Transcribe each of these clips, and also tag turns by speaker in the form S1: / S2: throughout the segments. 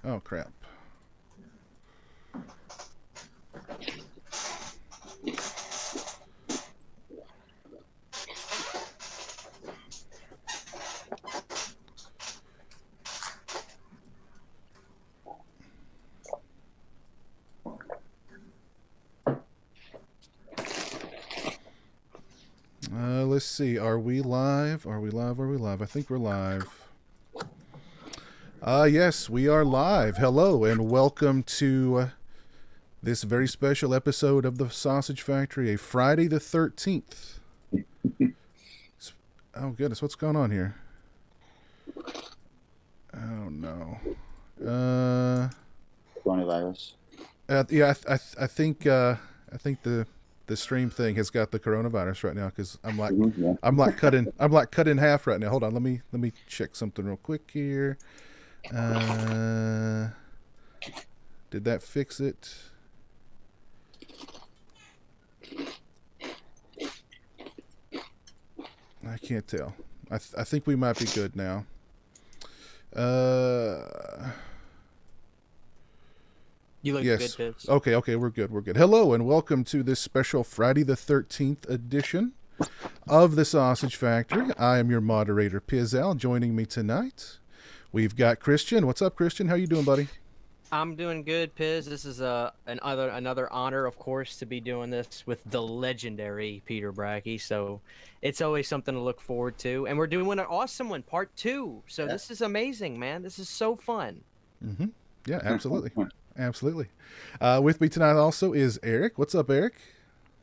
S1: Oh, crap. Let's see. Are we live? Are we live? Are we live? I think we're live. Yes, we are live. Hello, and welcome to this very special episode of the Sausage Factory, a Friday the 13th. Oh, goodness, what's going on here? Oh, no.
S2: Coronavirus.
S1: Yeah, I think the stream thing has got the coronavirus right now because I'm like cut in half right now. Hold on, let me check something real quick here. Did that fix it? I can't tell. I think we might be good now.
S3: You look
S1: yes.
S3: good, Pips.
S1: Okay, we're good. Hello, and welcome to this special Friday the 13th edition of the Sausage Factory. I am your moderator, Pizzelle. Joining me tonight, we've got Christian. What's up, Christian? How you doing, buddy?
S3: I'm doing good, Piz. This is another honor, of course, to be doing this with the legendary Peter Bracke. So it's always something to look forward to. And we're doing an awesome one, part 2. So This is amazing, man. This is so fun.
S1: Mm-hmm. Yeah, absolutely. Absolutely. With me tonight also is Eric. What's up, Eric?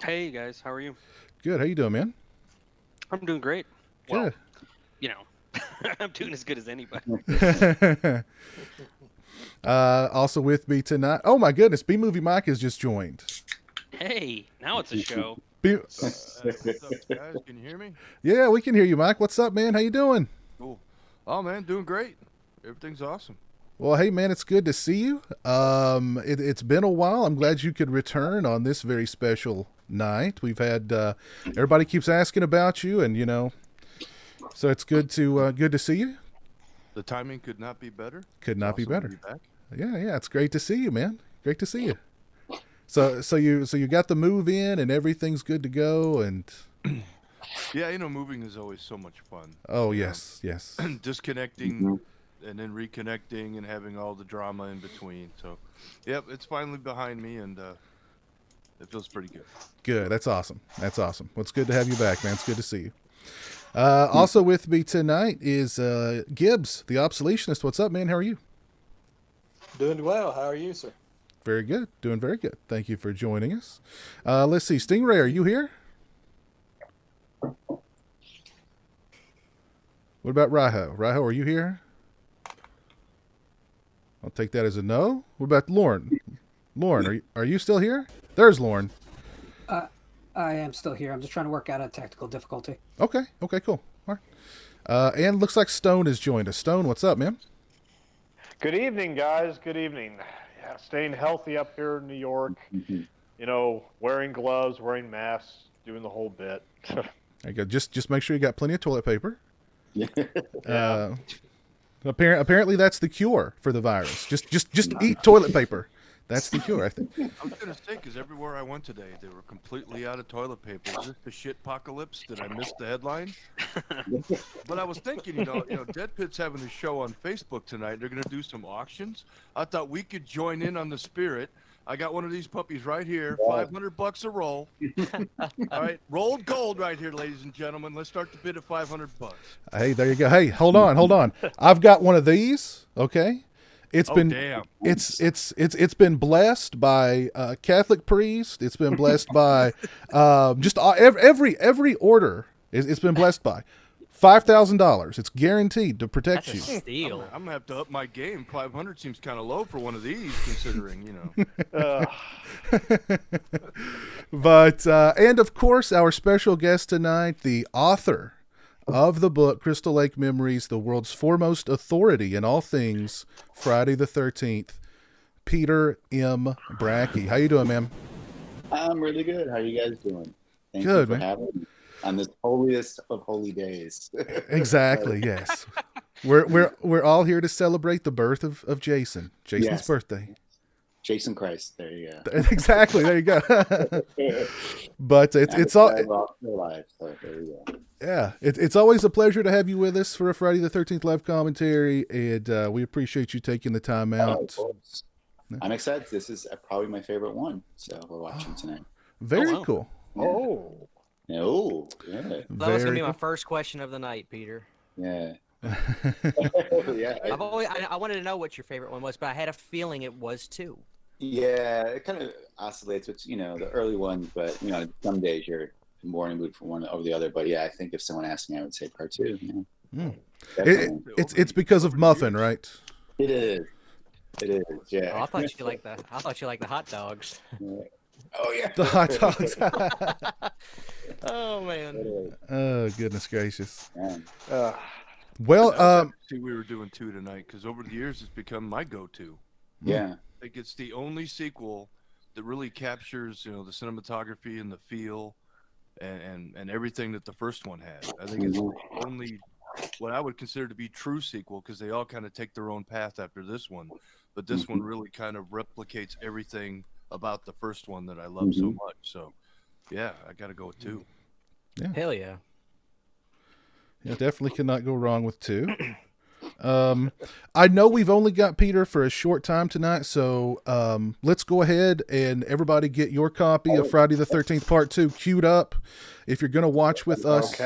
S4: Hey, guys. How are you?
S1: Good. How you doing, man?
S4: I'm doing great.
S1: Good.
S4: Well, I'm doing as good as anybody.
S1: Also with me tonight. Oh, my goodness. B-Movie Mike has just joined.
S4: Hey, now it's a show.
S5: What's up, guys? Can you hear me?
S1: Yeah, we can hear you, Mike. What's up, man? How you doing?
S5: Cool. Oh, man, doing great. Everything's awesome.
S1: Well, hey, man, it's good to see you. It's been a while. I'm glad you could return on this very special night. We've had everybody keeps asking about you, and so it's good to see you.
S5: The timing could not be better.
S1: Could not be better.
S5: Be back.
S1: Yeah, it's great to see you, man. Great to see you. So you got the move in, and everything's good to go, and
S5: yeah, moving is always so much fun.
S1: Oh, yes.
S5: Disconnecting. And then reconnecting and having all the drama in between. So, yep, it's finally behind me, and it feels pretty good.
S1: Good. That's awesome. Well, it's good to have you back, man. It's good to see you. Also with me tonight is Gibbs, the obsoletionist. What's up, man? How are you?
S6: Doing well. How are you, sir?
S1: Very good. Doing very good. Thank you for joining us. Let's see. Stingray, are you here? What about Riho? Riho, are you here? I'll take that as a no. What about Lauren? Lauren, are you still here? There's Lauren.
S7: I am still here. I'm just trying to work out a technical difficulty.
S1: Okay, cool. All right. And looks like Stone has joined us. Stone, what's up, man?
S8: Good evening, guys. Good evening. Yeah, staying healthy up here in New York. Wearing gloves, wearing masks, doing the whole bit.
S1: There you go. Just make sure you got plenty of toilet paper.
S8: Yeah.
S1: Apparently that's the cure for the virus. Just eat toilet paper. That's the cure, I think.
S5: I was going to say, because everywhere I went today, they were completely out of toilet paper. Is this the shit apocalypse? Did I miss the headline? But I was thinking, Dead Pit's having a show on Facebook tonight. They're going to do some auctions. I thought we could join in on the spirit. I got one of these puppies right here, $500 a roll. All right, rolled gold right here, ladies and gentlemen. Let's start the bid at $500.
S1: Hey, there you go. Hey, hold on. I've got one of these. Okay, it's been been blessed by a Catholic priest. It's been blessed by just every order. It's been blessed by. $5,000. It's guaranteed to protect
S3: That's
S1: you.
S3: A steal.
S5: I'm gonna have to up my game. 500 seems kind of low for one of these, considering
S1: But and of course, our special guest tonight, the author of the book Crystal Lake Memories, the world's foremost authority in all things Friday the 13th, Peter M. Bracke. How you doing, man?
S2: I'm really good. How are you guys doing? Thank
S1: Good,
S2: you for
S1: man.
S2: having me on this holiest of holy days.
S1: Exactly, yes. We're all here to celebrate the birth of Jason. Jason's
S2: Yes.
S1: birthday.
S2: Jason Christ. There you go.
S1: Exactly. There you go. But it's all.
S2: Alive, so there you go.
S1: Yeah, it's always a pleasure to have you with us for a Friday the 13th live commentary, and we appreciate you taking the time out.
S2: I'm excited. This is probably my favorite one, so we're watching tonight.
S1: Very
S4: wow.
S1: cool.
S8: Oh.
S2: Oh, yeah.
S3: That was gonna be my
S1: cool.
S3: first question of the night, Peter.
S2: Yeah. Yeah.
S3: I wanted to know what your favorite one was, but I had a feeling it was too.
S2: Yeah, it kind of oscillates with, the early ones, but, some days you're more in the mood for one over the other. But yeah, I think if someone asked me, I would say part two.
S1: It's because of Muffin, right?
S2: It is. It is, yeah.
S3: Oh, I thought you liked the hot dogs.
S2: Oh, yeah.
S1: The hot dogs.
S3: Oh man.
S1: Oh, goodness gracious.
S2: Yeah.
S1: Well,
S5: See, we were doing 2 tonight because over the years it's become my go-to.
S2: Yeah.
S5: I think it's the only sequel that really captures, the cinematography and the feel and everything that the first one had. I think it's the only what I would consider to be true sequel, because they all kind of take their own path after this one. But this one really kind of replicates everything about the first one that I love so much. So, yeah, I got to go with 2.
S1: Yeah.
S3: Hell yeah.
S1: Yeah, definitely cannot go wrong with 2. I know we've only got Peter for a short time tonight, so let's go ahead and everybody get your copy of Friday the 13th Part 2 queued up. If you're going to watch with us,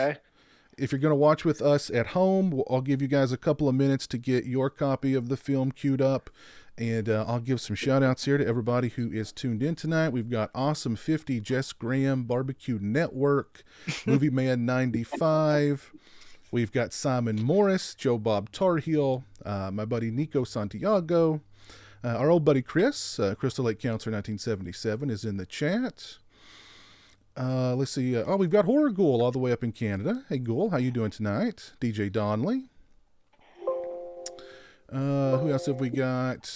S1: if you're going to watch with us at home, I'll give you guys a couple of minutes to get your copy of the film queued up. And I'll give some shout outs here to everybody who is tuned in tonight. We've got Awesome 50, Jess Graham, Barbecue Network, Movie Man 95. We've got Simon Morris, Joe Bob Tarheel, my buddy Nico Santiago, our old buddy Chris, Crystal Lake Counselor 1977 is in the chat. Let's see. We've got Horror Ghoul all the way up in Canada. Hey, Ghoul, how you doing tonight? DJ Donnelly. Who else have we got?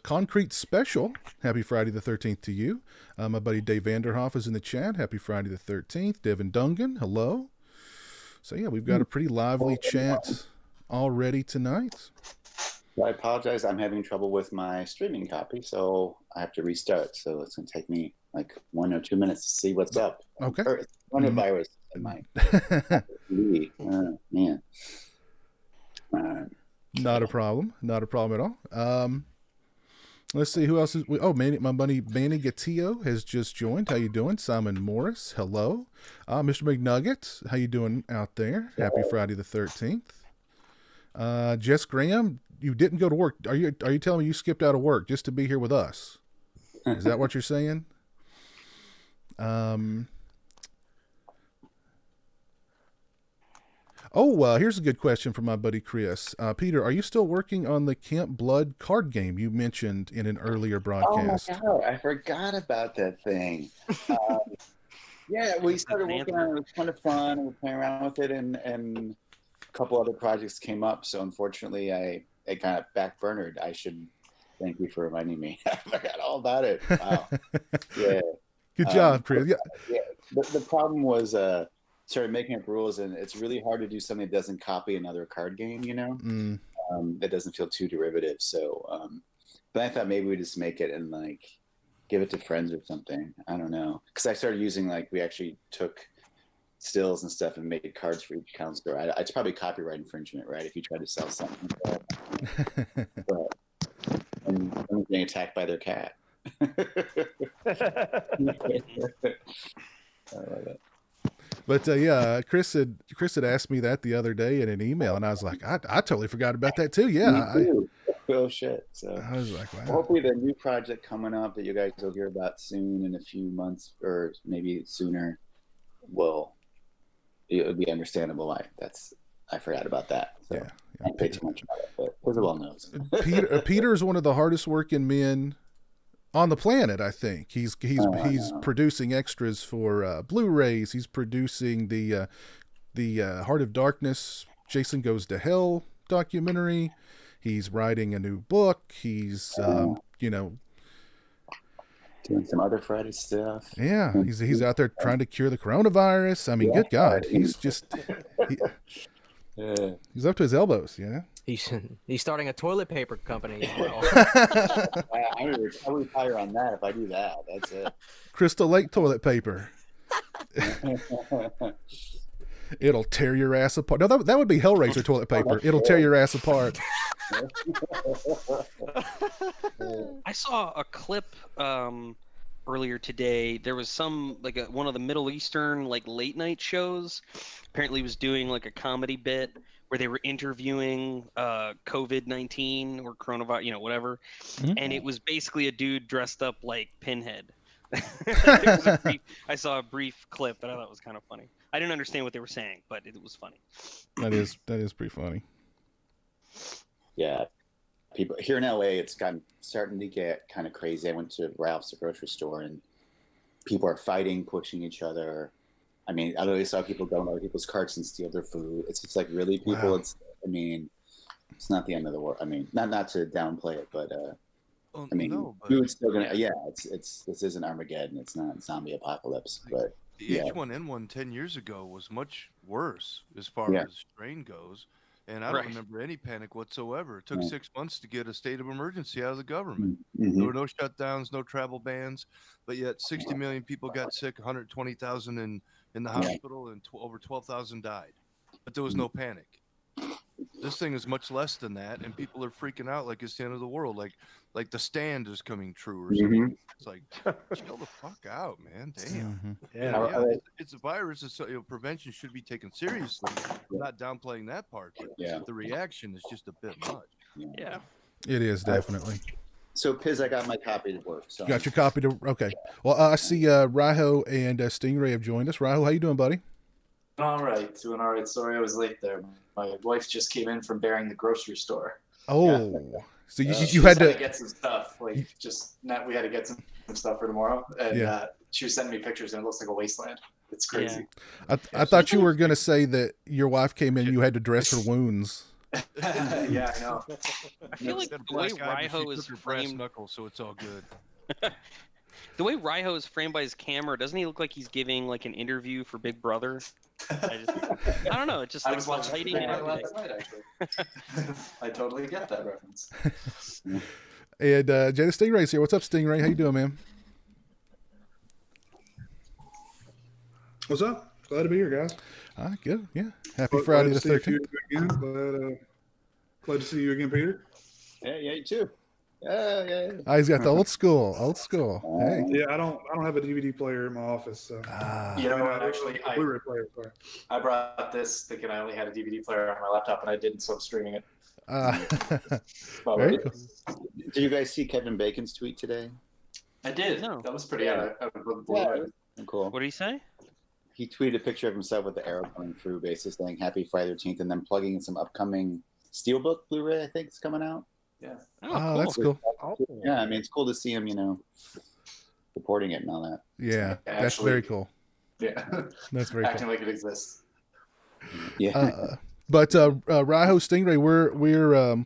S1: Concrete Special. Happy Friday the 13th to you. My buddy Dave Vanderhoff is in the chat. Happy Friday the 13th. Devin Dungan, hello. So, yeah, we've got a pretty lively chat already tonight.
S2: Well, I apologize. I'm having trouble with my streaming copy, so I have to restart. So it's going to take me like 1 or 2 minutes to see what's up.
S1: Okay.
S2: Coronavirus in my man.
S1: Not a problem. Not a problem at all. Let's see who else is. My buddy Manny Gatillo has just joined. How you doing, Simon Morris? Hello, Mr. McNugget. How you doing out there? Happy Friday the 13th. Jess Graham, you didn't go to work. Are you telling me you skipped out of work just to be here with us? Is that what you're saying? Here's a good question from my buddy Chris. Peter, are you still working on the Camp Blood card game you mentioned in an earlier broadcast?
S2: Oh my God, I forgot about that thing. Yeah, we started working on it. It was kind of fun. We were playing around with it, and a couple other projects came up. So unfortunately, it kind of backburnered. I should thank you for reminding me. I forgot all about it. Wow. Yeah.
S1: Good job, Chris.
S2: Yeah. The problem was started making up rules, and it's really hard to do something that doesn't copy another card game. That doesn't feel too derivative. So, but I thought maybe we just make it and like give it to friends or something. I don't know, because I started using we actually took stills and stuff and made cards for each counselor. It's probably copyright infringement, right? If you try to sell something like that. But and someone's getting attacked by their cat. I love it.
S1: But Chris had asked me that the other day in an email, and I was like, I totally forgot about that too. Yeah.
S2: Oh shit. So
S1: I was like, wow.
S2: Hopefully the new project coming up that you guys will hear about soon in a few months or maybe sooner it'll be understandable. I forgot about that. So
S1: yeah.
S2: I don't pay too much about it, but Isabel knows.
S1: Peter is one of the hardest working men on the planet. I think he's producing extras for Blu-rays. He's producing the Heart of Darkness, Jason Goes to Hell documentary. He's writing a new book. He's doing
S2: some other Friday stuff.
S1: Yeah, he's out there trying to cure the coronavirus. I mean, good God, he's just He's up to his elbows, yeah.
S3: He's starting a toilet paper company as well.
S2: I would retire on that if I do that. That's it.
S1: Crystal Lake toilet paper. It'll tear your ass apart. No, that would be Hellraiser toilet paper. It'll tear your ass apart.
S4: I saw a clip earlier today. There was some one of the Middle Eastern late night shows. Apparently, was doing a comedy bit where they were interviewing COVID-19 or coronavirus, whatever.
S1: Mm-hmm.
S4: And it was basically a dude dressed up like Pinhead. I saw a brief clip, and I thought it was kind of funny. I didn't understand what they were saying, but it was funny.
S1: That is pretty funny.
S2: Yeah. People here in LA, it's starting to get kind of crazy. I went to Ralph's, the grocery store, and people are fighting, pushing each other. I mean, I literally saw people go into other people's carts and steal their food. It's just really people.
S1: Wow.
S2: It's not the end of the world. I mean, not to downplay it, but
S5: but
S2: food's still gonna. Yeah, this isn't Armageddon. It's not zombie apocalypse. But
S5: the H1N1 10 years ago was much worse as far as strain goes. And I don't remember any panic whatsoever. It took 6 months to get a state of emergency out of the government.
S2: Mm-hmm.
S5: There were no shutdowns, no travel bans, but yet 60 million people got sick, 120,000 in the hospital, and over 12,000 died. But there was no panic. This thing is much less than that, and people are freaking out like it's the end of the world, like The Stand is coming true or something.
S2: Mm-hmm.
S5: It's like, chill the fuck out, man. Damn.
S1: Mm-hmm.
S5: Yeah, it's a virus. Prevention should be taken seriously. I'm not downplaying that part, but the reaction is just a bit much.
S4: Yeah.
S1: It is definitely.
S2: So, Piz, I got my copy to work. So.
S1: You got your copy to okay. Well, I see Raiho and Stingray have joined us. Raiho, how you doing, buddy?
S9: Doing all right. Sorry I was late there. My wife just came in from bearing the grocery store.
S1: Oh, so you
S9: she
S1: had to
S9: get some stuff. We had to get some stuff for tomorrow, and she was sending me pictures, and it looks like a wasteland. It's crazy.
S1: Yeah. I thought you were going to say that your wife came in, you had to dress her wounds.
S9: Yeah, I know.
S4: I feel like the way Raiho is framed,
S5: knuckles, so it's all good.
S4: The way Raiho is framed by his camera, doesn't he look like he's giving an interview for Big Brother? I don't know. It just
S9: I was
S4: the
S9: watching
S4: lighting and
S9: last night, actually. I totally get that reference.
S1: And Jada Stingray's here. What's up, Stingray? How you doing, man?
S10: What's up? Glad to be here, guys.
S1: Good. Yeah. Happy Friday the
S10: 13th. Glad to see you again, Peter.
S2: Yeah, you too. Yeah.
S1: He's got the old school. Hey.
S10: Yeah, I don't have a DVD player in my office. So.
S9: You know what? Actually,
S10: Blu-ray player. Sorry.
S9: I brought this thinking I only had a DVD player on my laptop, and I didn't, so I'm streaming it.
S1: Very cool.
S2: Did you guys see Kevin Bacon's tweet today?
S9: I did.
S4: No.
S9: That was pretty
S2: Cool.
S4: What did he say?
S2: He tweeted a picture of himself with the arrow going through, basically saying "Happy Friday the 13th," and then plugging in some upcoming Steelbook Blu-ray. I think is coming out.
S9: Yeah.
S1: Oh, that's cool.
S2: Yeah, I mean, it's cool to see him, reporting it and all that.
S1: Yeah, that's very cool.
S9: Yeah.
S1: That's very
S9: Acting
S1: cool.
S9: like it exists.
S2: Yeah.
S1: But Raiho, Stingray,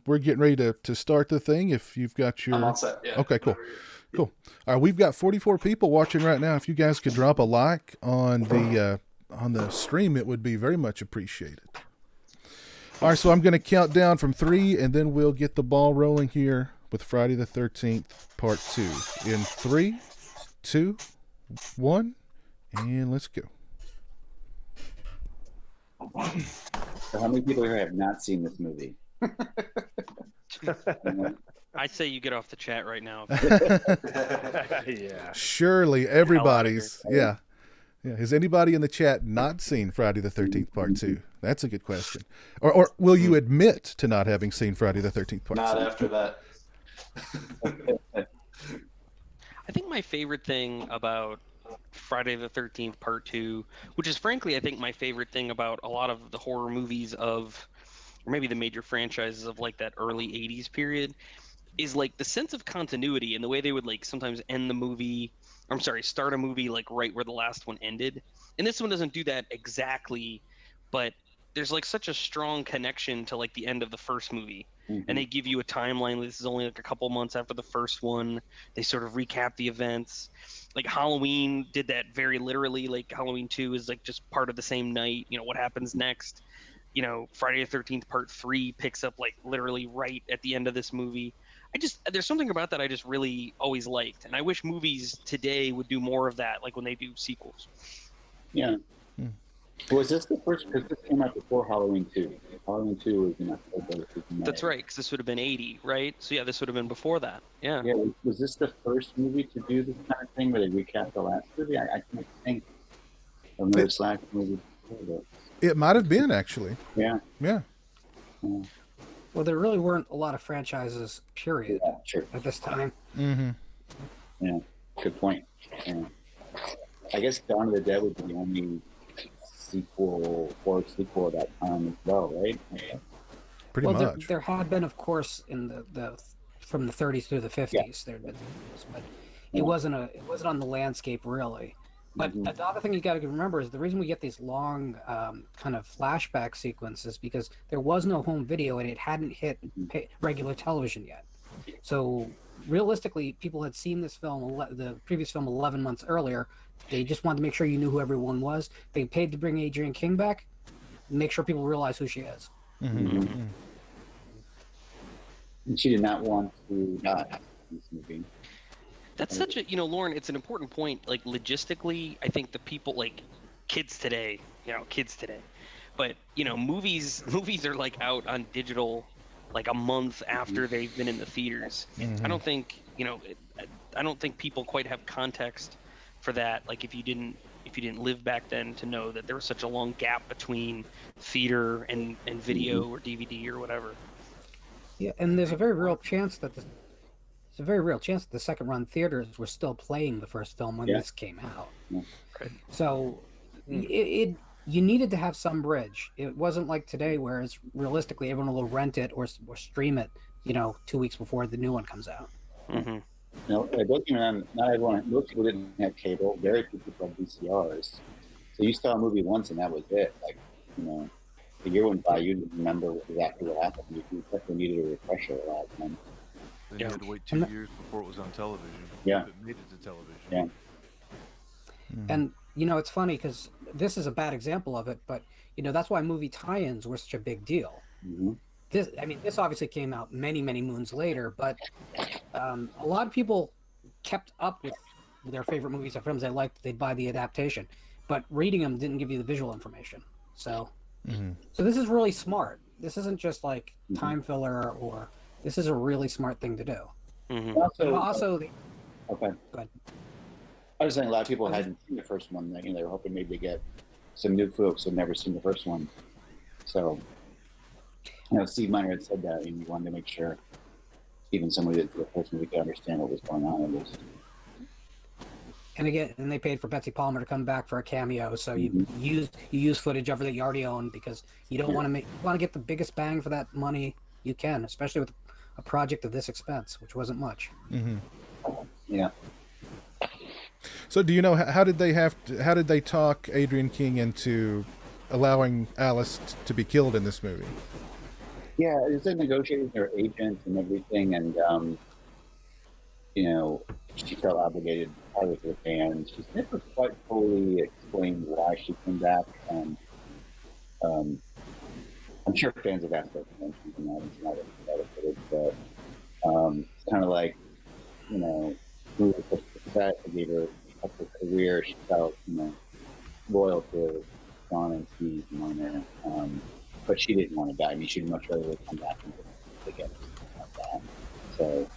S1: we're getting ready to start the thing. If you've got your
S9: I'm all set. Yeah.
S1: Okay, cool. All right, we've got 44 people watching right now. If you guys could drop a like on the stream, it would be very much appreciated. All right, so I'm going to count down from 3, and then we'll get the ball rolling here with Friday the 13th, Part 2. In 3, 2, 1, and let's go.
S2: So how many people here have not seen this movie?
S4: I say you get off the chat right now.
S1: Yeah. Surely everybody's. Yeah. Has anybody in the chat not seen Friday the 13th Part 2? That's a good question. Or will you admit to not having seen Friday the 13th Part 2?
S9: Not after that.
S4: I think my favorite thing about Friday the 13th Part 2, which is frankly I think my favorite thing about a lot of the horror movies of, or maybe the major franchises of that early 80s period, is the sense of continuity and the way they would sometimes end the movie, or I'm sorry, start a movie right where the last one ended. And this one doesn't do that exactly, but there's such a strong connection to the end of the first movie. Mm-hmm. And they give you a timeline. This is only a couple months after the first one. They sort of recap the events. Halloween did that very literally. Halloween 2 is just part of the same night. What happens next? Friday the 13th Part 3 picks up like literally right at the end of this movie. There's something about that I just really always liked, and I wish movies today would do more of that, like when they do sequels.
S2: Yeah. Was this the first? Because this came out before Halloween 2. Halloween 2 was in October.
S4: That's right, because this would have been 80, right? So yeah, this would have been before that. Yeah.
S2: Yeah. Was this the first movie to do this kind of thing, where they recap the last movie? I can't think of another Slash movie before this.
S1: It might have been, actually.
S2: Yeah.
S1: Yeah.
S7: Well, there really weren't a lot of franchises, period, at this time.
S1: Mm-hmm.
S2: Yeah. Good point. Yeah. I guess Dawn of the Dead would be the only horror sequel at that time as well, right? Yeah.
S1: Pretty much.
S7: There had been, of course, in the from the 30s through the 50s. There had been, but it wasn't on the landscape really. But the other thing you got to remember is the reason we get these long kind of flashback sequences because there was no home video and it hadn't hit regular television yet. So realistically, people had seen this film, the previous film, 11 months earlier. They just wanted to make sure you knew who everyone was. They paid to bring Adrienne King back, make sure people realize who she is.
S2: And she did not want to die in this movie.
S4: That's such a, Lauren, it's an important point. Like, logistically, I think the people, like, kids today, but, movies are, like, out on digital, like, a month after they've been in the theaters. I don't think, I don't think people quite have context for that. Like, if you didn't live back then, to know that there was such a long gap between theater and video or DVD or whatever.
S7: Yeah, and there's a very real chance that the second run theaters were still playing the first film when this came out.
S4: Right.
S7: So you needed to have some bridge. It wasn't like today, whereas realistically everyone will rent it or stream it, 2 weeks before the new one comes out.
S2: Not everyone, most people didn't have cable. Very few people had VCRs. So you saw a movie once and that was it. Like, a year went by, you didn't remember exactly what happened. You definitely needed a refresher a lot of times.
S5: Then you had to wait 2 years before it was on television.
S2: Yeah.
S5: If it made it to television.
S2: Yeah.
S7: And, it's funny because this is a bad example of it, but, that's why movie tie-ins were such a big deal. This obviously came out many, many moons later, but a lot of people kept up with their favorite movies or films they liked. They'd buy the adaptation, but reading them didn't give you the visual information. So this is really smart. This isn't just like time filler or... This is a really smart thing to do. Also,
S2: okay.
S7: Go ahead.
S2: I was saying a lot of people hadn't seen the first one. They were hoping maybe to get some new folks who had never seen the first one. So, Steve Miner had said that, and he wanted to make sure even somebody that the first movie could understand what was going on in this.
S7: And again, they paid for Betsy Palmer to come back for a cameo. So you use footage of her that you already own because you don't want to get the biggest bang for that money you can, especially with a project of this expense, which wasn't much.
S2: Yeah.
S1: So do you know how did they talk Adrienne King into allowing Alice to be killed in this movie?
S2: Yeah, it was like negotiating with her agent and everything, and she felt obligated part of the fans. She's never quite fully explained why she came back, and I'm sure fans have asked that questions and that it's not footage, but it's kind of like, who was the set that gave her up her career. She felt, loyal to Dawn and Steve Miner, but she didn't want to die. I mean, she'd much rather come back and get like that. So,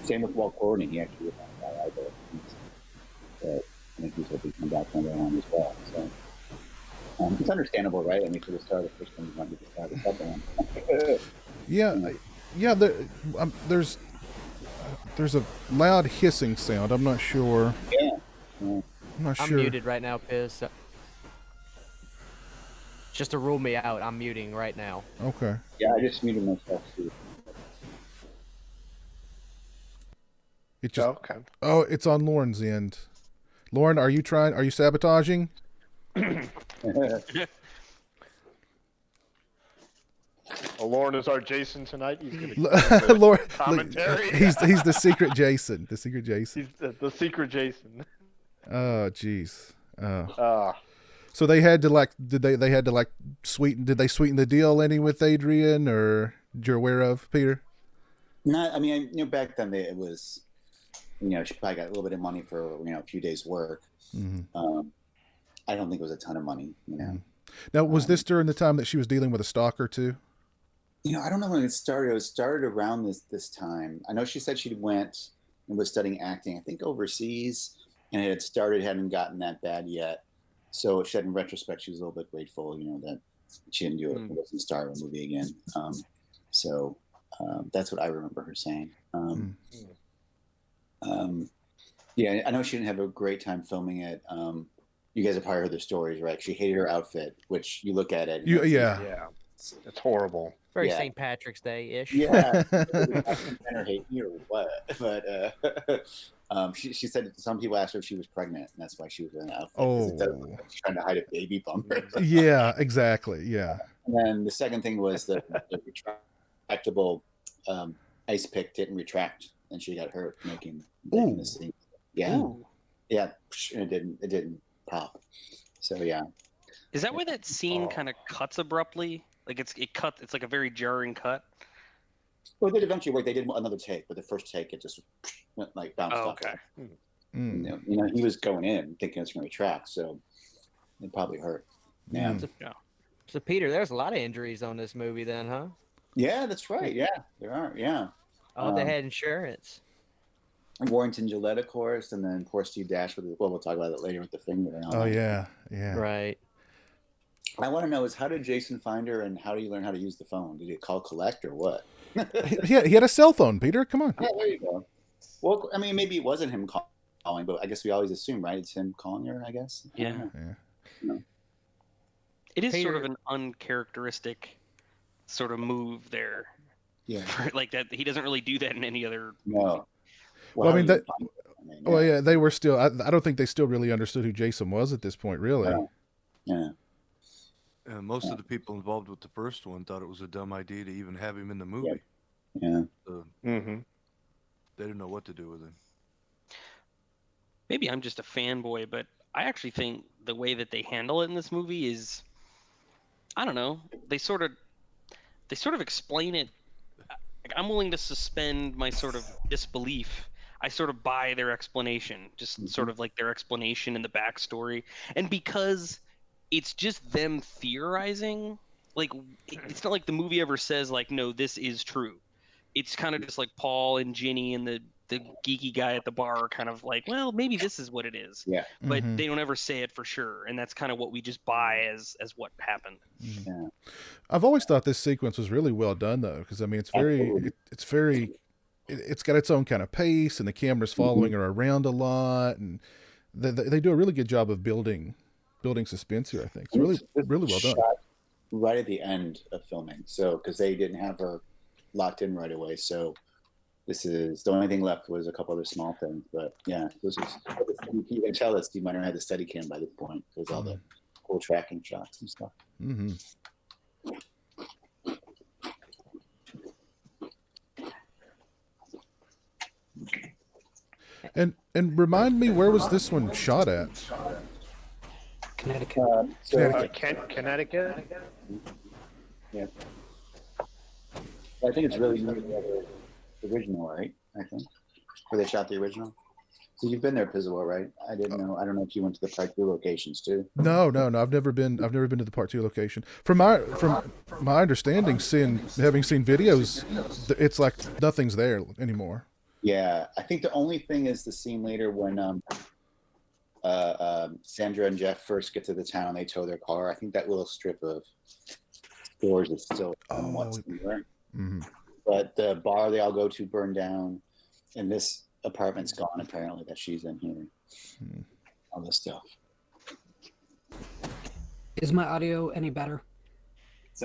S2: same with Walt Courtney. He actually would not die either. But I think he's hoping to come back later on as well. So. It's understandable, right? I mean, for the start of the first one, you want to start the second one.
S1: Yeah. There's a loud hissing sound. I'm not sure.
S2: Yeah.
S1: I'm not sure.
S3: I'm muted right now, Piz. So... Just to rule me out, I'm muting right now.
S1: Okay.
S2: Yeah, I just muted myself too.
S1: It just. Oh, it's on Lauren's end. Lauren, are you sabotaging?
S8: Lauren is our Jason tonight. He's gonna
S1: Lauren,
S8: commentary.
S1: He's the secret Jason. The secret Jason.
S8: He's the secret Jason.
S1: Oh, jeez. So they had to like, they had to like did they sweeten the deal any with Adrian, or you're aware of, Peter?
S2: Not, I mean, back then it was, she probably got a little bit of money for, a few days work.
S1: Mm-hmm.
S2: I don't think it was a ton of money,
S1: Mm-hmm. Now, was this during the time that she was dealing with a stalker too?
S2: I don't know when it started. It started around this time. I know she said she went and was studying acting, I think overseas, and it had started, hadn't gotten that bad yet. So she said in retrospect, she was a little bit grateful, that she didn't do it, wasn't star of a movie again. So that's what I remember her saying. Yeah, I know she didn't have a great time filming it. You guys have probably heard the stories, right? She hated her outfit, which you look at it.
S8: Yeah, it's horrible.
S3: Very St. Patrick's Day ish.
S2: Yeah, or hate me or what? But she said some people asked her if she was pregnant, and that's why she was wearing an outfit.
S1: Oh,
S2: she's trying to hide a baby bump.
S1: Yeah, exactly. Yeah.
S2: And then the second thing was the retractable ice pick didn't retract, and she got hurt making the scene. Yeah, yeah, and it didn't pop. So yeah.
S4: Is that where that scene kind of cuts abruptly? Like it's like a very jarring cut.
S2: Well, it did eventually work. They did another take, but the first take it just went like bounced off.
S4: Okay.
S2: He was going in thinking it was going to retract, so it probably hurt. Yeah.
S3: So Peter, there's a lot of injuries on this movie, then, huh?
S2: Yeah, that's right. Yeah, there are. Yeah.
S3: Oh, they had insurance.
S2: Warrington Gillette, of course, and then poor Steve Dash with we'll talk about it later with the finger.
S1: Oh yeah.
S3: Right.
S2: I want to know is how did Jason find her, and how do you learn how to use the phone? Did you call collect or what?
S1: he had a cell phone, Peter. Come on.
S2: Yeah, there you go. Well, I mean, maybe it wasn't him calling, but I guess we always assume, right? It's him calling her, I guess.
S4: Yeah. It is sort of an uncharacteristic sort of move there.
S2: Yeah.
S4: Like that, he doesn't really do that in any other.
S2: No.
S1: Well, I mean, well, yeah, they were still. I don't think they still really understood who Jason was at this point, really.
S2: Yeah.
S5: Most of the people involved with the first one thought it was a dumb idea to even have him in the movie.
S2: Yeah.
S5: They didn't know what to do with him.
S4: Maybe I'm just a fanboy, but I actually think the way that they handle it in this movie is, I don't know, they sort of explain it. Like, I'm willing to suspend my sort of disbelief. I sort of buy their explanation, just sort of like their explanation in the backstory. And because it's just them theorizing, like, it's not like the movie ever says, like, no, this is true. It's kind of just like Paul and Ginny and the geeky guy at the bar are kind of like, well, maybe this is what it is.
S2: Yeah.
S4: But they don't ever say it for sure. And that's kind of what we just buy as what happened.
S2: Yeah.
S1: I've always thought this sequence was really well done, though, because I mean, it's got its own kind of pace, and the camera's following her around a lot, and they do a really good job of building suspense here. I think it's really well done.
S2: Right at the end of filming, so because they didn't have her locked in right away, so this is the only thing left was a couple other small things, but yeah, this is you can tell that Steve Miner had the Steadicam by this point because all the cool tracking shots and stuff.
S1: And remind me, where was this one shot at?
S7: Connecticut.
S8: Connecticut.
S2: Yeah. I think it's really the original, right? I think where they shot the original. So you've been there, Pizzolo, right? I didn't know. I don't know if you went to the Part 2 locations too.
S1: No. I've never been to the Part 2 location. From my understanding, having seen videos, it's like nothing's there anymore.
S2: Yeah, I think the only thing is the scene later when Sandra and Jeff first get to the town, they tow their car. I think that little strip of stores is still somewhat similar. But the bar they all go to burned down, and this apartment's gone apparently that she's in here. All this stuff.
S7: Is my audio any better?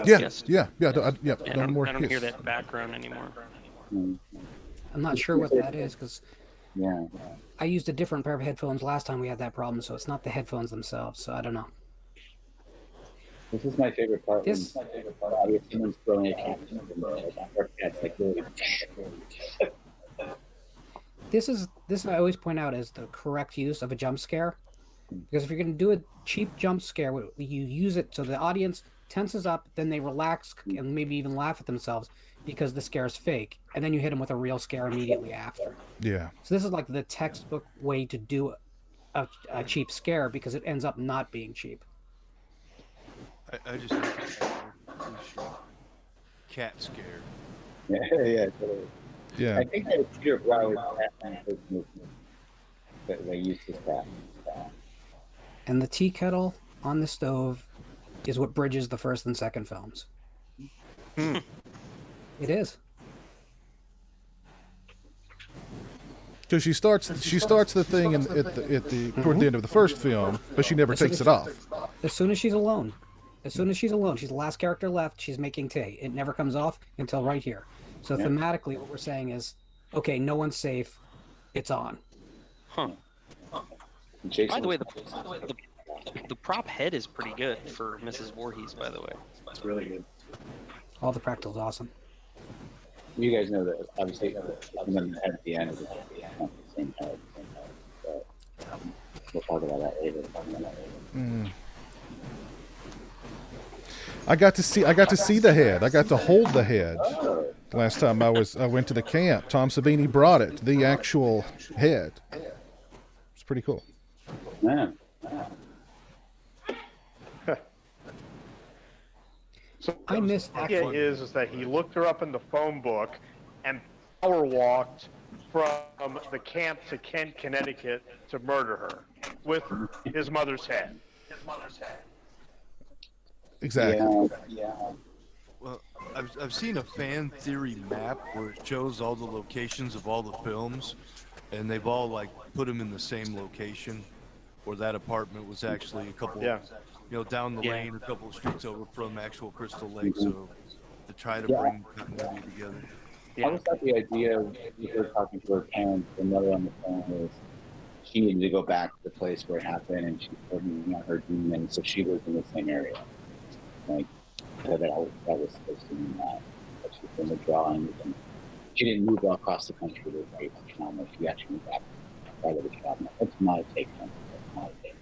S1: Yeah.
S4: I don't hear that background anymore.
S7: I'm not sure what that is because
S2: Yeah.
S7: I used a different pair of headphones last time we had that problem, so it's not the headphones themselves. So I don't know.
S2: This is my favorite part.
S7: This-
S2: Someone's throwing a cat in the cat's like really.
S7: This I always point out as the correct use of a jump scare. Because if you're going to do a cheap jump scare, you use it so the audience tenses up, then they relax and maybe even laugh at themselves because the scare is fake, and then you hit them with a real scare immediately after.
S1: Yeah.
S7: So this is like the textbook way to do a cheap scare because it ends up not being cheap.
S5: I just cat scare.
S2: Yeah, totally.
S1: Yeah.
S2: I think that Peter Brown that they used this cat.
S7: And the tea kettle on the stove is what bridges the first and second films. It is.
S1: Because she starts the thing toward the end of the first film, but she never takes it off.
S7: As soon as she's alone. She's the last character left, she's making tea. It never comes off until right here. So thematically, what we're saying is, okay, no one's safe. It's on.
S4: Huh. By the way, the prop head is pretty good for Mrs. Voorhees, by the way.
S2: It's really good.
S7: All the practicals awesome.
S2: You guys know that obviously the head at the end is not the same head. But we'll talk about that later.
S1: I got to see the head. I got to hold the head. Last time I went to the camp, Tom Savini brought it, the actual head. It's pretty cool.
S2: Yeah.
S8: So
S7: I missed
S8: the idea is that he looked her up in the phone book and power walked from the camp to Kent, Connecticut to murder her with his mother's head.
S1: Exactly.
S2: Yeah.
S5: Well, I've seen a fan theory map where it shows all the locations of all the films, and they've all like put them in the same location, where that apartment was actually a couple, down the lane, a couple of streets over from actual Crystal Lake. So to try to bring continuity together.
S2: I always thought the idea of her talking to her parents, the mother on the phone, was she needed to go back to the place where it happened, and she told me her demon, so she was in the same area. Like, so that was supposed to mean that she was in the drawing. And she didn't move across the country to write a trauma. She actually moved back part of the trauma. That's my take on it.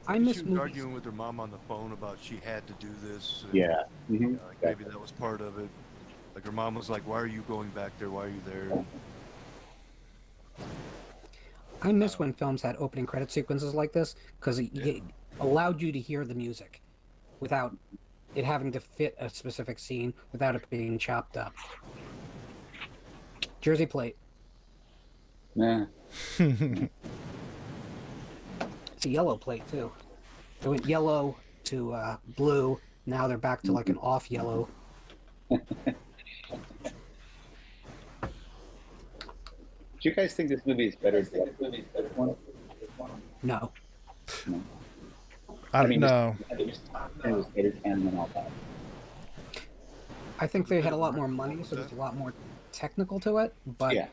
S7: I miss
S5: She was
S7: movies.
S5: arguing with her mom on the phone about she had to do this. And,
S2: Yeah.
S5: like maybe that was part of it. Like her mom was like, "Why are you going back there? Why are you there?"
S7: I miss when films had opening credit sequences like this because it allowed you to hear the music without it having to fit a specific scene, without it being chopped up. Jersey plate.
S2: Yeah.
S7: It's a yellow plate too. They went yellow to blue. Now they're back to like an off yellow.
S2: Do you guys think this movie is better than the first one?
S7: No.
S1: I don't know.
S2: It was better than all that.
S7: I think they had a lot more money, so there's a lot more technical to it. But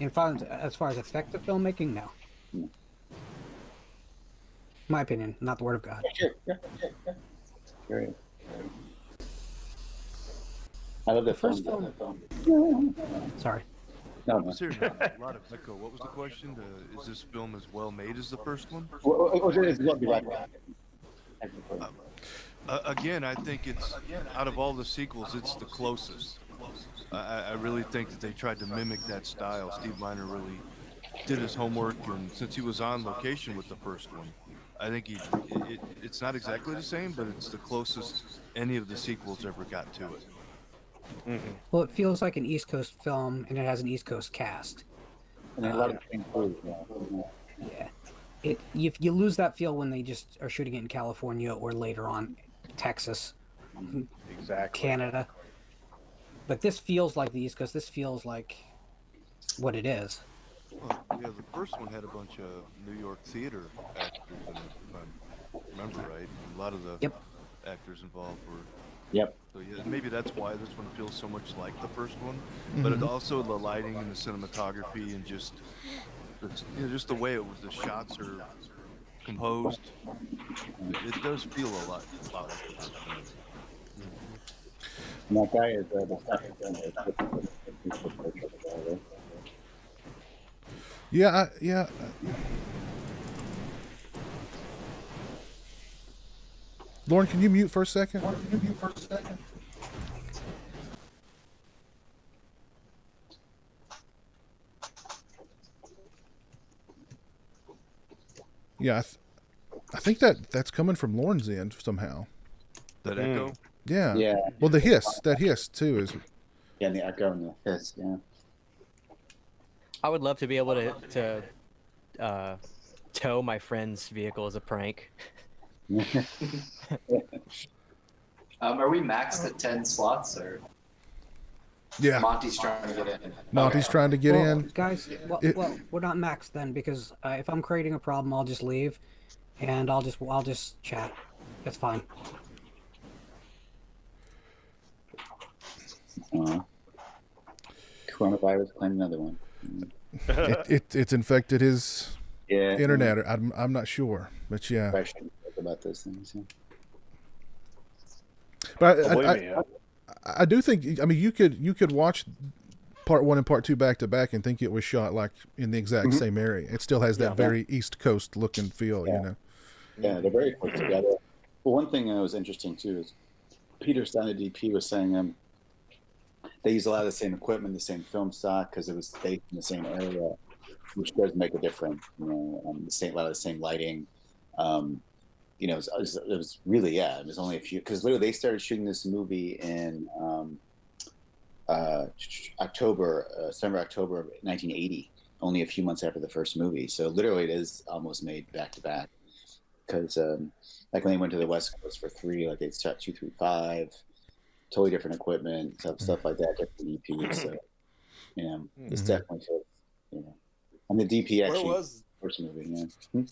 S7: as far as effective filmmaking, no. My opinion, not the word of God.
S2: Sure. I love the
S7: first
S2: film.
S7: Sorry.
S2: No.
S5: Seriously, a lot of echo. What was the question? Is this film as well made as the first one? Again, I think it's out of all the sequels, it's the closest. I really think that they tried to mimic that style. Steve Miner really did his homework, and since he was on location with the first one, I think it's not exactly the same, but it's the closest any of the sequels ever got to it.
S7: Mm-hmm. Well, it feels like an East Coast film, and it has an East Coast cast.
S2: And a lot of
S7: yeah. You lose that feel when they just are shooting it in California or later on Texas, Canada. But this feels like the East Coast. This feels like what it is.
S5: Well, yeah, the first one had a bunch of New York theater actors in it, if I remember right. A lot of the actors involved were.
S2: Yep.
S5: So yeah, maybe that's why this one feels so much like the first one, but it also the lighting and the cinematography and just the way the shots are composed. It does feel a lot like the first one.
S2: And that guy is the second film.
S1: Yeah. Lauren, can you mute for a second? Yeah, I think that's coming from Lauren's end somehow.
S5: That echo?
S1: Yeah.
S2: Yeah.
S1: Well, that hiss too is.
S2: Yeah, and the echo and the hiss. Yeah.
S3: I would love to be able to tow my friend's vehicle as a prank.
S9: Are we maxed at 10 slots or?
S1: Yeah.
S9: Monty's trying to get in.
S1: Monty's trying to get in.
S7: Guys, well, we're not maxed then because if I'm creating a problem, I'll just leave, and I'll just chat. That's fine.
S2: Coronavirus claimed another one.
S1: It's infected his
S2: Yeah.
S1: internet. I'm not sure, but yeah.
S2: I should talk about those things. Yeah.
S1: But I do think, I mean, you could watch part 1 and part 2 back to back and think it was shot like in the exact same area. It still has that very East Coast look and feel, you know.
S2: Yeah, they're very close together. Well, one thing that was interesting too is Peter Stein, the DP, was saying they use a lot of the same equipment, the same film stock, because it was based in the same area, which does make a difference. You know, a lot of the same lighting. You know, it was really, it was only a few, because literally they started shooting this movie in October of 1980, only a few months after the first movie. So literally it is almost made back to back, because like when they went to the West Coast for 3, like they shot 2, 3, 5, totally different equipment, stuff like that, different EPs. So, you know, it's definitely, you know, and the DP actually was the first movie. Yeah.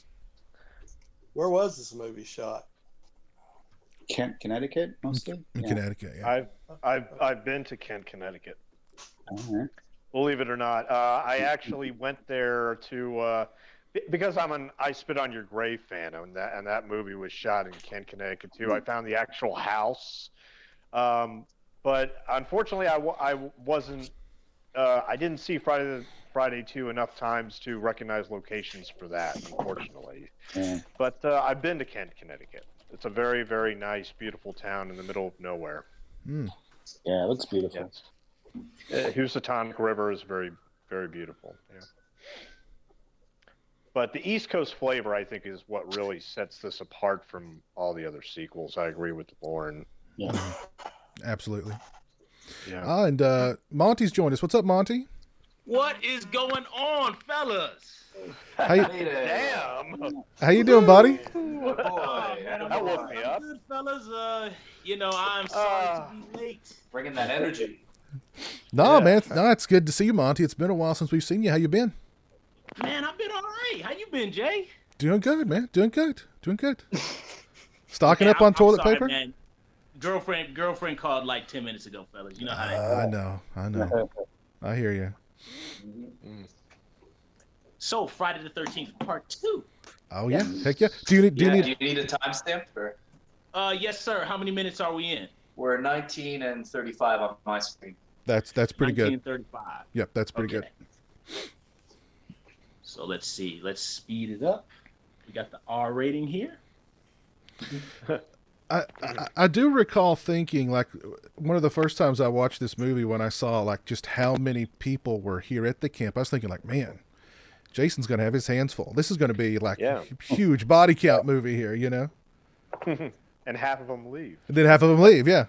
S6: Where was this movie shot?
S2: Connecticut, mostly.
S1: In Connecticut, yeah.
S8: I've been to Kent, Connecticut.
S2: Uh-huh.
S8: Believe it or not, I actually went there to because I Spit on Your Grave fan, and that movie was shot in Kent, Connecticut too. I found the actual house, but unfortunately, I wasn't. I didn't see Friday 2 enough times to recognize locations for that, unfortunately.
S2: Yeah.
S8: But I've been to Kent, Connecticut. It's a very, very nice, beautiful town in the middle of nowhere.
S2: Yeah, it looks beautiful.
S8: Yes. Housatonic River is very, very beautiful. Yeah. But the East Coast flavor, I think, is what really sets this apart from all the other sequels. I agree with Lauren.
S2: Yeah.
S1: Absolutely.
S8: Yeah.
S1: And Monty's joined us. What's up, Monty?
S11: What is going on, fellas?
S8: Damn.
S1: How you doing, buddy?
S11: Oh, man,
S8: That woke me up.
S11: Good, fellas. You know, I'm sorry to be late.
S9: Bringing that energy.
S1: No, man. No, it's good to see you, Monty. It's been a while since we've seen you. How you been?
S11: Man, I've been all right. How you been, Jay?
S1: Doing good, man. Doing good. Stocking up on toilet paper?
S11: Man. Girlfriend called like 10 minutes ago, fellas. You know how that goes.
S1: I know. I hear you.
S11: So, Friday the 13th, part 2.
S1: Oh, yeah. Heck yeah. Do you
S9: Do you need a timestamp? Or?
S11: Yes, sir. How many minutes are we in?
S9: We're 19 and 35 on my screen.
S1: That's pretty good.
S11: 19:35.
S1: Yep, that's pretty good.
S11: So let's see. Let's speed it up. We got the R rating here.
S1: I do recall thinking, like, one of the first times I watched this movie, when I saw like just how many people were here at the camp, I was thinking like, man, Jason's gonna have his hands full. This is gonna be like a huge body count movie here, you know.
S8: And half of them leave.
S1: And then half of them leave, yeah.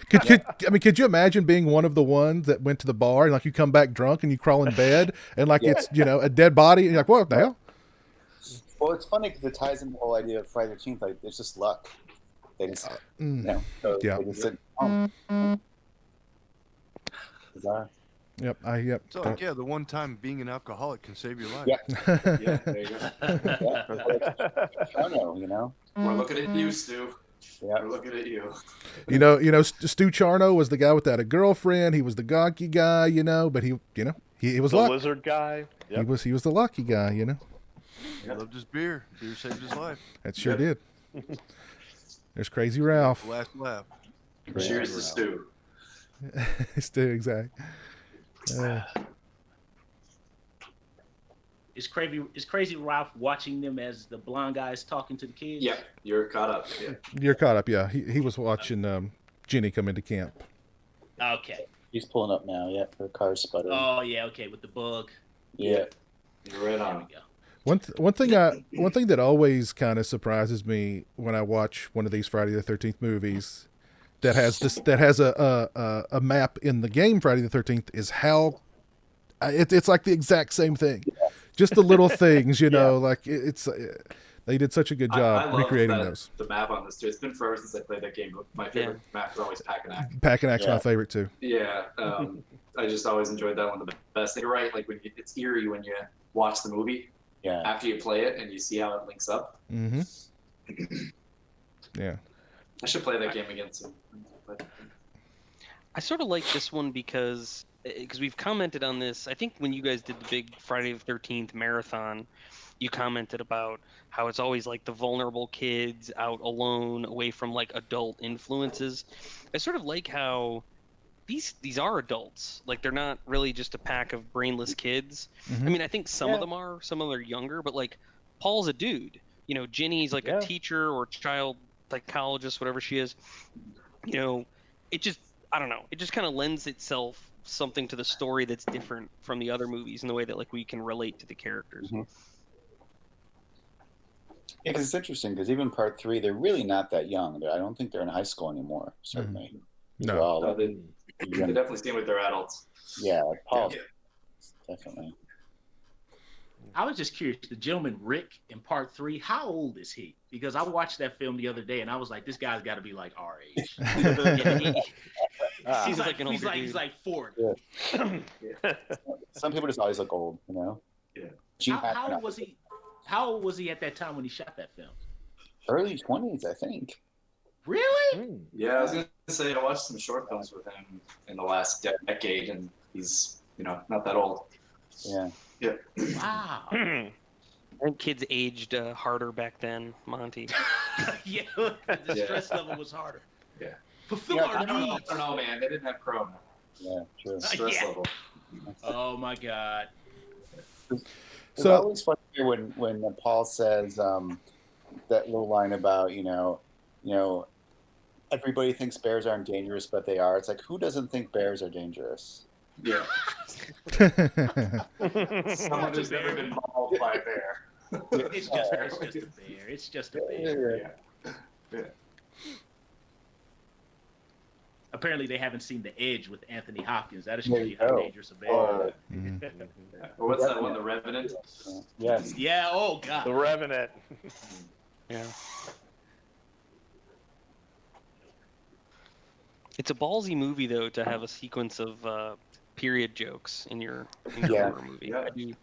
S1: Could you imagine being one of the ones that went to the bar and like you come back drunk and you crawl in bed and like it's, you know, a dead body and you're like, what the hell?
S2: Well, it's funny because it ties in the whole idea of Friday the 13th. Like, it's just luck. They just, you know, so
S1: yeah.
S2: they just sit home. Bizarre.
S1: Yep.
S5: So, like, yeah, the one time being an alcoholic can save your life.
S2: Yeah, there you go. I know, you know.
S9: We're looking at you, Stu.
S2: Yeah.
S9: We're looking at you.
S1: You know, Stu Charno was the guy without a girlfriend. He was the gawky guy, you know, but he was
S8: the
S1: lucky.
S8: lizard guy. Yep.
S1: He was the lucky guy, you know.
S5: He loved his beer. Beer saved his life.
S1: That sure did. There's Crazy Ralph.
S5: Last laugh.
S9: Cheers to Stu.
S1: Stu, exactly.
S11: Is Crazy Ralph watching them as the blonde guys talking to the kids?
S9: Yeah, you're caught up. Yeah.
S1: You're caught up. Yeah, he was watching Jenny come into camp.
S11: Okay.
S2: He's pulling up now. Yeah, her car's sputtering.
S11: Oh yeah. Okay, with the bug.
S2: Yeah.
S9: You're right
S11: There
S9: on.
S11: we go.
S1: One thing that always kind of surprises me when I watch one of these Friday the 13th movies that has a map in the game Friday the 13th is how it's like the exact same thing, just the little things, you know, like it's they did such a good job
S9: I
S1: recreating
S9: love
S1: those.
S9: the map on this too. It's been forever since I played that game, but my favorite map is always Pack and Act.
S1: Pack and Act's my favorite too.
S9: Yeah, I just always enjoyed that one the best. You're right, like it's eerie when you watch the movie.
S2: Yeah.
S9: After you play it and you see how it links up.
S1: Mm-hmm. Yeah.
S9: I should play that game again soon.
S4: I sort of like this one because we've commented on this. I think when you guys did the big Friday the 13th marathon, you commented about how it's always like the vulnerable kids out alone, away from like adult influences. I sort of like how these are adults. Like they're not really just a pack of brainless kids.
S1: Mm-hmm.
S4: I mean, I think some of them are younger, but like Paul's a dude. You know, Ginny's like a teacher or child psychologist, whatever she is. You know, it just, I don't know. It just kind of lends itself something to the story that's different from the other movies in the way that like we can relate to the characters.
S2: Mm-hmm. Yeah, because it's interesting because even part 3, they're really not that young. I don't think they're in high school anymore. Certainly,
S1: no.
S2: They're all,
S9: they definitely seem like they're adults.
S2: Yeah, like Paul, definitely.
S11: I was just curious. The gentleman Rick in part 3, how old is he? Because I watched that film the other day and I was like, this guy's got to be like our age. He's like 40.
S2: Yeah. Some people just always look old, you know.
S11: Yeah. How old was he? How old was he at that time when he shot that film? Early
S2: 20s, I think.
S11: Really?
S9: Yeah, I was gonna say I watched some short films with him in the last decade, and he's not that old.
S2: Yeah.
S9: Yeah.
S11: Wow.
S4: And kids aged harder back then, Monty.
S11: Yeah, the stress level was harder.
S9: Yeah.
S11: Fulfill our
S9: I
S11: needs.
S9: don't know, man. They didn't have Corona.
S2: Yeah, true.
S9: Stress level.
S11: Oh my God.
S2: It's always funny when Paul says that little line about everybody thinks bears aren't dangerous, but they are. It's like, who doesn't think bears are dangerous?
S9: Yeah. Someone who's never been mauled by a bear.
S11: It's just a bear. It's just a bear.
S9: Yeah.
S11: Apparently, they haven't seen The Edge with Anthony Hopkins. That is show you how dangerous a bear is.
S9: Or what's that one? The Revenant?
S2: Yes.
S11: Yeah. Oh God.
S8: The Revenant.
S4: Yeah. It's a ballsy movie though to have a sequence of period jokes in your horror movie.
S9: Yeah.
S4: I do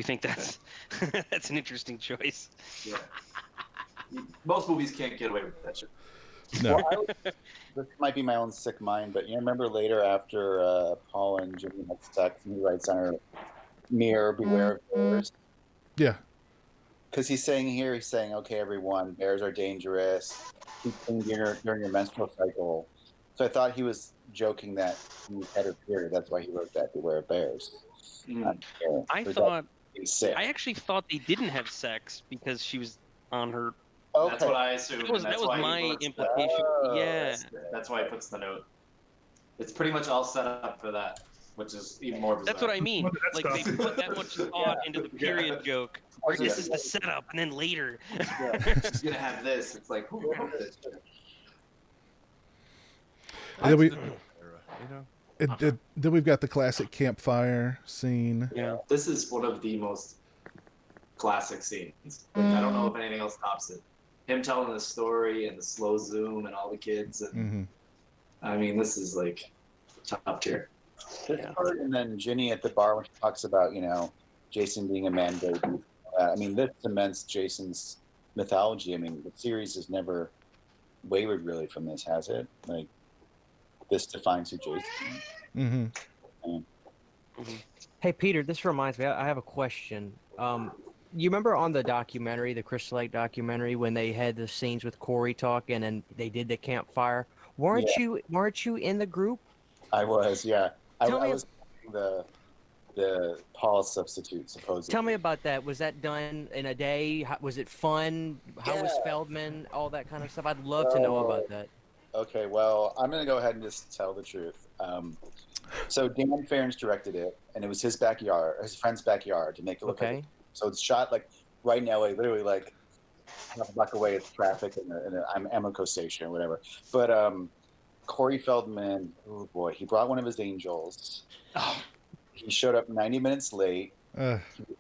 S4: think that's that's an interesting choice.
S9: Yeah. Most movies can't get away with that shit.
S1: No.
S2: This might be my own sick mind, but you remember later after Paul and Jimmy had sex, and he writes on her mirror, "Beware of bears."
S1: Yeah.
S2: Because he's saying, okay, everyone, bears are dangerous. Keep clean during your menstrual cycle. So I thought he was joking that he had her period. That's why he wrote that, "Beware of bears."
S4: I actually thought they didn't have sex because she was on her.
S2: Okay.
S9: That's what I assumed.
S4: That was my implication. Yeah.
S9: That's why he puts the note. It's pretty much all set up for that, which is even more bizarre.
S4: That's what I mean. Like they put that much thought into the period joke. Where this is the setup, and then later.
S9: She's gonna have this. It's like, who wrote this?
S1: And then we've got the classic campfire scene.
S4: Yeah.
S9: This is one of the most classic scenes. Like, I don't know if anything else tops it. Him telling the story and the slow zoom and all the kids. And, I mean, this is like top tier.
S2: This part, and then Ginny at the bar when she talks about, Jason being a man baby. I mean, this cements Jason's mythology. I mean, the series has never wavered really from this, has it? Like, this defines who Jason is.
S3: Mm-hmm. Hey, Peter, this reminds me. I have a question. You remember on the documentary, the Crystal Lake documentary, when they had the scenes with Corey talking and they did the campfire? Weren't you in the group?
S2: I was, yeah. I was the the pause substitute, supposedly.
S3: Tell me about that. Was that done in a day? Was it fun? How was Feldman? All that kind of stuff. I'd love to know about that.
S2: Okay, well, I'm going to go ahead and just tell the truth. So Dan Ferens directed it, and it was his backyard, his friend's backyard, to make it look like. So it's shot like right in LA, literally like half a block away. It's traffic in an Amoco station or whatever. But Corey Feldman, oh boy, he brought one of his angels. He showed up 90 minutes late. He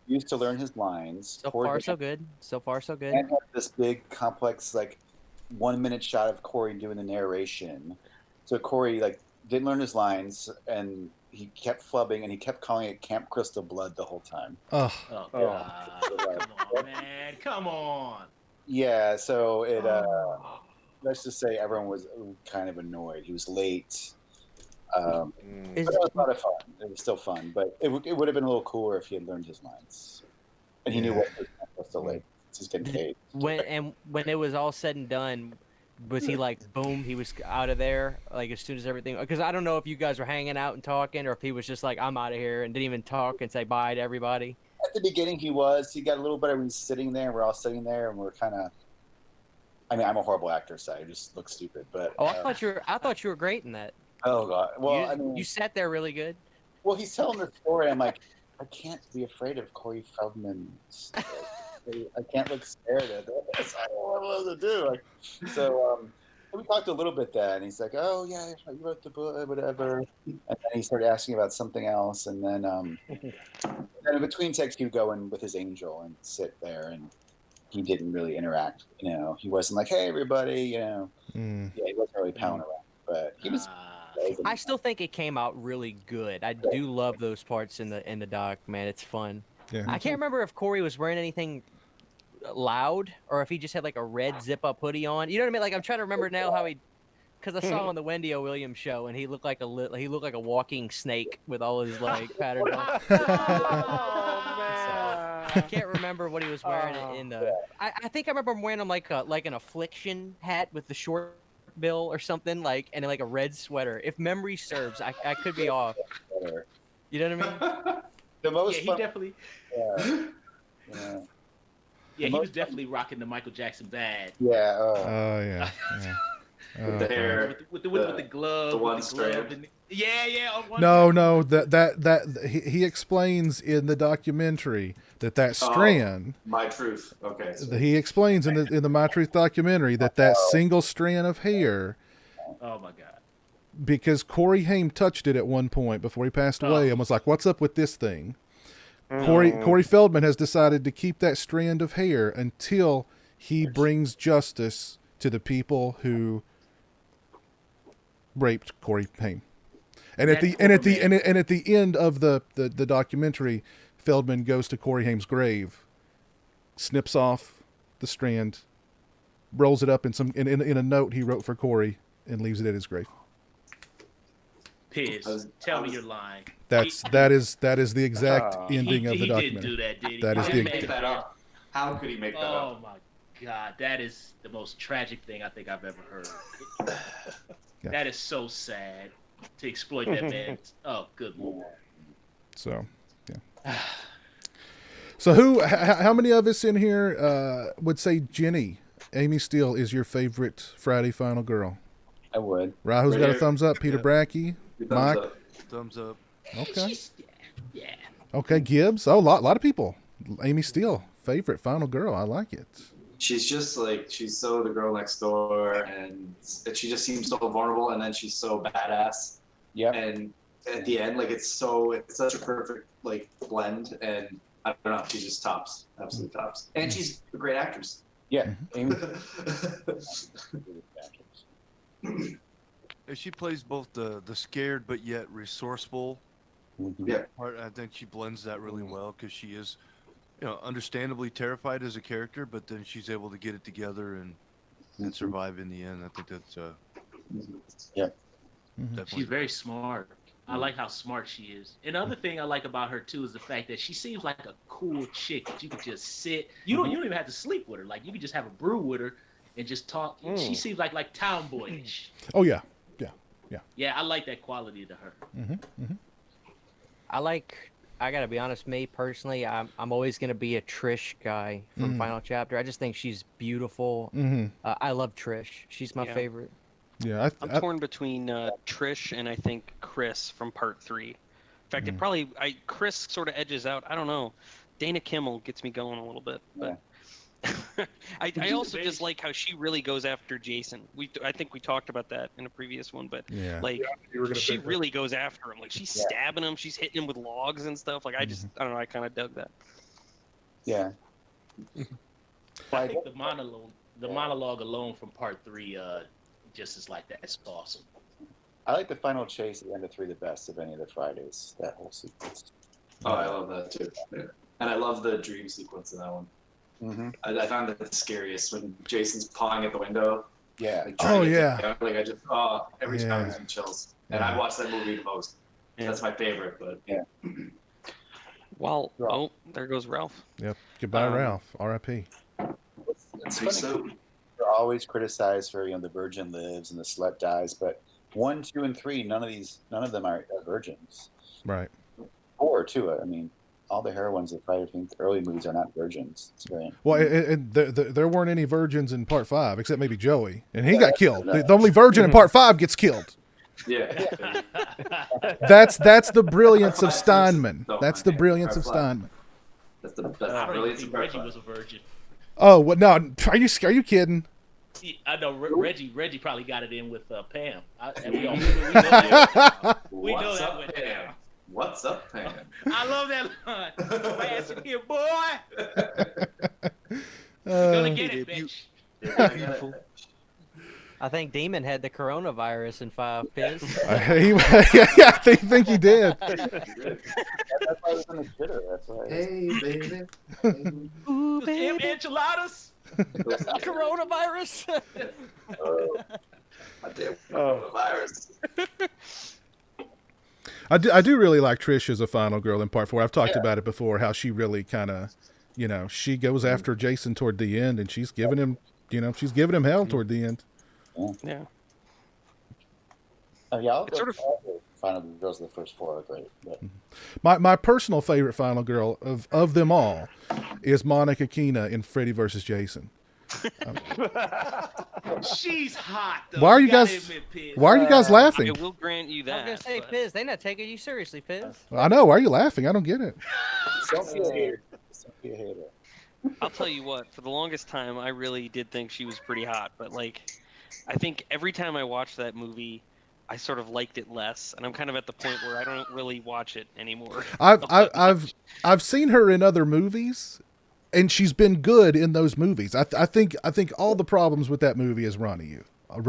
S2: refused to learn his lines.
S3: So far, so good. So far, so good.
S2: And had this big, complex, like 1 minute shot of Corey doing the narration. So Corey like didn't learn his lines, and he kept flubbing, and he kept calling it Camp Crystal Blood the whole time.
S11: God. Come on, man. Come on.
S2: Yeah, so it let's just say everyone was kind of annoyed. He was late. But it was a lot of fun. It was still fun, but it would have been a little cooler if he had learned his lines, and he knew what was so late. He's getting paid.
S3: When it was all said and done, was he like boom? He was out of there like as soon as everything. Because I don't know if you guys were hanging out and talking, or if he was just like, I'm out of here, and didn't even talk and say bye to everybody.
S2: At the beginning, he was. He got a little better when he's sitting there. We're all sitting there, and we're kind of. I mean, I'm a horrible actor, so I just look stupid. But
S3: I thought you were great in that.
S2: Oh God! Well,
S3: you sat there really good.
S2: Well, he's telling the story. I'm like, I can't be afraid of Corey Feldman. I can't look scared at this. I don't know what to do. Like, so we talked a little bit then, and he's like, "Oh yeah, you wrote the book, whatever." And then he started asking about something else, and then in between takes, he would go in with his angel and sit there, and he didn't really interact. You know, he wasn't like, "Hey, everybody," you know. Yeah, he wasn't really pounding around, but he was.
S3: I still think it came out really good. I do love those parts in the doc, man. It's fun.
S1: Yeah.
S3: I can't remember if Corey was wearing anything loud or if he just had like a red zip-up hoodie on. You know what I mean? Like I'm trying to remember now how because I saw him on the Wendy O. Williams show and he looked like a walking snake with all his like patterns on. I can't remember what he was wearing in the. I think I remember him wearing like an affliction hat with the short bill or something and like a red sweater. If memory serves, I could be off. You know what I mean?
S2: The most
S11: he definitely. Yeah, he was definitely rocking the Michael Jackson bad.
S2: Yeah.
S1: Yeah.
S9: With the hair,
S11: with the glove,
S9: the one strand.
S11: Yeah.
S1: No. That he explains in the documentary that strand.
S9: My Truth. Okay. So.
S1: He explains in the My Truth documentary that single strand of hair.
S11: Oh my God.
S1: Because Corey Haim touched it at one point before he passed away and was like, "What's up with this thing?" Corey Feldman has decided to keep that strand of hair until he brings justice to the people who raped Corey Haim. And at the end of the documentary, Feldman goes to Corey Haim's grave, snips off the strand, rolls it up in a note he wrote for Corey, and leaves it at his grave.
S11: Piz, tell me you're lying.
S1: That is the exact ending of the documentary.
S11: He didn't do that, did he?
S9: How could he make that up? How could he make that up?
S11: Oh my God, that is the most tragic thing I think I've ever heard.
S1: Yeah.
S11: That is so sad to exploit that man. Oh, good Lord.
S1: So, yeah. So how many of us in here would say Jenny, Amy Steele, is your favorite Friday Final Girl?
S2: I would.
S1: Rahu's got a thumbs up. Peter Bracke, Mike.
S5: Thumbs up.
S1: Okay.
S11: Yeah.
S1: Okay, Gibbs. Oh, a lot of people. Amy Steele, favorite Final Girl. I like it.
S9: She's just like, she's so the girl next door, and she just seems so vulnerable, and then she's so badass.
S2: Yeah.
S9: And at the end, like it's such a perfect like blend, and I don't know, she just tops, absolute tops, and she's a great actress.
S2: Yeah. Amy.
S5: She plays both the scared but yet resourceful part. I think she blends that really well because she is, understandably terrified as a character, but then she's able to get it together and survive in the end. I think that's
S11: She's very smart. I like how smart she is. Another thing I like about her too is the fact that she seems like a cool chick that you could just sit. You don't even have to sleep with her. Like you could just have a brew with her and just talk. She seems like tomboyish.
S1: Oh yeah.
S11: Yeah, I like that quality to her.
S3: I like I gotta be honest. Me personally, I'm always gonna be a Trish guy from Final Chapter. I just think she's beautiful. I love Trish. She's my favorite.
S1: Yeah,
S4: I'm torn between Trish and I think Chris from Part 3. In fact, Chris sort of edges out. I don't know. Dana Kimmel gets me going a little bit, but I also just like how she really goes after Jason. I think we talked about that in a previous one, but she really goes after him. Like she's stabbing him, she's hitting him with logs and stuff. Like I don't know. I kind of dug that.
S2: Yeah.
S11: I think the monologue alone from Part 3 just is like that. It's awesome.
S2: I like the final chase at the end of 3 the best of any of the Fridays. That whole sequence.
S9: Oh, I love that too. Yeah. And I love the dream sequence in that one. I found that the scariest when Jason's pawing at the window.
S2: Yeah.
S9: Like,
S2: Oh,
S9: I just every time gives me chills. And I've watched that movie the most. That's my favorite. But
S4: Well, there goes Ralph.
S1: Yep. Goodbye, Ralph. R.I.P.
S2: It's funny. We're always criticized for the virgin lives and the slut dies, but 1, 2, and 3, none of them are virgins.
S1: Right.
S2: 4 too. I mean, all the heroines of Friday the early movies are not virgins. It's very
S1: well, and there weren't any virgins in Part 5 except maybe Joey, and he got killed. The only virgin in Part 5 gets killed.
S9: Yeah.
S1: That's the brilliance of Steinman. That's the brilliance of Steinman.
S9: That's the best.
S11: I don't even think Reggie was a virgin.
S1: Oh, what? No, are you kidding?
S11: I know Reggie probably got it in with Pam. And we know that. We know that with Pam.
S9: What's up, Pam?
S11: I love that line. Fast in here, boy. You're gonna get it, bitch.
S4: Beautiful.
S3: I think Demon had the coronavirus in 5 Piz.
S1: I think he did.
S2: That's why I was on the Twitter. That's why. Hey, baby.
S11: Ooh, baby. Enchiladas.
S3: Coronavirus.
S9: Coronavirus.
S1: I do really like Trish as a final girl in Part 4. I've talked about it before, how she really kind of, she goes after Jason toward the end, and she's giving him, hell toward the end.
S4: Yeah.
S2: All the final girls of the first 4 are great. But.
S1: My personal favorite final girl of them all is Monica Keena in Freddy vs. Jason.
S11: She's hot, though.
S1: Why are you guys laughing?
S4: I will grant you that.
S3: I was gonna say, Piz, they not taking you seriously, Piz.
S1: I know. Why are you laughing? I don't get it.
S2: Don't be a hater. Don't be a hater.
S4: I'll tell you what. For the longest time, I really did think she was pretty hot, but I think every time I watched that movie, I sort of liked it less, and I'm kind of at the point where I don't really watch it anymore.
S1: I've seen her in other movies, and she's been good in those movies. I think all the problems with that movie is Ronnie Yu. I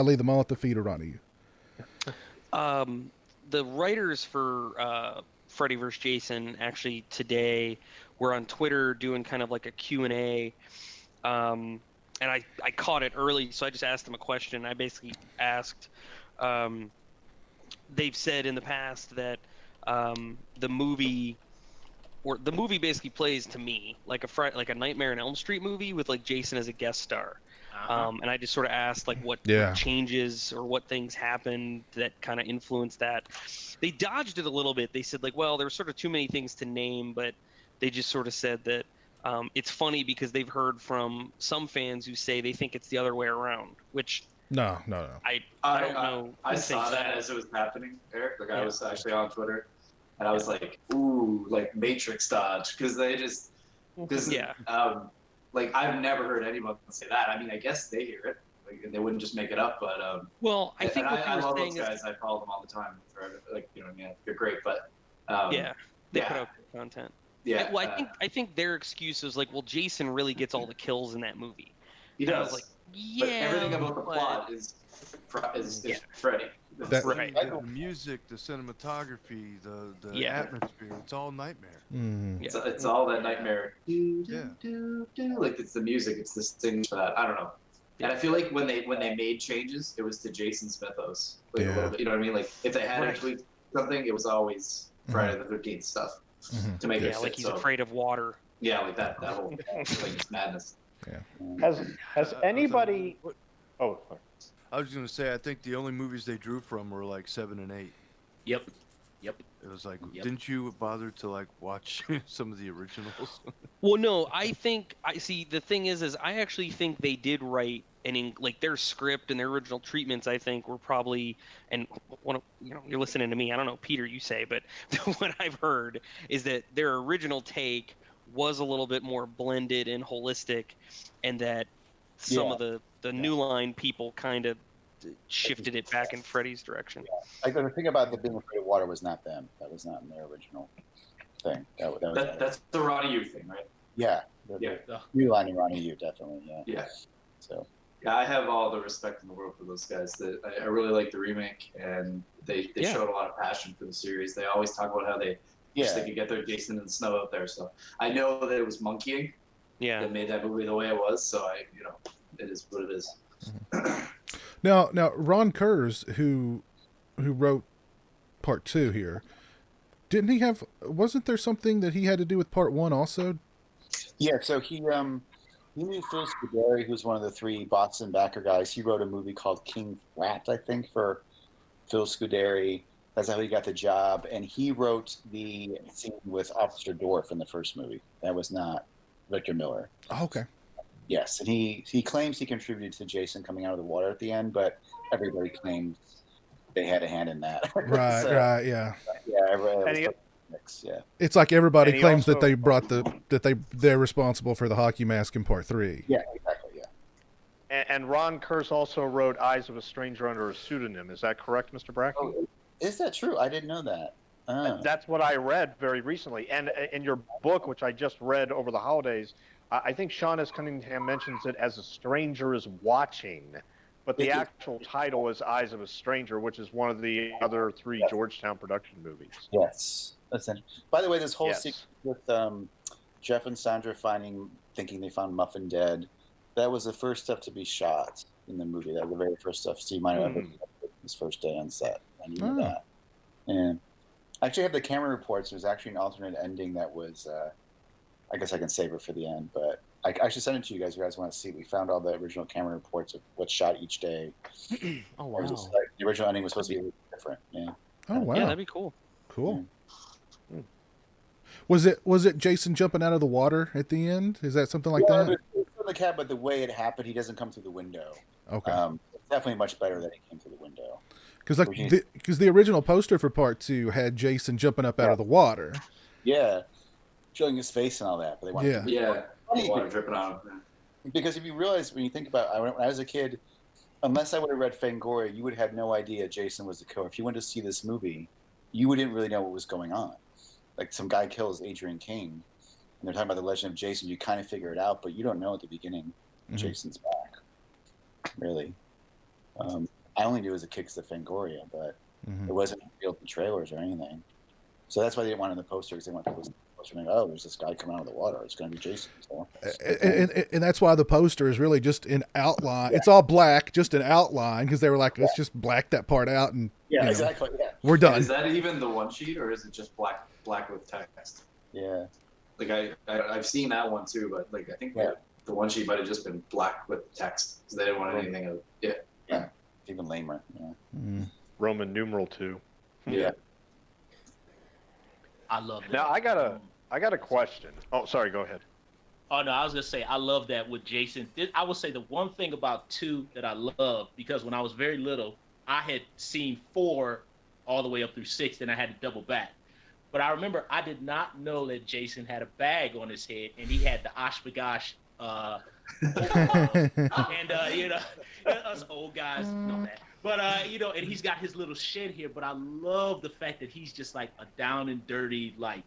S1: lay them all at the feet of Ronnie
S4: Yu. The writers for Freddy vs. Jason actually today were on Twitter doing kind of like a Q&A. And I caught it early, so I just asked them a question. I basically asked, they've said in the past that the movie basically plays to me like a Nightmare on Elm Street movie with Jason as a guest star. And I just sort of asked what changes or what things happened that kind of influenced that. They dodged it a little bit. They said there were sort of too many things to name, but they just sort of said that it's funny because they've heard from some fans who say they think it's the other way around, which
S1: no.
S4: I don't know.
S9: I saw that as it was happening, Eric. I was actually on Twitter, and I was like, "Ooh, Matrix dodge," because they just I've never heard anyone say that. I mean, I guess they hear it. They wouldn't just make it up, but
S4: I think
S9: I love those guys. I follow them all the time. They're great, but
S4: they put out good content.
S9: Yeah.
S4: I think their excuse was Jason really gets all the kills in that movie.
S9: He does. I was but everything about the plot is Freddy.
S5: That's right. The music, the cinematography, the atmosphere, it's all Nightmare.
S1: Mm-hmm.
S9: It's all that Nightmare. It's the music, it's the thing for that. I don't know. And I feel like when they made changes, it was to Jason's mythos. A little bit, you know what I mean? If they had actually something, it was always Friday the 13th stuff to make it fit.
S4: He's afraid of water.
S9: Yeah, that whole it's madness.
S8: Yeah. Has anybody? Oh,
S5: I was going to say I think the only movies they drew from were 7 and 8.
S11: Yep. Yep.
S5: It was like,
S11: Yep.
S5: didn't you bother to like watch some of the originals?
S4: Well, no, I think I see. The thing is I actually think they did write like their script and their original treatments. I think were probably, and one of, you're listening to me. I don't know, Peter, you say, but what I've heard is that their original take was a little bit more blended and holistic, and that some of the New Line people kind of shifted it back in Freddy's direction.
S2: Like the thing about the being afraid of water was not them. That was not in their original thing.
S9: That's the Ronnie Yu thing, right?
S2: Yeah.
S9: Yeah.
S2: New Line and Ronnie Yu, definitely. Yeah.
S9: Yeah.
S2: So.
S9: Yeah, I have all the respect in the world for those guys. I really like the remake, and they showed a lot of passion for the series. They always talk about how they wish they could get their Jason in the snow out there. So I know that it was monkeying that made that movie the way it was. So it is what it is.
S1: Now Ron Kurz, who wrote part 2 here, wasn't there something that he had to do with part 1 also?
S2: Yeah, so he knew Phil Scuderi, who's one of the 3 Boston backer guys. He wrote a movie called King Rat, I think, for Phil Scuderi. That's how he got the job. And he wrote the scene with Officer Dorff in the first movie. That was not Victor Miller.
S1: Oh, okay.
S2: Yes, and he claims he contributed to Jason coming out of the water at the end, but everybody claims they had a hand in that.
S1: Right, right, yeah.
S2: Yeah.
S1: It's like everybody claims that they brought they're responsible for the hockey mask in part 3.
S2: Yeah, exactly. Yeah.
S8: And Ron Kurz also wrote Eyes of a Stranger under a pseudonym. Is that correct, Mr. Bracke?
S2: Oh, is that true? I didn't know that.
S8: That's what I read very recently. And in your book, which I just read over the holidays, I think Sean S. Cunningham mentions it as A Stranger is Watching. But the actual title is Eyes of a Stranger, which is one of the other 3 Georgetown production movies.
S2: Yes. That's interesting. By the way, this whole sequence with Jeff and Sandra thinking they found Muffin dead, that was the first stuff to be shot in the movie. That was the very first stuff Steve Miner ever did his first day on set. I knew that. And I actually have the camera reports. There's actually an alternate ending that was, I guess I can save it for the end, but I should send it to you guys. You guys want to see? We found all the original camera reports of what's shot each day.
S3: Oh wow!
S2: The original ending was supposed to be a little different. Yeah.
S1: Oh wow!
S4: Yeah, that'd be cool.
S1: Cool. Yeah. Was it Jason jumping out of the water at the end? Is that something like that?
S2: It's in the cab, but the way it happened, he doesn't come through the window.
S1: Okay.
S2: It's definitely much better that he came through the window.
S1: Because the original poster for part 2 had Jason jumping up out of the water.
S2: Yeah. Showing his face and all that, but they wanted
S9: water dripping on him.
S2: Because if you realize, when you think about it, when I was a kid, unless I would have read Fangoria, you would have no idea Jason was the killer. If you went to see this movie, you wouldn't really know what was going on. Like some guy kills Adrian King, and they're talking about the legend of Jason. You kind of figure it out, but you don't know at the beginning Jason's back. Really. I only knew as a kid because of Fangoria, but it wasn't revealed in trailers or anything. So that's why they didn't want it in the poster, because they want people to and oh, there's this guy coming out of the water. It's going to be Jason. So.
S1: And that's why the poster is really just in outline. Yeah. It's all black, just an outline, because they were like, let's just black that part out and
S2: exactly. Yeah,
S1: we're done.
S9: Is that even the one sheet, or is it just black with text?
S2: Yeah.
S9: Like I've seen that one too, but like I think the one sheet might have just been black with text because they didn't want anything of it.
S2: Yeah. Even lamer. Yeah.
S8: Roman numeral 2.
S2: Yeah.
S11: I love that.
S8: Now I got a question. Oh, sorry. Go ahead.
S11: Oh no, I was gonna say I love that with Jason. I would say the one thing about 2 that I love, because when I was very little, I had seen 4 all the way up through 6, then I had to double back. But I remember I did not know that Jason had a bag on his head and he had the Oshkosh. And us old guys know that. But and he's got his little shed here. But I love the fact that he's just like a down and dirty, like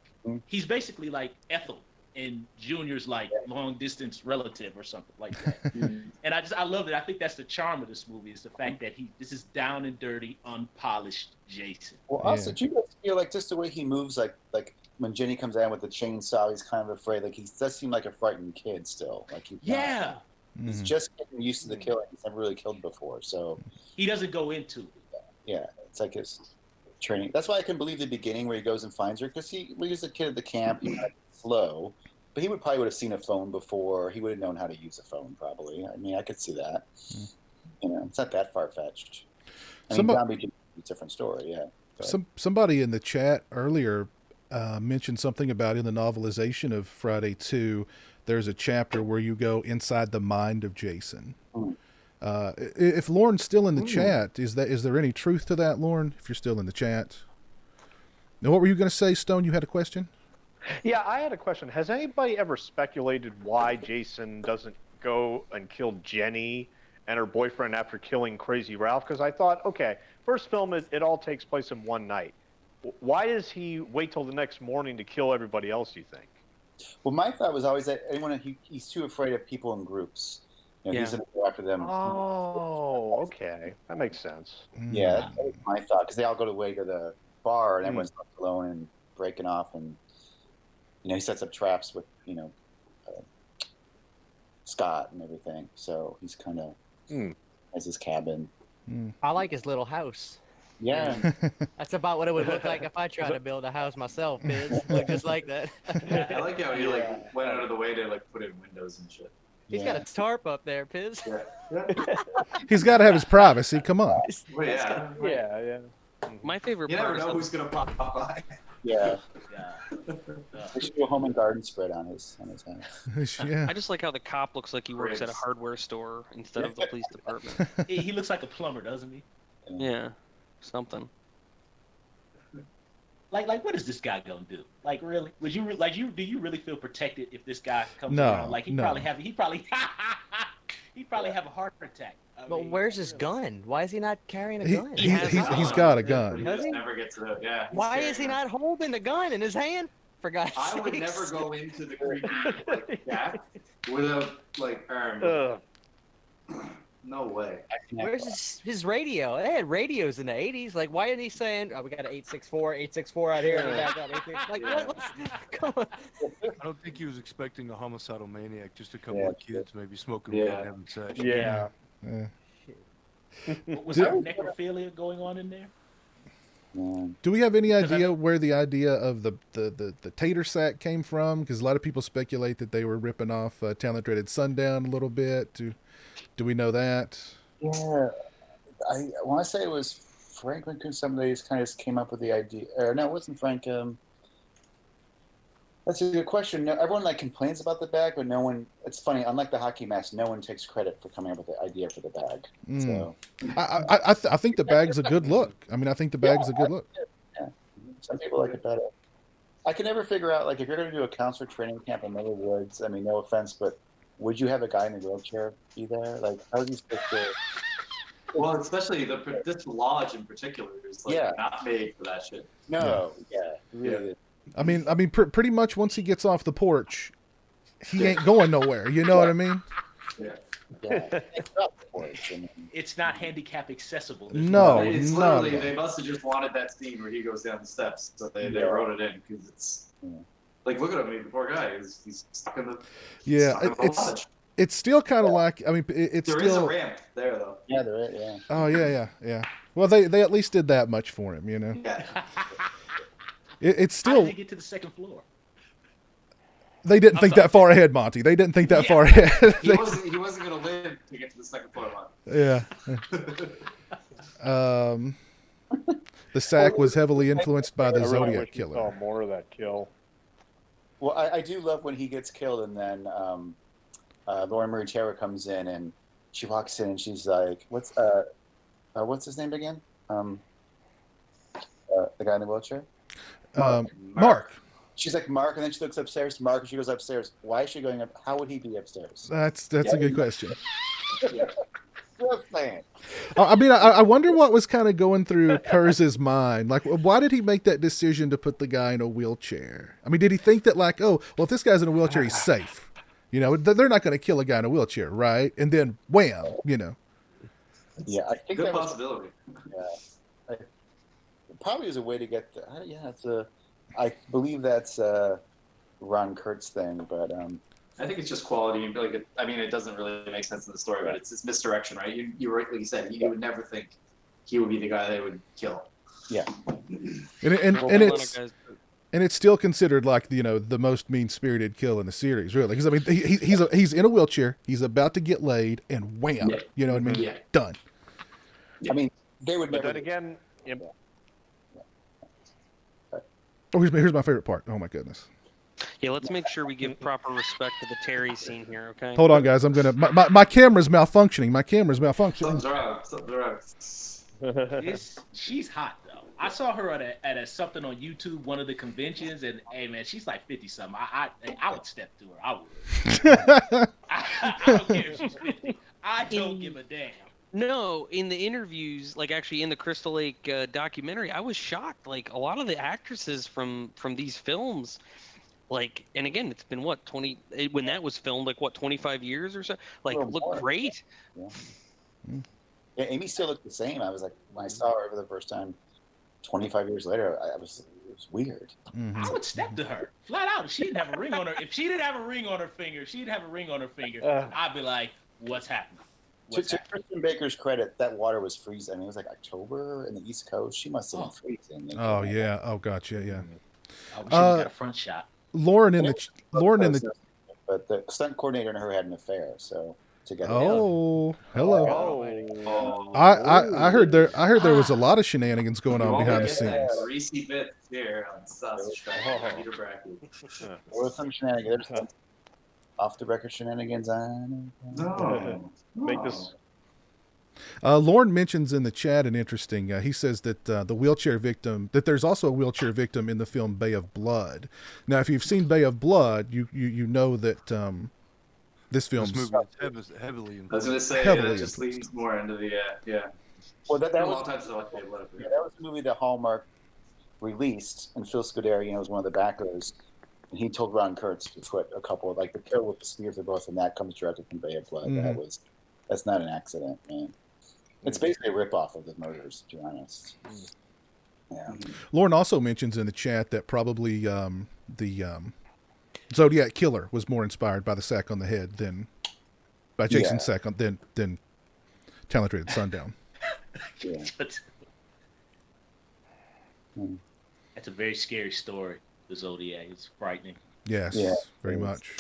S11: he's basically like Ethel and Junior's like long distance relative or something like that. And I love it. I think that's the charm of this movie, is the fact that this is down and dirty, unpolished Jason.
S2: Well, also, do you guys feel like just the way he moves, like when Jenny comes in with the chainsaw, he's kind of afraid. Like he does seem like a frightened kid still. Like he's just getting used to the killing. He's never really killed before, so
S11: he doesn't go into it.
S2: Yeah, it's like his training. That's why I can believe the beginning where he goes and finds her, because he was a kid at the camp. He was slow, but he would have seen a phone before. He would have known how to use a phone, probably. I mean, I could see that. It's not that far fetched. I mean, Zombie is a different story. Yeah.
S1: Somebody in the chat earlier mentioned something about in the novelization of Friday 2, there's a chapter where you go inside the mind of Jason. If Lauren's still in the chat, is there any truth to that, Lauren? If you're still in the chat. Now, what were you going to say, Stone? You had a question?
S8: Yeah, I had a question. Has anybody ever speculated why Jason doesn't go and kill Jenny and her boyfriend after killing Crazy Ralph? Because I thought, okay, first film, it all takes place in one night. Why does he wait till the next morning to kill everybody else, you think?
S2: Well, my thought was always that he's too afraid of people in groups. He's going to go after them.
S8: Oh, okay. That makes sense.
S2: Yeah, that was my thought, because they all go away to the bar and everyone's left alone and breaking off, and he sets up traps with Scott and everything. So he's kind of has his cabin.
S3: I like his little house.
S2: Yeah.
S3: That's about what it would look like if I tried to build a house myself, kids. Look just like that.
S9: I like how he went out of the way to put in windows and shit.
S3: He's got a tarp up there, Piz.
S1: He's got to have his privacy. Come on.
S9: Well, yeah.
S8: Yeah.
S4: My favorite
S9: You
S4: part
S9: never know who's gonna pop by.
S2: Yeah. They should do a home and garden spread on his house.
S1: Yeah.
S4: I just like how the cop looks like he works at a hardware store instead of the police department.
S11: He looks like a plumber, doesn't he?
S4: Yeah, something.
S11: Like what is this guy gonna do? Like really? Do you really feel protected if this guy comes
S1: No,
S11: around? Like he'd probably have a heart attack.
S3: But where's his gun? Why is he not carrying a gun?
S1: He's got a gun.
S9: He just never gets it out. Yeah.
S3: Why is he not holding the gun in his hand? For God's
S9: I would
S3: sakes.
S9: never go into the creepy gap without arm. No way.
S3: Where's his radio? They had radios in the 80s. Like, why isn't he saying, "Oh, we got an 864 out here"? And we got 864. Like, what? Come on.
S5: I don't think he was expecting a homicidal maniac, just a couple of kids maybe smoking weed and having sex.
S8: Yeah.
S11: Was there necrophilia going on in there?
S1: Do we have any idea where the idea of the tater sack came from? Because a lot of people speculate that they were ripping off Talent Dreaded Sundown a little bit. Do we know that?
S2: Yeah, I want to say it was Franklin. Somebody just kind of came up with the idea. Or no, it wasn't Frank. That's a good question. No, everyone complains about the bag, but no one. It's funny. Unlike the hockey mask, no one takes credit for coming up with the idea for the bag. So
S1: I think the bag's a good look. I mean, I think the bag's a good look.
S2: Yeah, some people like it better. I can never figure out if you're going to do a counselor training camp in Miller Woods. I mean, no offense, but would you have a guy in a wheelchair be there? How are you supposed to?
S9: Well, especially this lodge in particular is not made for that shit.
S2: No, really.
S1: I mean, pretty much once he gets off the porch, he ain't going nowhere. You know what I mean?
S2: Yeah.
S11: It's not handicap accessible.
S1: No,
S9: it's literally they must have just wanted that scene where he goes down the steps, so they wrote it in because it's look at him, the poor guy. He's stuck in the lodge.
S1: It's still kind of it's
S9: there
S1: still
S9: is a ramp there though.
S2: Yeah, there is. Yeah.
S1: Oh yeah. Well, they at least did that much for him,
S9: Yeah.
S11: How
S1: It's still.
S11: did they get to the second floor?
S1: They didn't think that far ahead, Monty. They didn't think that far ahead.
S9: He wasn't going to live to get to the second floor, Monty.
S1: Yeah. The sack was heavily influenced by the Zodiac Killer.
S8: Saw more of that kill.
S2: Well, I do love when he gets killed, and then Lauren Marie Taylor comes in, and she walks in, and she's like, "What's his name again? The guy in the wheelchair."
S1: Mark.
S2: She's like, Mark, and then she looks upstairs to Mark, and she goes upstairs. Why is she going up? How would he be upstairs?
S1: That's a good question.
S2: Just saying.
S1: I mean, I wonder what was kind of going through Kurz's mind. Why did he make that decision to put the guy in a wheelchair? I mean, did he think that if this guy's in a wheelchair, he's safe? They're not going to kill a guy in a wheelchair, right? And then wham,
S2: Yeah, I think
S9: good
S2: that
S9: possibility.
S2: Probably is a way to get. I believe that's Ron Kurtz thing, but
S9: I think it's just quality. It doesn't really make sense in the story, but it's misdirection, right? You rightly said you would never think he would be the guy they would kill.
S2: Yeah,
S1: and it's still considered the most mean-spirited kill in the series, really, because I mean he's in a wheelchair, he's about to get laid, and wham, you know what I mean?
S9: Yeah.
S1: Done.
S2: I mean they would
S8: But
S2: never.
S8: then again,
S1: Oh, here's my favorite part. Oh my goodness.
S4: Yeah, let's make sure we give proper respect to the Terry scene here, okay?
S1: Hold on, guys. I'm gonna. My camera's malfunctioning. My camera's malfunctioning.
S9: Something's wrong.
S11: She's hot though. I saw her at a something on YouTube, one of the conventions, and hey man, she's like 50 something. I would step to her. I would. I don't care if she's 50. I don't give a damn.
S4: No, in the interviews, like actually in the Crystal Lake documentary, I was shocked. Like a lot of the actresses from these films, like, and again, it's been what 20 when that was filmed, like what 25 years or so. Like, look great.
S2: Yeah. Yeah, Amy still looked the same. I was like, when I saw her for the first time, 25 years later, it was weird.
S1: Mm-hmm.
S11: I would step to her flat out. If she didn't have a ring on her, I'd be like, "What's happening?"
S2: To Kristen Baker's credit, that water was freezing. I mean, it was like October in the East Coast. She must have been freezing.
S1: Oh yeah. Oh gotcha. Yeah.
S11: I wish we got a front shot.
S1: Lauren in the.
S2: But the stunt coordinator and her had an affair, so together.
S1: Oh, hello. I heard there was a lot of shenanigans going on behind the scenes.
S9: Reese bits here on Sausage Peter Bracke.
S2: There was some shenanigans. Off the record shenanigans.
S8: Make this.
S1: Lauren mentions in the chat an interesting. He says that the wheelchair victim. That there's also a wheelchair victim in the film Bay of Blood. Now, if you've seen Bay of Blood, you know that this film.
S5: This movie is heavily.
S9: I was going to say that just leads more into the yeah.
S2: Well, that was
S9: a long time since I watched Bay of Blood.
S2: Yeah, that was the movie that Hallmark released, and Phil Scuderi, was one of the backers. And he told Ron Kurtz to put a couple of, like, the kill with the spears of both, and that comes directly from Bay of Blood.
S1: Mm-hmm.
S2: That's not an accident, man. It's basically a ripoff of the murders, to be honest. Yeah.
S1: Lauren also mentions in the chat that probably the Zodiac Killer was more inspired by the sack on the head than by Jason's sack than Talented at Sundown.
S2: Yeah.
S11: That's a very scary story. The Zodiac is frightening.
S1: Yes, very much.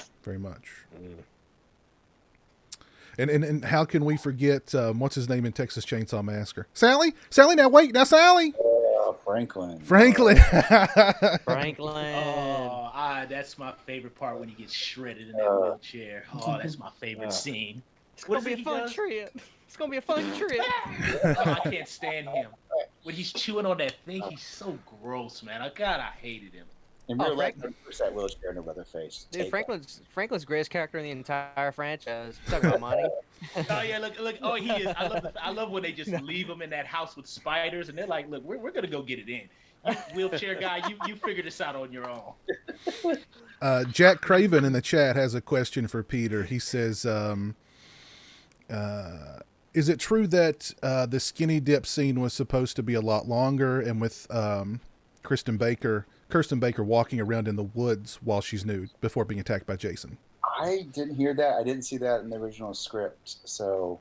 S1: And how can we forget what's his name in Texas Chainsaw Massacre? Sally, now wait, now Sally.
S2: Franklin.
S3: Franklin.
S11: Oh, that's my favorite part when he gets shredded in that wheelchair. Oh, that's my favorite scene.
S3: It's gonna be a fun trip. It's gonna be a fun trip.
S11: I can't stand him. When he's chewing on that thing, he's so gross, man. I hated him.
S2: In real life, push that wheelchair in a Leatherface.
S3: Dude, Franklin's greatest character in the entire franchise. Talk about Monty.
S11: Oh yeah, look. Oh, he is. I love when they just leave him in that house with spiders, and they're like, "Look, we're gonna go get it in. You wheelchair guy, you figure this out on your own."
S1: Jack Craven in the chat has a question for Peter. He says, "Is it true that the skinny dip scene was supposed to be a lot longer, and with Kirsten Baker walking around in the woods while she's nude before being attacked by Jason?"
S2: I didn't hear that. I didn't see that in the original script. So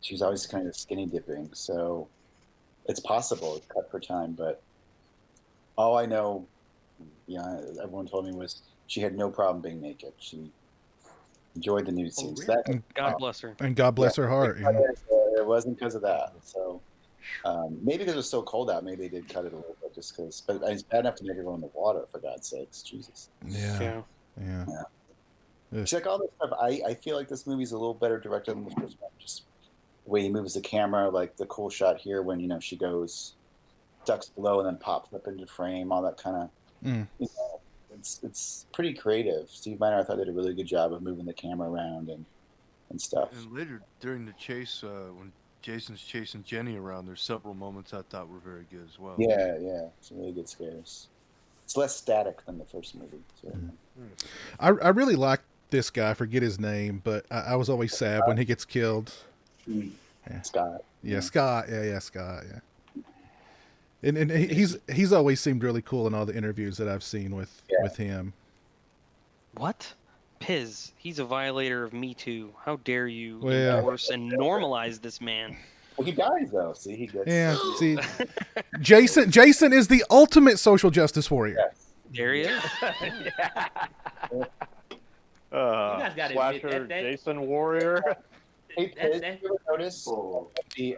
S2: she was always kind of skinny dipping. So it's possible it's cut for time. But all I know, everyone told me was she had no problem being naked. She enjoyed the nude scenes.
S4: Really? God bless her.
S1: And God bless her heart.
S2: It wasn't because of that. So maybe because it was so cold out, maybe they did cut it a little bit just because. But it's bad enough to make her go in the water, for God's sakes. Jesus.
S1: Yeah.
S2: It's like all this stuff. I feel like this movie's a little better directed than the first one. Just the way he moves the camera, like the cool shot here when she goes ducks below and then pops up into frame, all that kind of. It's pretty creative. Steve Miner, I thought, did a really good job of moving the camera around and stuff.
S5: And later during the chase, when Jason's chasing Jenny around, there's several moments I thought were very good as well.
S2: Yeah, some really good scares. It's less static than the first movie. So.
S1: I really like this guy. I forget his name, but I was always sad when he gets killed.
S2: Yeah. Scott.
S1: Yeah, Scott. Yeah, Scott. Yeah. And he's always seemed really cool in all the interviews that I've seen with him.
S4: What? Piz, he's a violator of Me Too. How dare you endorse and normalize this man?
S2: Well, he dies though. See, he gets.
S1: Yeah. See, Jason is the ultimate social justice warrior.
S2: Yes.
S4: There he is.
S8: Slasher, Jason Warrior.
S2: Hey, Piz, you ever notice the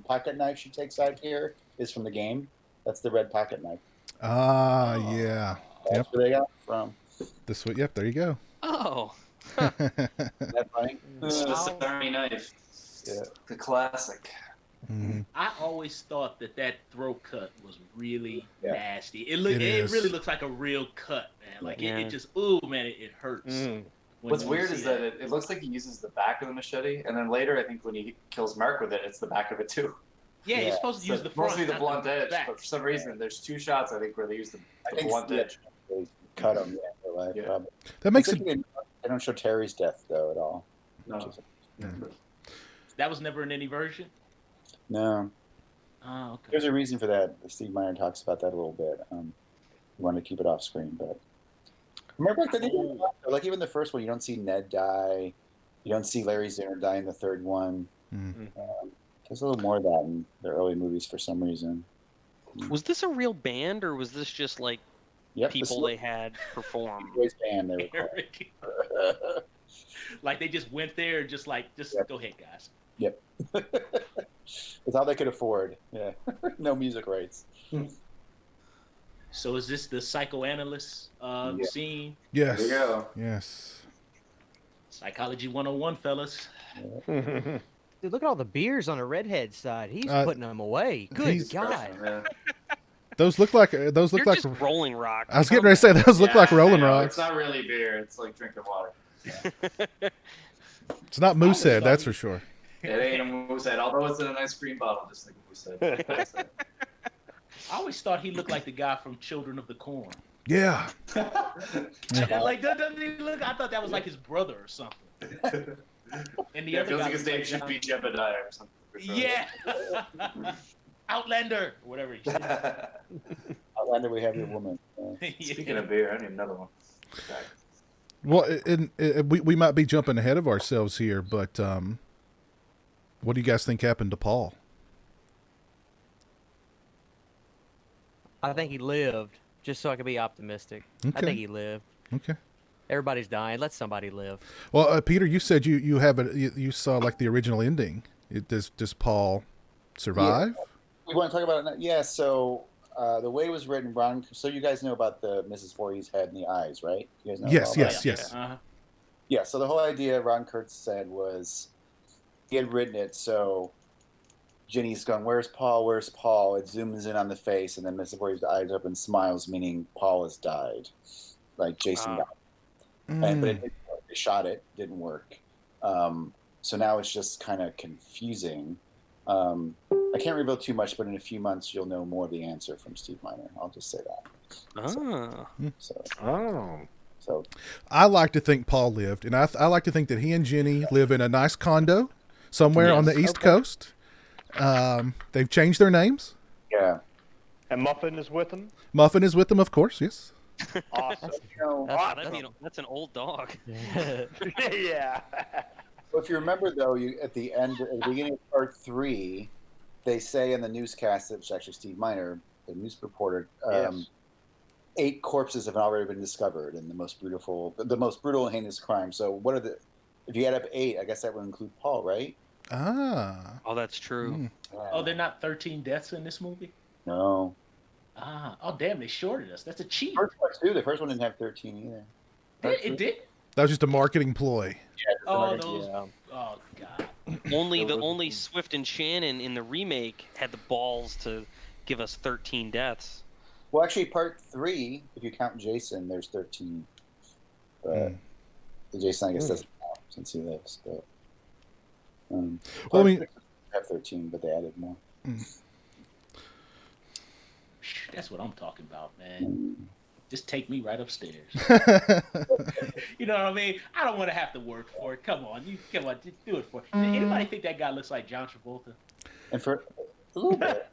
S2: pocket knife she takes out here is from the game? That's the red pocket knife.
S1: Ah, yeah.
S2: That's
S1: Yep.
S2: where they got it from.
S1: The sweet. Yep. There you go.
S4: Oh.
S2: Isn't that funny?
S9: Swiss Army knife.
S2: Yeah.
S9: The classic.
S1: Mm-hmm.
S11: I always thought that throat cut was really
S2: Yeah.
S11: nasty. It
S1: is.
S11: really looks like a real cut, man. Like
S4: Yeah.
S11: it just man, it hurts. when
S9: What's
S11: you
S9: weird
S11: see
S9: is that it looks like he uses the back of the machete, and then later I think when he kills Mark with it, it's the back of it too.
S11: Yeah,
S2: Yeah.
S11: you're supposed to use the
S9: It's
S11: front.
S9: mostly the
S11: not
S9: blunt edge,
S11: back.
S9: but for some reason there's 2 shots I think where they use the blunt
S2: yeah,
S9: edge.
S2: they cut him. Yeah, for life,
S9: Yeah.
S2: probably.
S1: That makes
S2: It's
S1: it.
S2: like they don't show Terry's death though at all.
S9: No.
S11: That was never in any version.
S2: No,
S11: Oh, okay.
S2: there's a reason for that. Steve Miner talks about that a little bit. He wanted to keep it off screen, but remember, like even the first one, you don't see Ned die. You don't see Larry Zerner die in the third one.
S1: Mm.
S2: There's a little more of that in the early movies for some reason.
S4: Was this a real band, or was this just like
S2: Yep,
S4: people they had perform?
S2: Boys band they were called.
S11: Like they just went there and just
S2: Yep.
S11: go ahead, guys.
S2: Yep. It's all they could afford. Yeah. No music rights.
S11: So is this the psychoanalyst scene?
S1: Yes.
S2: There you go.
S1: Yes.
S11: Psychology 101, fellas.
S3: Dude, look at all the beers on the redhead side. He's putting them away. Good
S1: he's-
S3: God.
S1: Those look like
S4: They're just Rolling Rock.
S1: I was getting ready to say those look like Rolling Rocks.
S9: It's not really beer. It's like drinking water.
S1: It's not Moosehead, that's for sure.
S9: It ain't a Moosehead, although it's in an ice cream bottle, just like Moosehead.
S11: I always thought he looked like the guy from Children of the Corn.
S1: Yeah.
S11: Like, doesn't he look? I thought that was like his brother or something. And the
S9: Yeah,
S11: other
S9: feels
S11: guy
S9: like his
S11: was
S9: name should be Jebediah or something. for sure.
S11: Yeah. Outlander, or whatever he said.
S2: Outlander, we have your woman.
S9: Speaking of beer, I need another one.
S1: Well, we might be jumping ahead of ourselves here, but what do you guys think happened to Paul?
S3: I think he lived, just so I could be optimistic. I
S1: Okay.
S3: think he lived.
S1: Okay.
S3: Everybody's dying. Let somebody live.
S1: Well, Peter, you said you have you saw like the original ending. Does Paul survive?
S2: Yeah. We want to talk about it now. Yeah, so the way it was written, Ron, so you guys know about the Mrs. Voorhees head and the eyes, right? You guys know
S1: Yes,
S2: about
S1: yes,
S2: that?
S1: yes.
S11: Uh-huh.
S2: Yeah, so the whole idea Ron Kurtz said was he had written it so Ginny's going, "Where's Paul? Where's Paul?" It zooms in on the face, and then Mrs. Voorhees' eyes open, smiles, meaning Paul has died, like Jason died. But they shot it, didn't work. So now it's just kind of confusing. I can't reveal too much, but in a few months you'll know more of the answer from Steve Miner. I'll just say that. So
S1: I like to think Paul lived, and I like to think that he and Jenny live in a nice condo somewhere on the East Coast. They've changed their names.
S2: Yeah.
S8: And Muffin is with him?
S1: Muffin is with them, of course, yes.
S8: Awesome.
S4: That's an old dog.
S8: Yeah.
S2: Well, if you remember, though, at the beginning of part 3, they say in the newscast, it's actually Steve Miner, the news reporter, 8 corpses have already been discovered in the most brutal and heinous crime. So what are if you add up 8, I guess that would include Paul, right?
S1: Ah.
S4: Oh, that's true.
S11: Oh, they're not 13 deaths in this movie?
S2: No.
S11: Ah, oh damn, they shorted us. That's a cheat.
S2: The first one didn't have 13 either.
S11: It did?
S1: That was just a marketing ploy.
S11: Oh, those. Oh, God.
S4: Only Swift and Shannon in the remake had the balls to give us 13 deaths.
S2: Well, actually, part 3, if you count Jason, there's 13. But the Jason, I guess, doesn't count since he lives. But
S1: well, I mean,
S2: have 13, but they added more.
S11: That's what I'm talking about, man. Just take me right upstairs. You know what I mean? I don't want to have to work for it. Come on, just do it for it. Anybody think that guy looks like John Travolta?
S2: And for a little bit,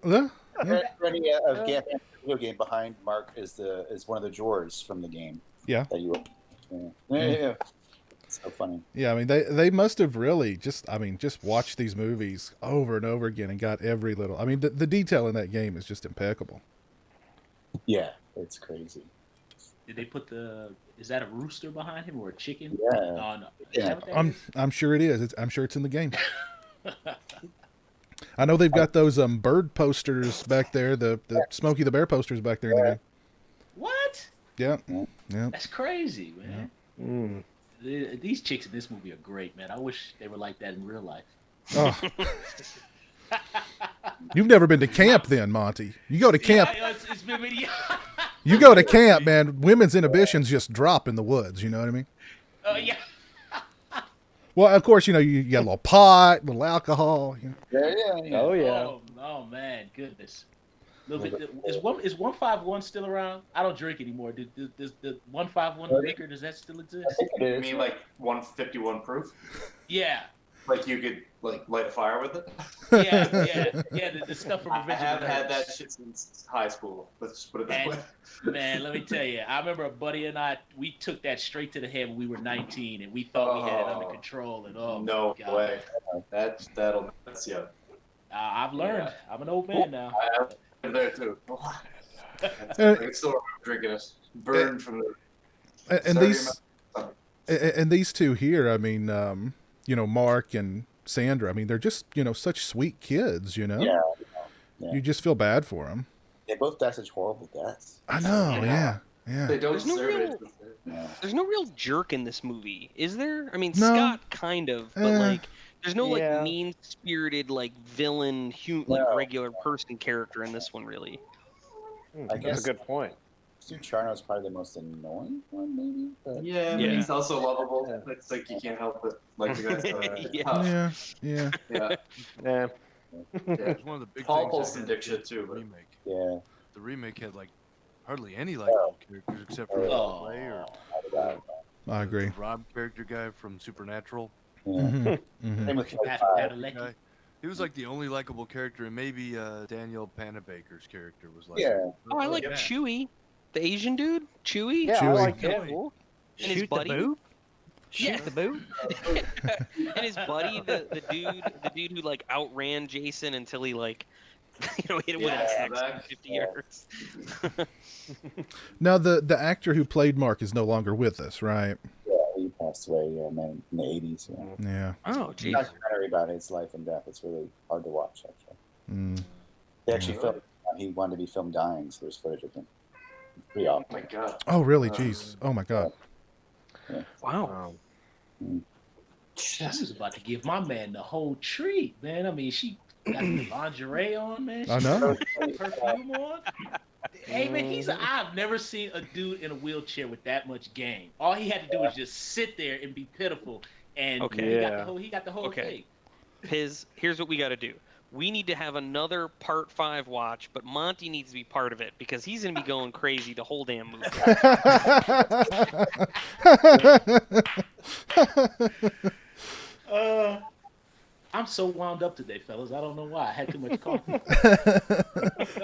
S2: Freddy of Gap video game behind Mark is one of the drawers from the game.
S1: Yeah.
S2: That you. Yeah. It's so funny.
S1: Yeah, I mean they must have really just watched these movies over and over again and got every little. I mean the detail in that game is just impeccable.
S2: Yeah, it's crazy.
S11: Did they put is that a rooster behind him or a chicken?
S2: Yeah.
S11: Oh, no.
S1: Yeah. I'm sure it is. I'm sure it's in the game. I know they've got those bird posters back there, the Smokey the Bear posters back there. In
S11: What?
S1: Yeah. Yeah.
S11: That's crazy, man.
S8: Mm.
S11: These chicks in this movie are great, man. I wish they were like that in real life.
S1: Oh. You've never been to camp then, Monty. You go to camp.
S11: Yeah, it's been video.
S1: You go to camp, man. Women's inhibitions just drop in the woods. You know what I mean?
S11: Oh yeah.
S1: Well, of course, you know you got a little pot, a little alcohol. You know.
S2: Yeah.
S8: Oh yeah.
S11: Oh man, goodness. Is 151 still around? I don't drink anymore. Does the 151 liquor, does that still exist?
S9: You mean like 151 proof?
S11: Yeah.
S9: Like you could like light a fire with it?
S11: Yeah. The stuff from
S9: I haven't had that shit since high school. Let's just put it that way.
S11: Man, let me tell you, I remember a buddy and I, we took that straight to the head when we were 19, and we thought we had it under control. And
S9: no
S11: my God.
S9: way, that'll mess you up.
S11: I've learned. Yeah. I'm an old man now.
S9: I'm there too. I can still remember drinking a burn from the.
S1: And these two here, I mean, you know, Mark and Sandra. I mean, they're just, you know, such sweet kids. You know.
S2: Yeah.
S1: You just feel bad for them.
S2: They both died such horrible deaths.
S1: I know. Yeah.
S9: They don't
S4: There's no
S9: deserve
S4: real,
S9: it.
S4: There's no real jerk in this movie, is there? I mean,
S1: No.
S4: Scott kind of, but like, there's no like mean-spirited like villain, regular person character in this one, really.
S2: I guess
S8: That's a good point.
S2: Stu Charno's probably the most annoying one, maybe. But...
S9: Yeah, but he's also lovable. It's like you can't help it. Like the guys.
S5: Yeah. It's one of the big
S9: Paul
S5: things.
S9: pulls some dick shit too. But...
S5: Remake.
S2: Yeah.
S5: The remake had like hardly any likable characters except for Clay or
S1: I agree.
S5: the Rob character guy from Supernatural.
S2: Yeah.
S11: Same with
S5: Guy. He was like the only likable character, and maybe Daniel Panabaker's character was like.
S2: Yeah.
S4: Oh, I like Chewie, the Asian dude. Chewie.
S8: Yeah,
S1: Chewie.
S8: I like
S4: Kinda
S8: him.
S4: cool. And
S3: Shoot
S4: his buddy.
S3: the boo?
S4: Yeah.
S3: Shoot the boo?
S4: And his buddy, the dude who like outran Jason until he like, you know, hit him with an axe from 50 yards.
S1: Now the actor who played Mark is no longer with us, right?
S2: Yeah, he passed away man, in the 80s.
S1: Yeah.
S4: Oh, geez.
S2: Documentary about his life and death. It's really hard to watch, actually. They actually filmed. He wanted to be filmed dying, so there's footage of him. Pretty awful.
S9: Oh my God.
S1: Oh, really? Jeez. Oh my God.
S2: Yeah.
S4: Wow.
S11: She was about to give my man the whole treat, man. I mean, she got the lingerie on, man.
S1: I know.
S11: Perfume on. Hey, man, I've never seen a dude in a wheelchair with that much game. All he had to do was just sit there and be pitiful, and he got the whole thing.
S4: Here's what we got to do. We need to have another part 5 watch, but Monty needs to be part of it because he's gonna be going crazy the whole damn movie.
S11: I'm so wound up today, fellas. I don't know why. I had too much coffee.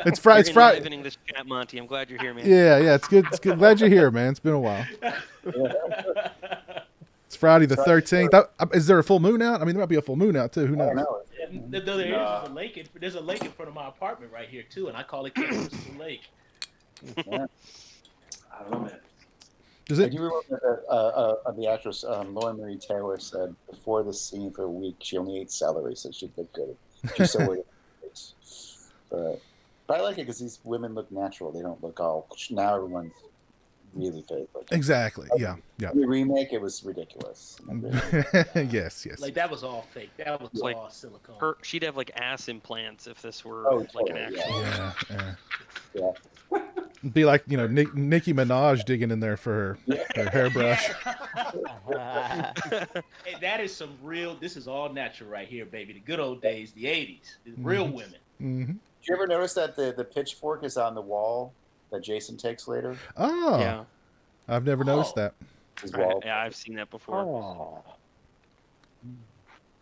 S1: It's Friday. It's Friday.
S4: Enlivening this chat, Monty. I'm glad you're here, man.
S1: Yeah, it's good. It's good. Glad you're here, man. It's been a while. It's Friday the 13th. Is there a full moon out? I mean, there might be a full moon out too. Who knows?
S11: There's a lake. There's a lake in front of my apartment right here too, and I call it Kansas Lake.
S2: Yeah.
S9: I don't know, man.
S1: Does it?
S2: I do remember the actress Lauren Marie Taylor said before this scene for a week she only ate celery, so she'd look good. She's so worried about face. But I like it because these women look natural. They don't look all. Now everyone's really fake.
S1: Exactly. Yeah.
S2: The remake, it was ridiculous.
S1: Yes.
S11: Like that was all fake. That was
S4: like
S11: all silicone.
S4: She'd have like ass implants if this were like an actual.
S2: Yeah.
S1: It'd be like, you know, Nicki Minaj digging in there for her hairbrush.
S11: Hey, that is some real. This is all natural right here, baby. The good old days, the '80s, the real women.
S1: Mm-hmm.
S2: Did you ever notice that the pitchfork is on the wall that Jason takes later?
S1: Oh,
S4: yeah.
S1: I've never noticed that.
S2: His wall.
S4: Yeah, I've seen that before.
S8: Oh.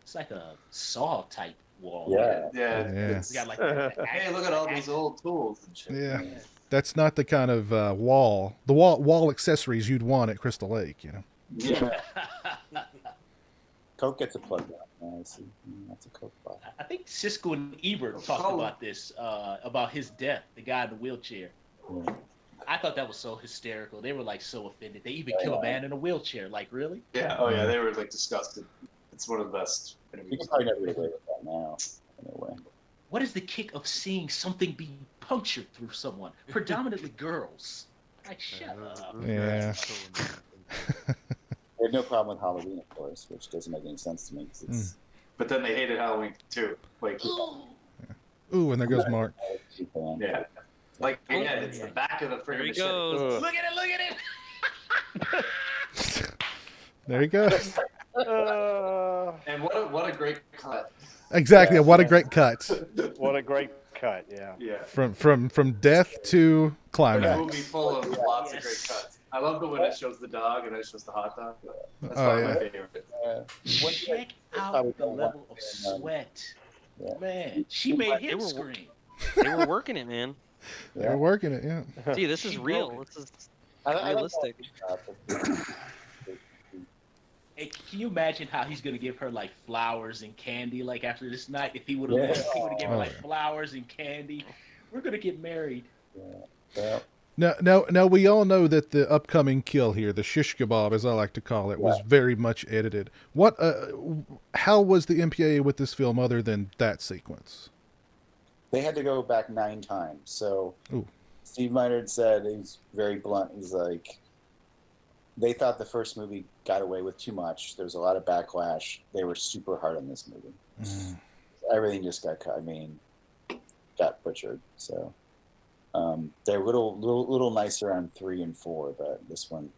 S11: It's like a saw type wall.
S2: Yeah.
S11: It's got like
S9: Hey, look at all these old tools and shit.
S1: Yeah. That's not the kind of wall accessories you'd want at Crystal Lake, you know.
S9: Yeah.
S2: Coke gets a plug now. I see. That's a Coke bottle.
S11: I think Cisco and Ebert talked about this, about his death, the guy in the wheelchair.
S2: Yeah.
S11: I thought that was so hysterical. They were like so offended. They even kill a man in a wheelchair. Like, really?
S9: Yeah. Oh, yeah. They were like disgusted. It's one of the best
S2: You
S9: interviews.
S2: can probably never get away with that now. Anyway.
S11: what is the kick of seeing something be punctured through someone, predominantly girls? Like, shut up.
S1: Yeah.
S2: They have no problem with Halloween, of course, which doesn't make any sense to me. 'Cause it's,
S9: But then they hated Halloween too. Like,
S1: Ooh, and there goes Mark.
S9: yeah. Like again, it's the back of the
S4: There he
S9: friggin'
S4: goes.
S11: Look at it! Look at it!
S1: There you go.
S9: And what a great cut.
S1: Exactly. What a great cut.
S8: What a great cut, yeah.
S9: Yeah.
S1: From death to
S9: A movie
S1: climax.
S9: full of lots of great cuts. I love the when it shows the dog and then it shows the hot dog. That's
S1: Oh,
S9: probably
S1: yeah.
S9: my favorite.
S11: Check out the level of sweat. Man, she made him scream.
S4: They were working it, man.
S1: They're working it, yeah.
S4: See, this is real. This is realistic.
S11: Hey, can you imagine how he's gonna give her like flowers and candy like after this night? If he would have given her like flowers and candy, we're gonna get married.
S2: Yeah.
S1: Now, we all know that the upcoming kill here, the shish kebab, as I like to call it, was very much edited. How was the MPAA with this film other than that sequence?
S2: They had to go back 9 times. So
S1: Ooh.
S2: Steve Miner said, he's very blunt. He's like, they thought the first movie got away with too much. There was a lot of backlash. They were super hard on this movie. Everything just got cut. I mean, got butchered. So they're a little nicer on 3 and 4, but this one,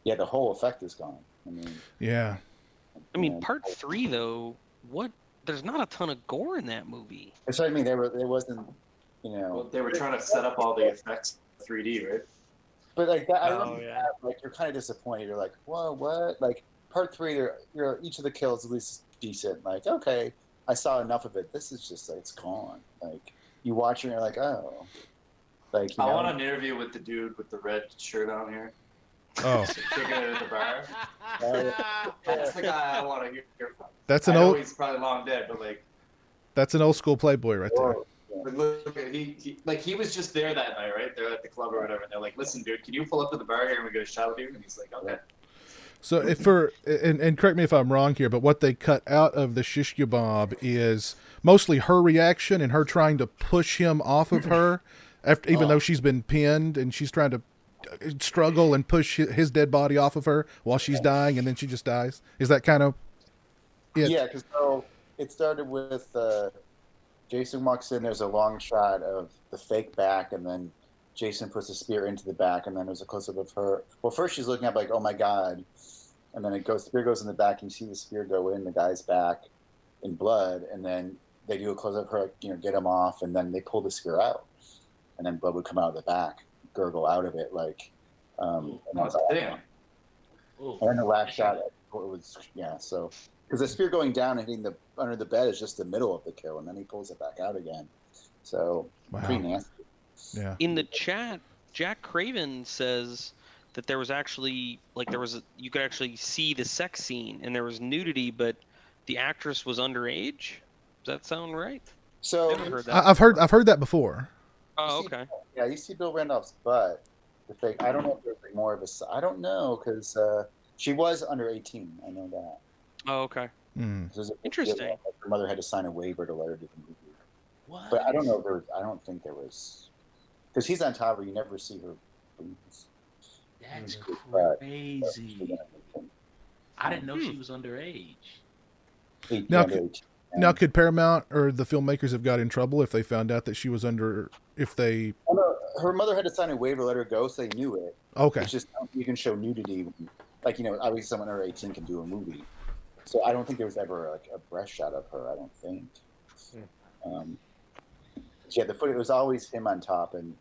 S2: yeah, the whole effect is gone. I mean,
S1: yeah.
S4: I mean, part 3 though, there's not a ton of gore in that movie.
S2: that's what I mean. There wasn't,
S9: Well, they were trying to set up all the effects 3D, right?
S2: But like that, I remember that, like you're kind of disappointed. You're like, whoa, what? Like part 3, each of the kills at least decent. Like, okay, I saw enough of it. This is just like it's gone. Like you watch it and you're like, oh, like
S9: I want an interview with the dude with the red shirt on here.
S1: Oh,
S9: Kicking it at the bar. That's the guy I want to hear from.
S1: That's
S9: I
S1: an
S9: know
S1: old.
S9: he's probably long dead, but like,
S1: That's an old school Playboy right there.
S9: but look, he was just there that night, right? They're at the club or whatever, and they're like, "Listen, dude, can you pull up to the bar here and we get a shot with you?" And he's like, "Okay."
S1: So and correct me if I'm wrong here, but what they cut out of the shish kebab is mostly her reaction and her trying to push him off of her, even though she's been pinned and she's trying to struggle and push his dead body off of her while she's dying, and then she just dies. Is that kind of it?
S2: Yeah, because so it started with Jason walks in. There's a long shot of the fake back, and then Jason puts a spear into the back, and then there's a close up of her. Well, first she's looking up like, "Oh my god," and then spear goes in the back, and you see the spear go in the guy's back in blood, and then they do a close up of her, like, get him off, and then they pull the spear out, and then blood would come out of the back, gurgle out of it, like. And
S9: damn.
S2: And then the last shot, it was so. Because the spear going down and hitting under the bed is just the middle of the kill, and then he pulls it back out again. So pretty nasty.
S1: Yeah.
S4: In the chat, Jack Craven says that there was actually you could actually see the sex scene and there was nudity, but the actress was underage. Does that sound right?
S2: So
S1: I've heard that before.
S4: Oh, okay.
S2: Yeah, you see Bill Randolph's butt. I don't know if there's more of a. I don't know because she was under 18. I know that.
S4: Oh, okay. Interesting.
S2: Her mother had to sign a waiver to let her do the movie.
S11: What?
S2: But I don't know if there was. I don't think there was. Because he's on top of her, you never see her boobs.
S11: That's crazy. I didn't know she was underage.
S1: Now, could Paramount or the filmmakers have got in trouble if they found out that she was under? If they.
S2: Oh, no, her mother had to sign a waiver, let her go, so they knew it.
S1: Okay. It's
S2: just you can show nudity, like obviously someone under 18 can do a movie. So I don't think there was ever like a breast shot of her. I don't think. Yeah, the footage was always him on top and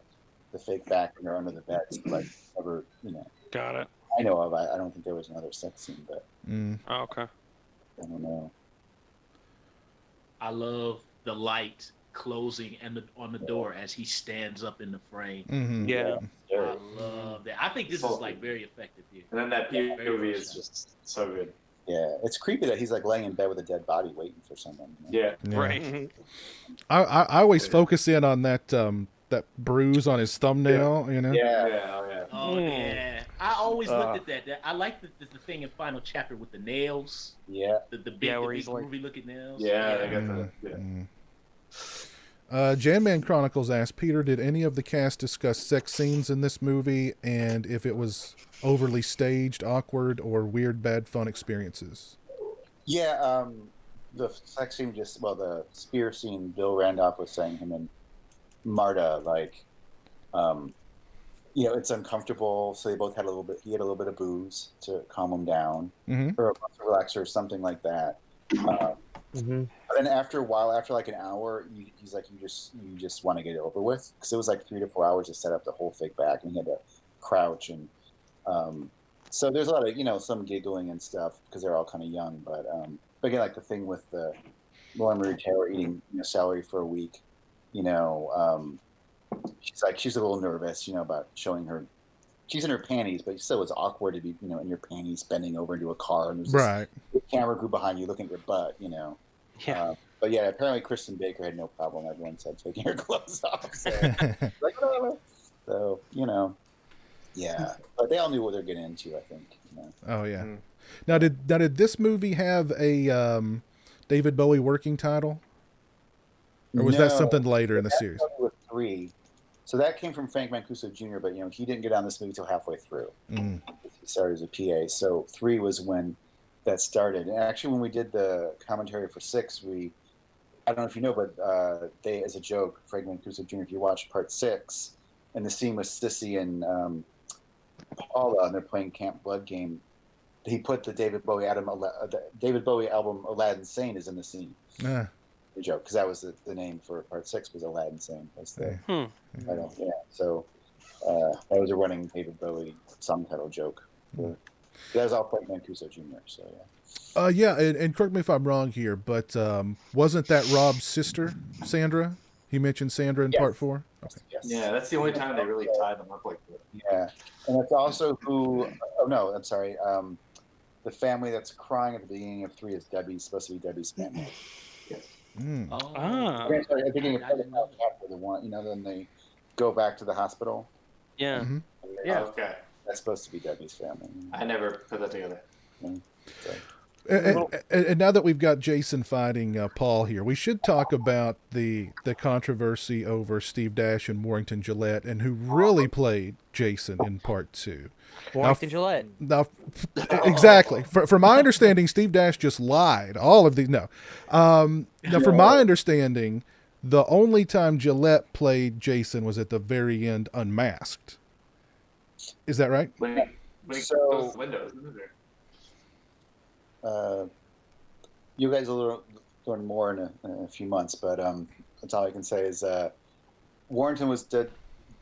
S2: the fake back and her under the bed. Like never,
S4: Got it.
S2: I know of. I don't think there was another sex scene, but.
S4: Oh, okay.
S2: I don't know.
S11: I love the light closing on the door as he stands up in the frame.
S1: Mm-hmm.
S4: Yeah.
S11: I love that. I think this is like very effective here.
S9: And then that POV is just so good.
S2: Yeah, it's creepy that he's like laying in bed with a dead body waiting for someone.
S9: Yeah.
S4: Right.
S1: I always focus in on that bruise on his thumbnail.
S2: Yeah.
S11: Oh yeah. I always looked at that. I like the thing in Final Chapter with the nails.
S2: Yeah.
S11: The big,
S4: where he's like
S11: groovy looking nails.
S9: Yeah, they got the. Yeah.
S1: Janman Chronicles asked, Peter, did any of the cast discuss sex scenes in this movie, and if it was overly staged, awkward, or weird, bad, fun experiences?
S2: Yeah, the sex scene the spear scene, Bill Randolph was saying, him and Marta, like, it's uncomfortable, so they both had he had a little bit of booze to calm him down, or a muscle relaxer or something like that. And after a while, after like an hour, he's like, you just want to get it over with, because it was like 3 to 4 hours to set up the whole fake back, and he had to crouch, and so there's a lot of some giggling and stuff because they're all kind of young, but again, like the thing with the Lauren Marie Taylor eating celery for a week, she's a little nervous, about showing her. She's in her panties, but still it's awkward to be, in your panties, bending over into a car, and there's this camera crew behind you looking at your butt,
S4: Yeah.
S2: But yeah, apparently Kristen Baker had no problem. Everyone said taking her clothes off. So, yeah. But they all knew what they're getting into, I think.
S1: Oh yeah. Now did this movie have a David Bowie working title, or was that something later in the series?
S2: With 3. So that came from Frank Mancuso Jr., but he didn't get on this movie till halfway through. He started as a PA. So 3 was when that started. And actually, when we did the commentary for 6, I don't know if you know, but they, as a joke, Frank Mancuso Jr., if you watch part 6, and the scene with Sissy and Paula, and they're playing Camp Blood Game, he put the David Bowie album Aladdin Sane is in the scene. The joke, because that was the name for part 6 was Aladdin Sane. That's the title. Yeah, so that was a running David Bowie song title joke. That was all Frank Mancuso Jr. So yeah.
S1: And correct me if I'm wrong here, but wasn't that Rob's sister, Sandra? He mentioned Sandra in part 4. Okay.
S2: Yes.
S9: Yeah, that's the only time they really tied them up like that.
S2: Yeah, and that's also who. Oh no, I'm sorry. The family that's crying at the beginning of 3 is supposed to be Debbie's family. Yes.
S4: Ah.
S2: I'm thinking of the one, then they go back to the hospital.
S4: Yeah.
S9: Yeah. Okay.
S2: That's supposed to be Debbie's family.
S9: I never put that together.
S1: And now that we've got Jason fighting Paul here, we should talk about the controversy over Steve Dash and Warrington Gillette, and who really played Jason in part 2.
S3: Warrington Gillette.
S1: Now, exactly. From my understanding, Steve Dash just lied. All of these, no. Now, from my understanding, the only time Gillette played Jason was at the very end, unmasked. Is that right?
S9: When he closed the windows, isn't there?
S2: You guys will learn more in a few months, but that's all I can say is Warrington was dead.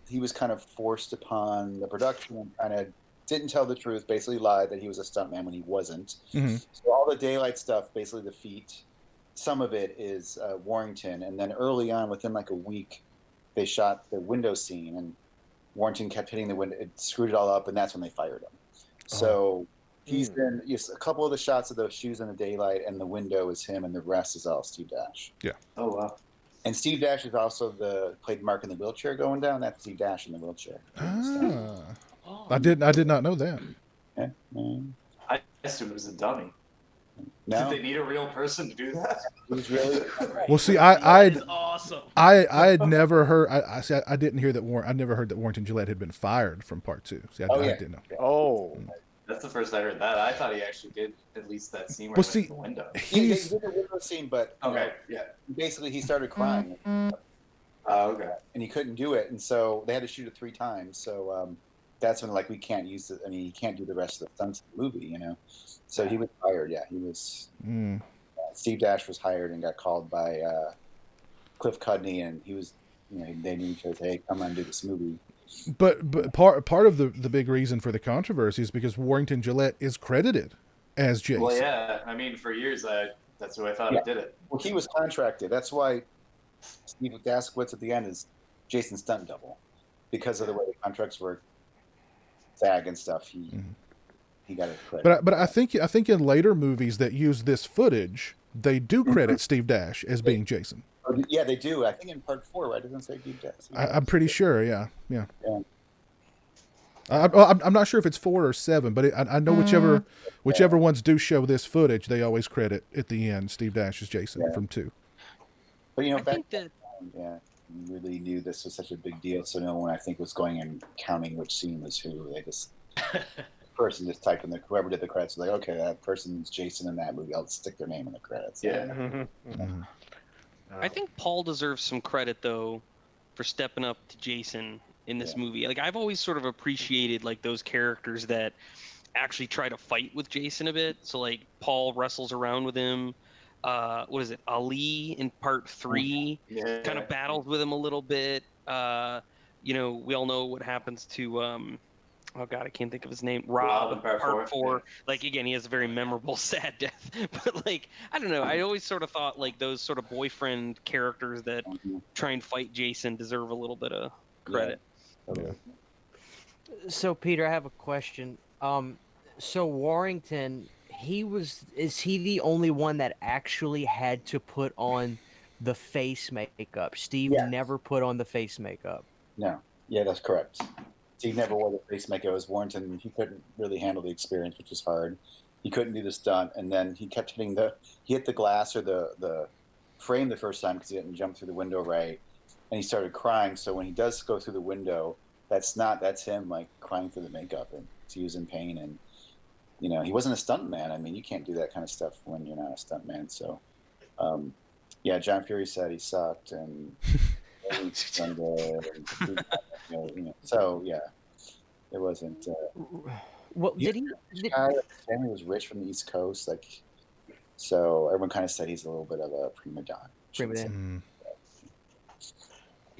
S2: He was kind of forced upon the production and kind of didn't tell the truth, basically lied that he was a stuntman when he wasn't. So all the daylight stuff, basically the feet, some of it is Warrington. And then early on, within like a week, they shot the window scene, and Warrington kept hitting the window. It screwed it all up, and that's when they fired him. So he's been a couple of the shots of those shoes in the daylight, and the window is him, and the rest is all Steve Dash.
S1: Yeah.
S9: Oh, wow.
S2: And Steve Dash is also played Mark in the wheelchair going down. That's Steve Dash in the wheelchair.
S1: I did not know that.
S2: Yeah.
S9: I assumed it was a dummy.
S2: No.
S9: Did they need a real person to do that?
S2: It was really.
S1: Well, see, I'd
S11: awesome.
S1: I had never heard. I didn't hear that. I never heard that Warrington Gillette had been fired from part 2. See, I didn't know.
S8: Oh.
S9: That's the first I heard that. I thought he actually did at least that scene where
S1: Well,
S9: he went
S1: see,
S9: to the window.
S2: He did the window scene, but basically he started crying.
S9: Okay.
S2: And he couldn't do it, and so they had to shoot it 3 times. So that's when we can't use it. I mean, he can't do the rest of the stunts of the movie, So he was hired. Yeah, he was. Steve Dash was hired and got called by Cliff Cudney, and he was. They knew each other. Hey, come on, and do this movie.
S1: But part of the big reason for the controversy is because Warrington Gillette is credited as Jason.
S9: Well, yeah. I mean, for years, that's who I thought did it.
S2: Well, he was contracted. That's why Steve Daskowitz at the end is Jason's stunt double, because of the way the contracts work, SAG and stuff. He got it credit.
S1: But I think in later movies that use this footage, they do credit Steve Dash as being Jason.
S2: Yeah, they do. I think in part 4, right? It doesn't say Steve Dash.
S1: I'm pretty sure. Yeah. I'm not sure if it's 4 or 7, but I know whichever ones do show this footage, they always credit at the end Steve Dash as Jason from 2.
S2: But
S4: I think that
S2: yeah, we really knew this was such a big deal, so no one I think was going and counting which scene was who. They just person just typed in whoever did the credits was like, okay, that person's Jason in that movie. I'll stick their name in the credits.
S8: Yeah.
S4: I think Paul deserves some credit though for stepping up to Jason in this movie. Like I've always sort of appreciated like those characters that actually try to fight with Jason a bit. So like Paul wrestles around with him. What is it? Ali in part 3 kind of battles with him a little bit. You know, we all know what happens to oh god, I can't think of his name. Rob in part 4. Yeah. Like again, he has a very memorable sad death. But like I don't know, I always sort of thought like those sort of boyfriend characters that try and fight Jason deserve a little bit of credit.
S1: Yeah.
S3: So Peter, I have a question. So Warrington, is he the only one that actually had to put on the face makeup? Steve never put on the face makeup.
S2: No. Yeah, that's correct. Steve never wore the face makeup. It was Warrington. He couldn't really handle the experience, which was hard. He couldn't do the stunt, and then he kept hitting he hit the glass or the frame the first time because he didn't jump through the window right, and he started crying. So when he does go through the window, that's him like crying through the makeup, and he was in pain. And you know, he wasn't a stunt man. I mean, you can't do that kind of stuff when you're not a stunt man. So yeah, John Fury said he sucked, and so yeah, it wasn't.
S3: Well, did he?
S2: His family was rich from the East Coast, like, so everyone kind of said he's a little bit of a prima donna.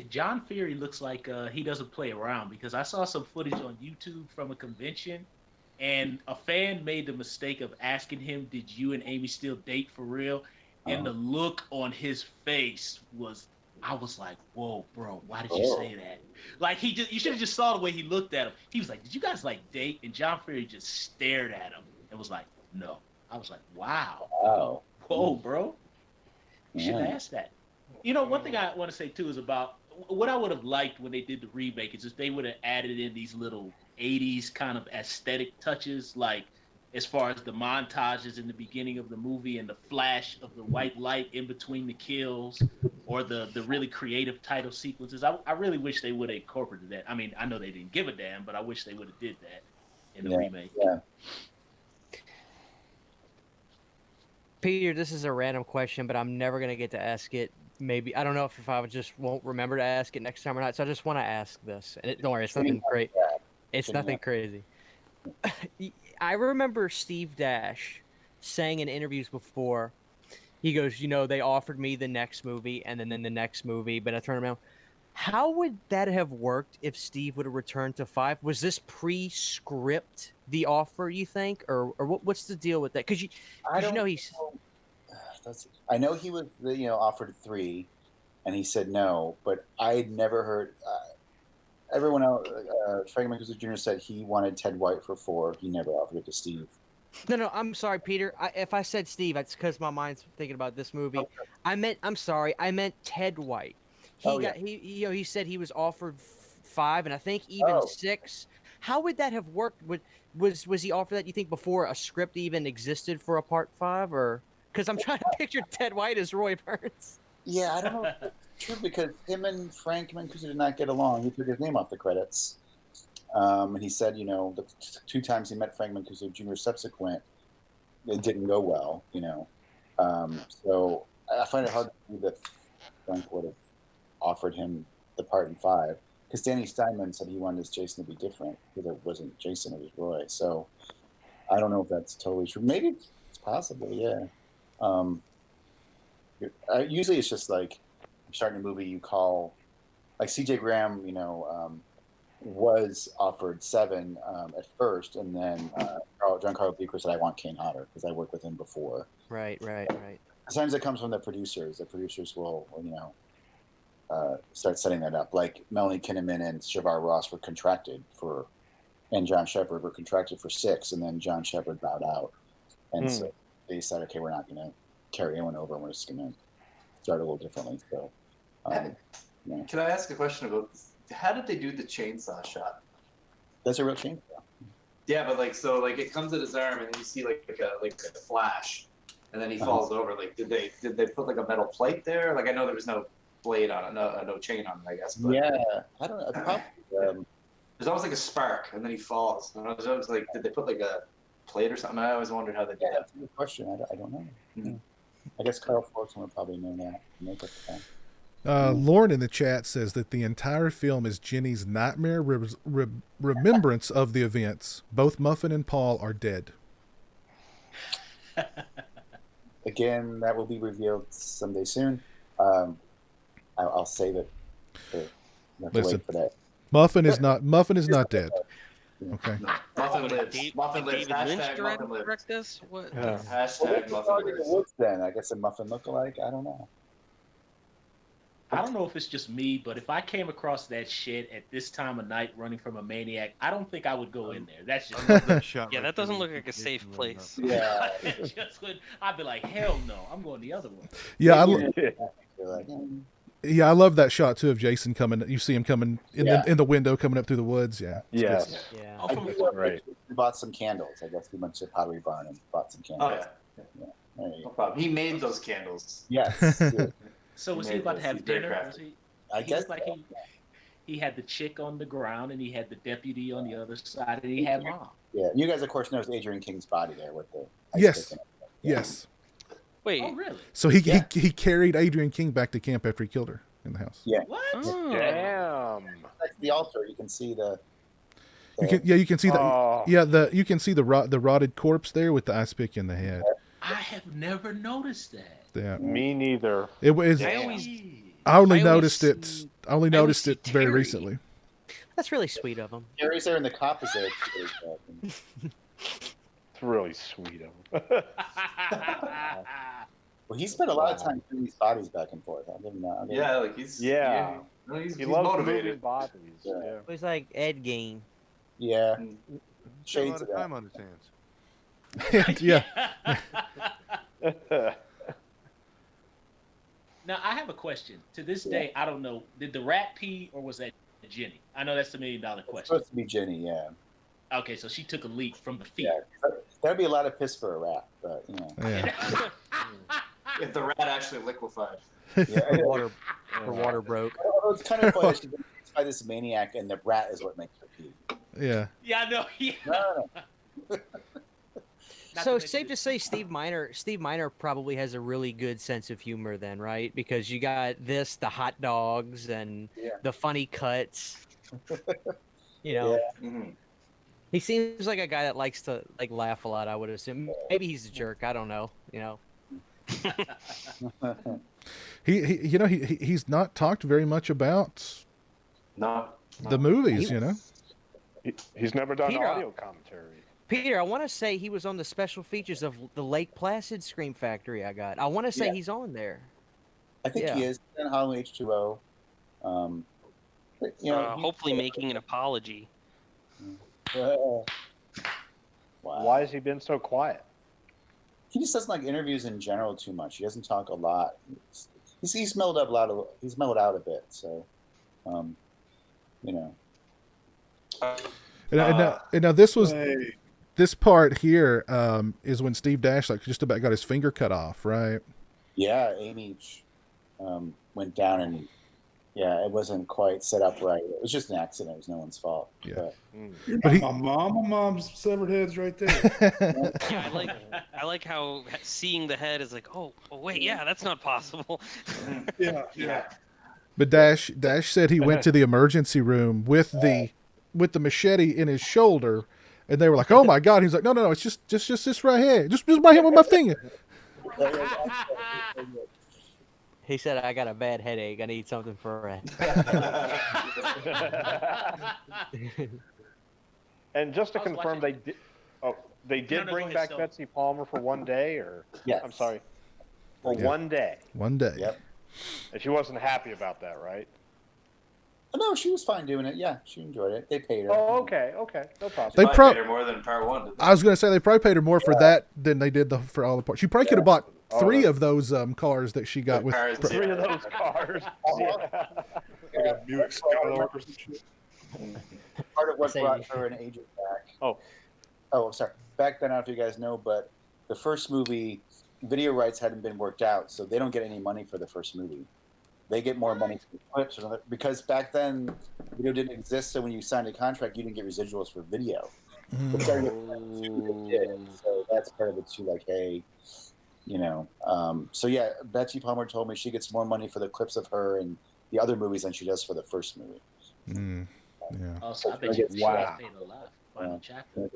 S11: John Fury looks like he doesn't play around, because I saw some footage on YouTube from a convention, and a fan made the mistake of asking him, "Did you and Amy still date for real?" And the look on his face was. I was like, "Whoa, bro! Why did you say that?" Like you should have just saw the way he looked at him. He was like, "Did you guys like date?" And John Fury just stared at him and was like, "No." I was like, "Wow, whoa, bro! You should ask that." You know, one thing I want to say too is about what I would have liked when they did the remake is if they would have added in these little '80s kind of aesthetic touches, like as far as the montages in the beginning of the movie and the flash of the white light in between the kills, or the really creative title sequences. I really wish they would have incorporated that. I mean, I know they didn't give a damn, but I wish they would have did that in the remake.
S2: Yeah.
S3: Peter, this is a random question, but I'm never going to get to ask it. Maybe, I don't know if I just won't remember to ask it next time or not, so I just want to ask this. And don't worry, it's nothing great. It's nothing crazy. I remember Steve Dash saying in interviews before, he goes, you know, they offered me the next movie and then the next movie, but I turned around. How would that have worked if Steve would have returned to 5? Was this pre-script, the offer, you think? Or what's the deal with that? Because you know he's...
S2: I know he was, offered 3, and he said no, but I had never heard... everyone else, Frank Mancuso Jr. said he wanted Ted White for 4. He never offered it to Steve.
S3: No, I'm sorry, Peter. If I said Steve, it's because my mind's thinking about this movie. Okay. I meant Ted White. He said he was offered 5, and I think even 6. How would that have worked? Was he offered that, you think, before a script even existed for a part 5, or because I'm trying to picture Ted White as Roy Burns?
S2: Yeah, I don't know if that's true, because him and Frank Mancuso did not get along. He took his name off the credits. And he said, the 2 times he met Frank Mancuso Jr. subsequent, it didn't go well, So I find it hard to believe that Frank would have offered him the part in 5, because Danny Steinman said he wanted his Jason to be different, because it wasn't Jason, it was Roy. So I don't know if that's totally true. Maybe it's possible, yeah. Usually it's just like you're starting a movie, you call, like C.J. Graham, was offered 7 at first, and then John Carlo Bucher said, "I want Kane Hodder," because I worked with him before.
S3: Right.
S2: Sometimes it comes from the producers. The producers will, start setting that up. Like Melanie Kinnaman and Shavar Ross were contracted and John Shepard were contracted for 6, and then John Shepard bowed out, and so they said, "Okay, we're not going to carry anyone over, and we're just going to start a little differently." So,
S9: Can I ask a question about this? How did they do the chainsaw shot?
S2: That's a real chainsaw.
S9: Yeah, but it comes at his arm, and you see like a flash, and then he falls over. Like, did they put like a metal plate there? Like, I know there was no blade on it, no chain on it, I guess. But
S2: Yeah, I don't know. Probably,
S9: there's almost like a spark, and then he falls. And I was always like, did they put like a plate or something? I always wondered how they did that.
S2: That's a good question. I don't know. Yeah. I guess Carl Fortson would probably know that. Make up the time.
S1: Lauren in the chat says that the entire film is Jenny's nightmare remembrance of the events. Both Muffin and Paul are dead.
S2: Again, that will be revealed someday soon. I'll save it. You have to wait for that.
S1: Muffin is not dead. Okay.
S9: No. Muffin lives. Muffin lives.
S4: David Lynch
S9: Hashtag Muffin lives.
S4: direct this? What?
S9: Hashtag Muffin lives.
S2: Woods then? I guess a Muffin lookalike. I don't know.
S11: I don't know if it's just me, but if I came across that shit at this time of night running from a maniac, I don't think I would go in there. That's just
S4: Yeah, that doesn't look like a safe place.
S2: Yeah.
S11: I'd be like, hell no, I'm going the other one.
S1: Yeah, I love that shot too of Jason coming. You see him coming in the window, coming up through the woods. Yeah.
S2: Yes.
S11: Yeah.
S2: Right. We bought some candles. I guess we went to Pottery Barn and bought some candles.
S9: Oh yeah. No problem. He made those candles.
S2: Yes.
S11: So was he about to have dinner?
S2: I guess
S11: like he had the chick on the ground and he had the deputy on the other side and he had mom.
S2: Yeah, you guys of course noticed Adrian King's body there with the
S1: Yes. Yes.
S4: Wait.
S11: Oh really?
S1: So he carried Adrian King back to camp after he killed her in the house.
S2: Yeah.
S11: What?
S4: Oh.
S8: Damn.
S2: That's the altar. You can see the.
S1: You can see you can see the rotted corpse there with the ice pick in the head.
S11: I have never noticed that.
S1: Yeah.
S8: Me neither.
S1: It was. I only noticed it very recently.
S3: That's really sweet of him.
S2: Gary's there and the cop is there.
S8: It's really sweet of him.
S2: Well, he spent a lot of time putting these bodies back and forth. I didn't know.
S9: Yeah, like he's
S8: he's loves
S9: motivated.
S8: Bodies.
S2: Yeah.
S3: It was like Ed Gein.
S2: Yeah.
S5: Shades
S2: Shades
S5: of
S2: of
S5: time
S2: that.
S5: on his hands.
S1: Yeah.
S11: Now I have a question. To this day, I don't know. Did the rat pee or was that Jenny? I know that's the $1 million
S2: It's
S11: question.
S2: supposed to be Jenny, yeah.
S11: Okay, so she took a leak from the feet.
S2: Yeah. That'd be a lot of piss for a rat, but you know.
S1: Yeah.
S9: If the rat actually liquefied.
S2: Yeah.
S3: Water broke.
S2: Well, it's kind of funny. She's by this maniac, and the rat is what makes her pee.
S1: Yeah.
S11: Yeah, I know. Yeah.
S2: No.
S3: So it's safe to say Steve Miner probably has a really good sense of humor then, right? Because you got the hot dogs and the funny cuts. You know.
S2: Yeah.
S9: Mm-hmm.
S3: He seems like a guy that likes to laugh a lot, I would assume. Maybe he's a jerk, I don't know, you know.
S1: He's not talked very much about the movies, you know.
S8: He's never done
S3: Peter,
S8: audio commentary.
S3: Peter, I want to say he was on the special features of the Lake Placid Scream Factory I got. I want to say he's on there.
S2: I think he is. He's on Halloween H2O. But, you know,
S4: Hopefully making an apology.
S2: Wow.
S8: Why has he been so quiet?
S2: He just doesn't like interviews in general too much. He doesn't talk a lot. He's mellowed up a lot. He's mellowed out a bit. So, you know.
S1: And now this part here is when Steve Dash just about got his finger cut off, right?
S2: Yeah, Amy went down and it wasn't quite set up right. It was just an accident. It was no one's fault.
S1: Yeah.
S10: But my mom's severed heads right there.
S4: Yeah, I like how seeing the head is like, oh wait, yeah, that's not possible.
S10: Yeah.
S1: But Dash said he went to the emergency room with the machete in his shoulder, and they were like, "Oh my God!" He's like, "No, it's just this right here, just right here with my finger."
S3: He said, "I got a bad headache. I need something for it."
S8: And just to confirm, they did bring back Betsy Palmer for one day, or I'm sorry, for one day.
S1: One day.
S2: Yep.
S8: And she wasn't happy about that, right?
S2: No, she was fine doing it. Yeah, she enjoyed it. They paid her.
S8: Oh, okay, no problem.
S1: They
S9: paid her more than part one.
S1: I was going to say they probably paid her more for that than they did for all the parts. She probably could have bought 3 of those cars that she got with.
S8: 3 of those cars.
S2: Part of what brought her and Adrian back. I'm sorry. Back then, I don't know if you guys know, but the first movie video rights hadn't been worked out, so they don't get any money for the first movie. They get more money for the clips because back then video didn't exist. So when you signed a contract, you didn't get residuals for video. But so that's part of it too. Like, hey, so yeah, Betsy Palmer told me she gets more money for the clips of her and the other movies than she does for the first movie.
S1: Yeah.
S11: Oh, so I bet you paid a lot. Final chapter.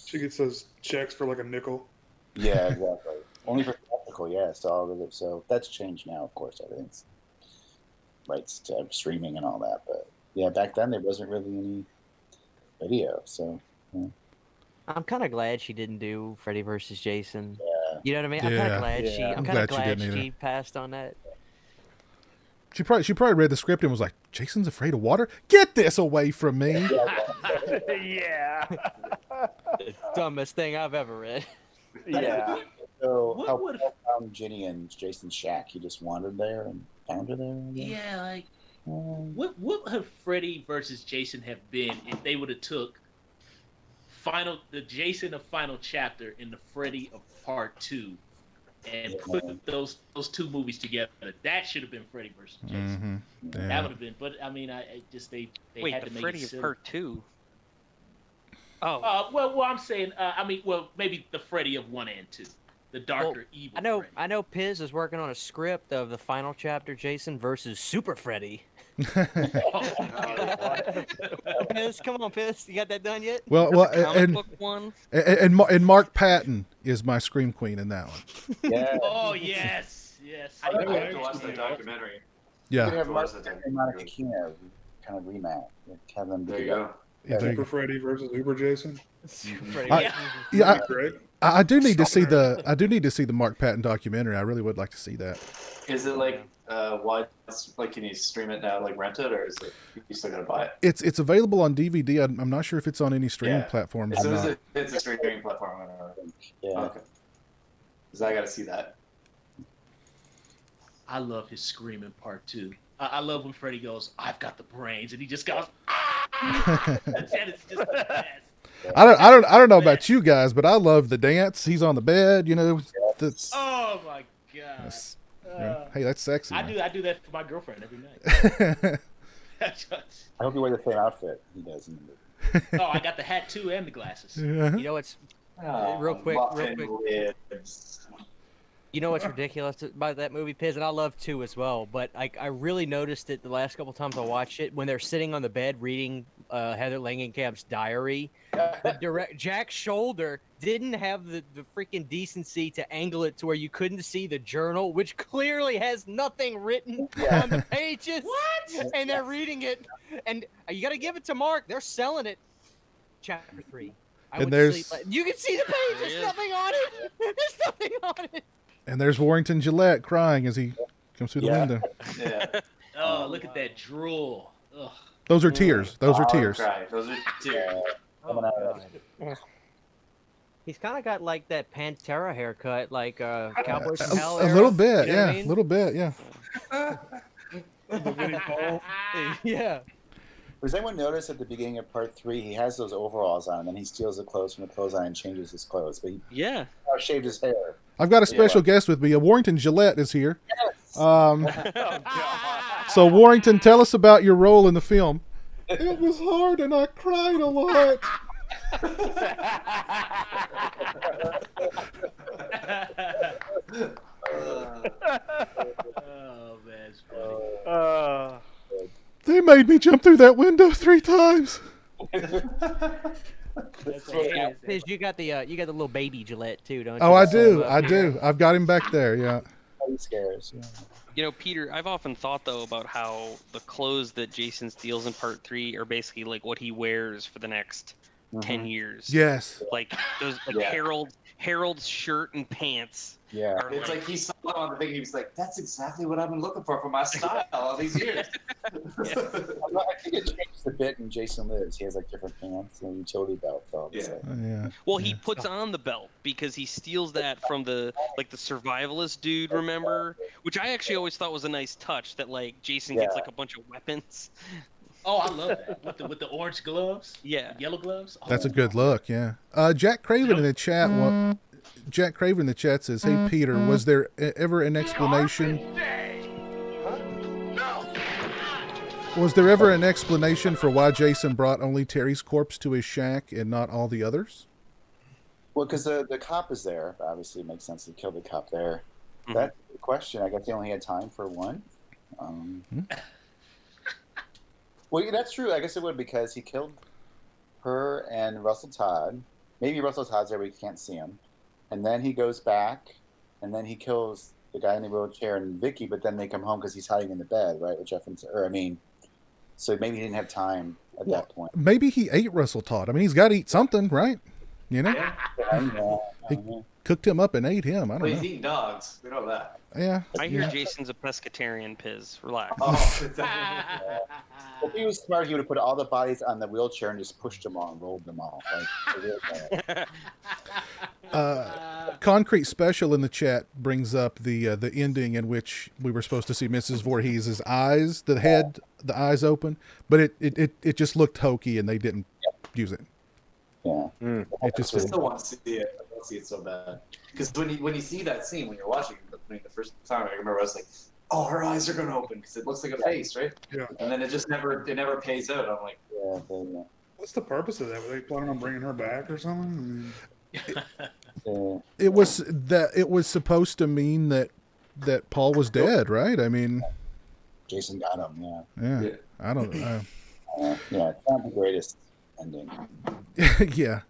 S10: She gets those checks for like a nickel.
S2: Yeah, exactly. Only for theatrical, yeah. So that's changed now, of course. Everything's rights to streaming and all that. But yeah, back then there wasn't really any video. So yeah.
S3: I'm kind of glad she didn't do Freddy versus Jason.
S2: Yeah.
S3: You know what I mean? I'm kind of glad she passed on that.
S1: She probably read the script and was like, "Jason's afraid of water? Get this away from me!"
S8: Yeah.
S3: The dumbest thing I've ever read.
S2: Yeah. So how found Ginny and Jason's shack? He just wandered there and found her there.
S11: Yeah, like what would Freddy versus Jason have been if they would have took the Jason of Final Chapter and the Freddy of Part 2 and put those two movies together? That should have been Freddy versus Jason.
S1: Yeah.
S11: That would have been. But I mean, they
S4: Wait,
S11: had
S4: the
S11: to make
S4: Freddy
S11: it
S4: of Part 2. Oh.
S11: Well, I'm saying, maybe the Freddy of 1 and 2, the darker evil.
S3: I know. Piz is working on a script of the Final Chapter Jason versus Super Freddy. Piz, come on, Piz, you got that done yet?
S1: Well, and Mark Patton is my scream queen in that one.
S2: Yeah.
S11: Oh yes.
S9: I have to watch the documentary.
S1: Yeah.
S2: You have Monica Kino kind of rematch. Have them
S9: there you go.
S1: Yeah,
S10: Super Freddy versus Uber Jason.
S1: I do need to see the Mark Patton documentary. I really would like to see that.
S9: Is it like can you stream it now, like rent it, or is it you still gotta buy it?
S1: It's available on DVD. I'm not sure if it's on any streaming platforms.
S9: It's a streaming platform. Yeah. Okay. Because I gotta see that.
S11: I love his screaming Part 2. I love when Freddy goes, "I've got the brains," and he just goes, "Ah!" That is just the best.
S1: I don't know about you guys, but I love the dance. He's on the bed, That's,
S11: oh my god!
S1: Hey, that's sexy.
S11: I do that for my girlfriend every night.
S2: I hope you wear the same outfit he does in the movie.
S11: Oh, I got the hat too and the glasses.
S3: You know what's real quick. You know what's ridiculous about that movie, Piz, and I love 2 as well. But I really noticed it the last couple times I watched it when they're sitting on the bed reading Heather Langenkamp's diary. Jack's shoulder didn't have the freaking decency to angle it to where you couldn't see the journal, which clearly has nothing written on the pages. What? And they're reading it, and you got to give it to Mark. They're selling it. Chapter 3. You can see the page. There's nothing on it. There's nothing on it.
S1: And there's Warrington Gillette crying as he comes through the window.
S11: Yeah. Oh, look at that drool. Ugh.
S1: Those are tears. Those are tears.
S9: Those are tears.
S3: He's kind of got like that Pantera haircut, like Cowboys from Hell.
S1: A little bit, yeah. A little bit, yeah.
S3: Yeah.
S2: Does anyone notice at the beginning of Part 3 he has those overalls on, and then he steals the clothes from the clothesline and changes his clothes? But he shaved his hair.
S1: I've got a special guest with me. Warrington Gillette is here. Yes. So Warrington, tell us about your role in the film. It was hard, and I cried a lot.
S11: Oh man, it's funny.
S1: They made me jump through that window 3 times.
S3: Piz, you got the little baby Gillette too, don't you?
S1: Oh, I do. I've got him back there. Yeah.
S2: He scares. Yeah.
S4: Peter, I've often thought though about how the clothes that Jason steals in Part 3 are basically like what he wears for the next 10 years.
S1: Yes.
S4: Like those Harold's shirt and pants.
S2: Yeah.
S9: It's like he saw them on the thing. He was like, "That's exactly what I've been looking for my style all these years."
S2: I think it changes a bit in Jason Lives. He has like different pants and a utility belt.
S1: Yeah.
S4: Well, he puts on the belt because he steals that from the survivalist dude, remember? Which I actually always thought was a nice touch that like Jason gets like a bunch of weapons.
S11: Oh, I love that with the orange gloves.
S4: Yeah,
S11: yellow gloves. Oh,
S1: that's a good look. Yeah. Jack Craven in the chat. Jack Craven in the chat says, "Hey Peter, was there ever an explanation? Was there ever an explanation for why Jason brought only Terry's corpse to his shack and not all the others?"
S2: Well, because the cop is there. Obviously, it makes sense to kill the cop there. That's the question. I guess they only had time for one. Well, yeah, that's true. I guess it would, because he killed her and Russell Todd. Maybe Russell Todd's there, but you can't see him. And then he goes back, and then he kills the guy in the wheelchair and Vicky. But then they come home because he's hiding in the bed, right? So maybe he didn't have time at that point.
S1: Maybe he ate Russell Todd. I mean, he's got to eat something, right? You know, he cooked him up and ate him. I don't know.
S9: He's eating dogs. We know that.
S1: Yeah.
S4: I hear Jason's a pescatarian, Piz. Relax.
S2: If he was smart, he would have put all the bodies on the wheelchair and just pushed them all and rolled them all.
S1: Concrete Special in the chat brings up the ending in which we were supposed to see Mrs. Voorhees' eyes, the eyes open, but it just looked hokey and they didn't use it.
S2: Yeah.
S1: It just
S9: I still want to see it. I don't see it so bad. Because when you see that scene, when you're watching it the first time, I remember I was like, "Oh, her eyes are going to open," because it looks like a face, right?
S10: Yeah.
S9: And then it just never pays out. I'm like,
S10: What's the purpose of that? Were they planning on bringing her back or something?
S1: It was supposed to mean that Paul was dead, right? I mean,
S2: Jason got him.
S1: Yeah. I don't know.
S2: Yeah, it's not the greatest ending.
S1: Yeah.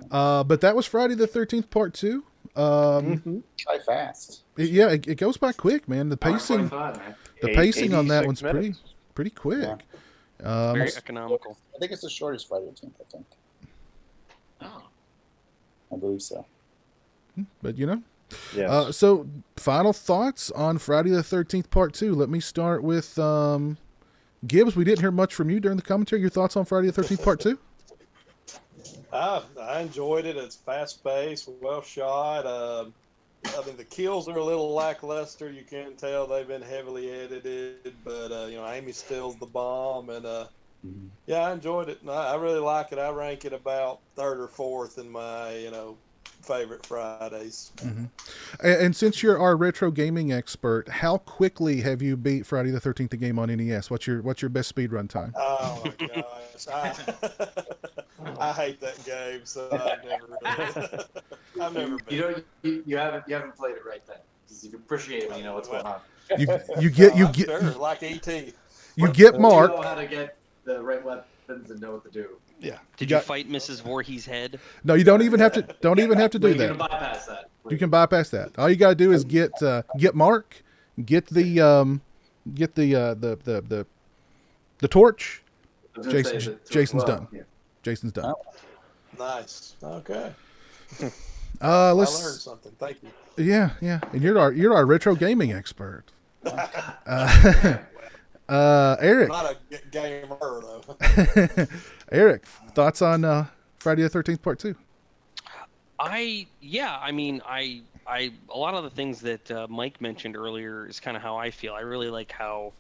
S1: But that was Friday the 13th Part 2.
S2: Try fast.
S1: It goes by quick, man. The pacing on that one's pretty quick.
S2: Yeah.
S4: Very economical.
S2: I think it's the shortest Friday the 13th, I think.
S9: oh,
S2: I believe so.
S1: But you know.
S8: Yes.
S1: So final thoughts on Friday the 13th Part 2. Let me start with Gibbs. We didn't hear much from you during the commentary. Your thoughts on Friday the 13th Part 2?
S6: I enjoyed it. It's fast paced, well shot. I mean, the kills are a little lackluster. You can tell they've been heavily edited, but Amy steals the bomb, and I enjoyed it. And I really like it. I rank it about third or fourth in my favorite Fridays.
S1: Mm-hmm. And since you're our retro gaming expert, how quickly have you beat Friday the 13th the game on NES? What's your best speed run time?
S6: Oh my gosh, I hate that game, so I've never been.
S9: You haven't played it right then, because you appreciate it when you know what's going on.
S1: You get
S6: sure, like ET.
S1: You get Mark.
S9: You know how to get the right weapons and know what to do.
S1: Yeah.
S4: Did you fight Mrs. Voorhees' head?
S1: No, you don't even have to do that.
S9: You can bypass that.
S1: You can bypass that. All you gotta do is get Mark, get the torch. Jason's done. Yeah. Jason's done.
S6: Oh, nice. Okay.
S1: Let's.
S6: I learned something. Thank you.
S1: Yeah, and you're our retro gaming expert. Eric.
S6: Not a gamer though.
S1: Eric, thoughts on Friday the 13th Part 2?
S4: A lot of the things that Mike mentioned earlier is kind of how I feel. I really like how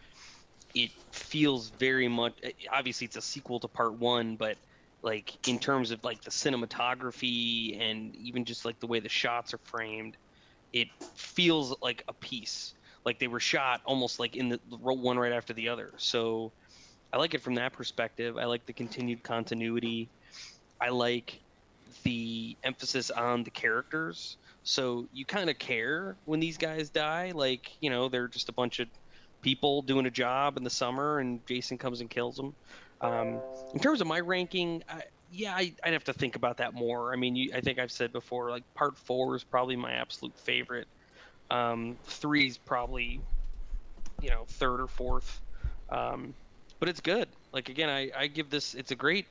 S4: it feels very much. Obviously, it's a sequel to Part 1, but like in terms of like the cinematography and even just like the way the shots are framed, it feels like a piece. Like they were shot almost like in the one right after the other. So I like it from that perspective. I like the continued continuity. I like the emphasis on the characters. So you kind of care when these guys die. Like, they're just a bunch of people doing a job in the summer and Jason comes and kills them. In terms of my ranking, I'd have to think about that more. I mean, I think I've said before, like Part 4 is probably my absolute favorite. 3 is probably, third or fourth. But it's good. Like, again, I give this, it's a great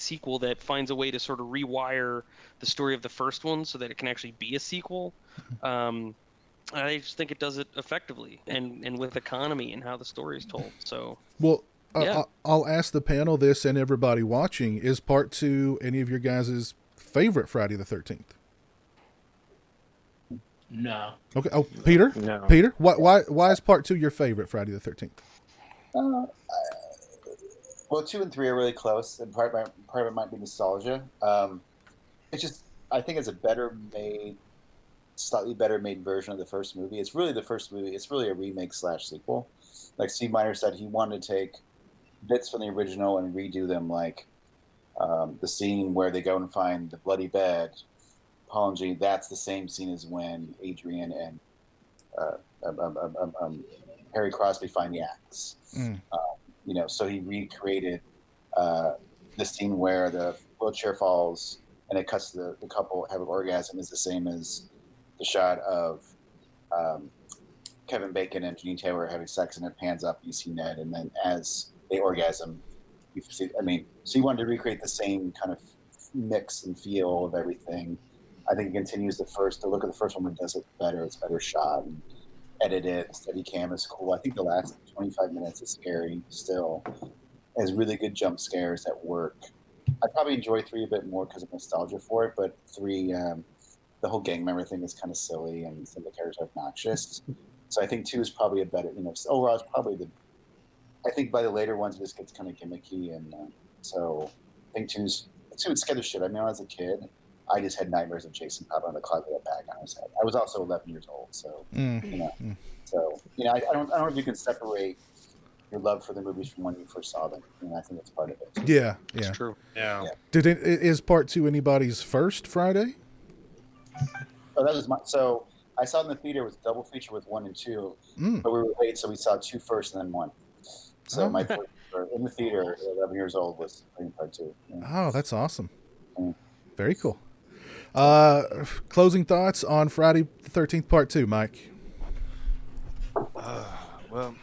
S4: sequel that finds a way to sort of rewire the story of the first one so that it can actually be a sequel. I just think it does it effectively and with economy and how the story is told. So,
S1: well, I'll ask the panel this and everybody watching: is Part 2 any of your guys' favorite Friday the 13th?
S11: No.
S1: Okay. Oh, Peter.
S8: No.
S1: Peter, why is Part 2 your favorite Friday the 13th?
S2: Well, 2 and 3 are really close, and part of it might be nostalgia. It's just I think it's a better made, slightly better made version of the first movie. It's really the first movie. It's really a remake / sequel. Like Steve Miner said, he wanted to take bits from the original and redo them, like the scene where they go and find the bloody bed. Paul and Jean, that's the same scene as when Adrian and Harry Crosby find the axe. So he recreated the scene where the wheelchair falls and it cuts to the couple have an orgasm is the same as the shot of Kevin Bacon and Janine Taylor having sex, and it pans up, you see Ned, and then as they orgasm, you see. So you wanted to recreate the same kind of mix and feel of everything. I think it continues the look of the first one, but does it better. It's better shot and edited. Steady cam is cool. I think the last 25 minutes is scary still. It has really good jump scares that work. I probably enjoy 3 a bit more because of nostalgia for it, but 3, the whole gang member thing is kind of silly and some of the characters are obnoxious. So I think 2 is probably a better, overall it's probably I think by the later ones it just gets kind of gimmicky, and so I think 2 it scared the shit. When I was a kid, I just had nightmares of Jason popping on the closet with a bag on his head. I was also 11 years old, so I don't know if you can separate your love for the movies from when you first saw them. I think that's part of it.
S1: Yeah,
S4: It's true. Yeah.
S1: Is part 2 anybody's first Friday?
S2: Oh, that was so I saw it in the theater with double feature with 1 and 2, but we were late, so we saw 2 first and then 1. So my first in the theater, 11 years old, was part 2. Yeah.
S1: Oh, that's awesome. Very cool. Closing thoughts on Friday the 13th Part 2, Mike?
S5: Well,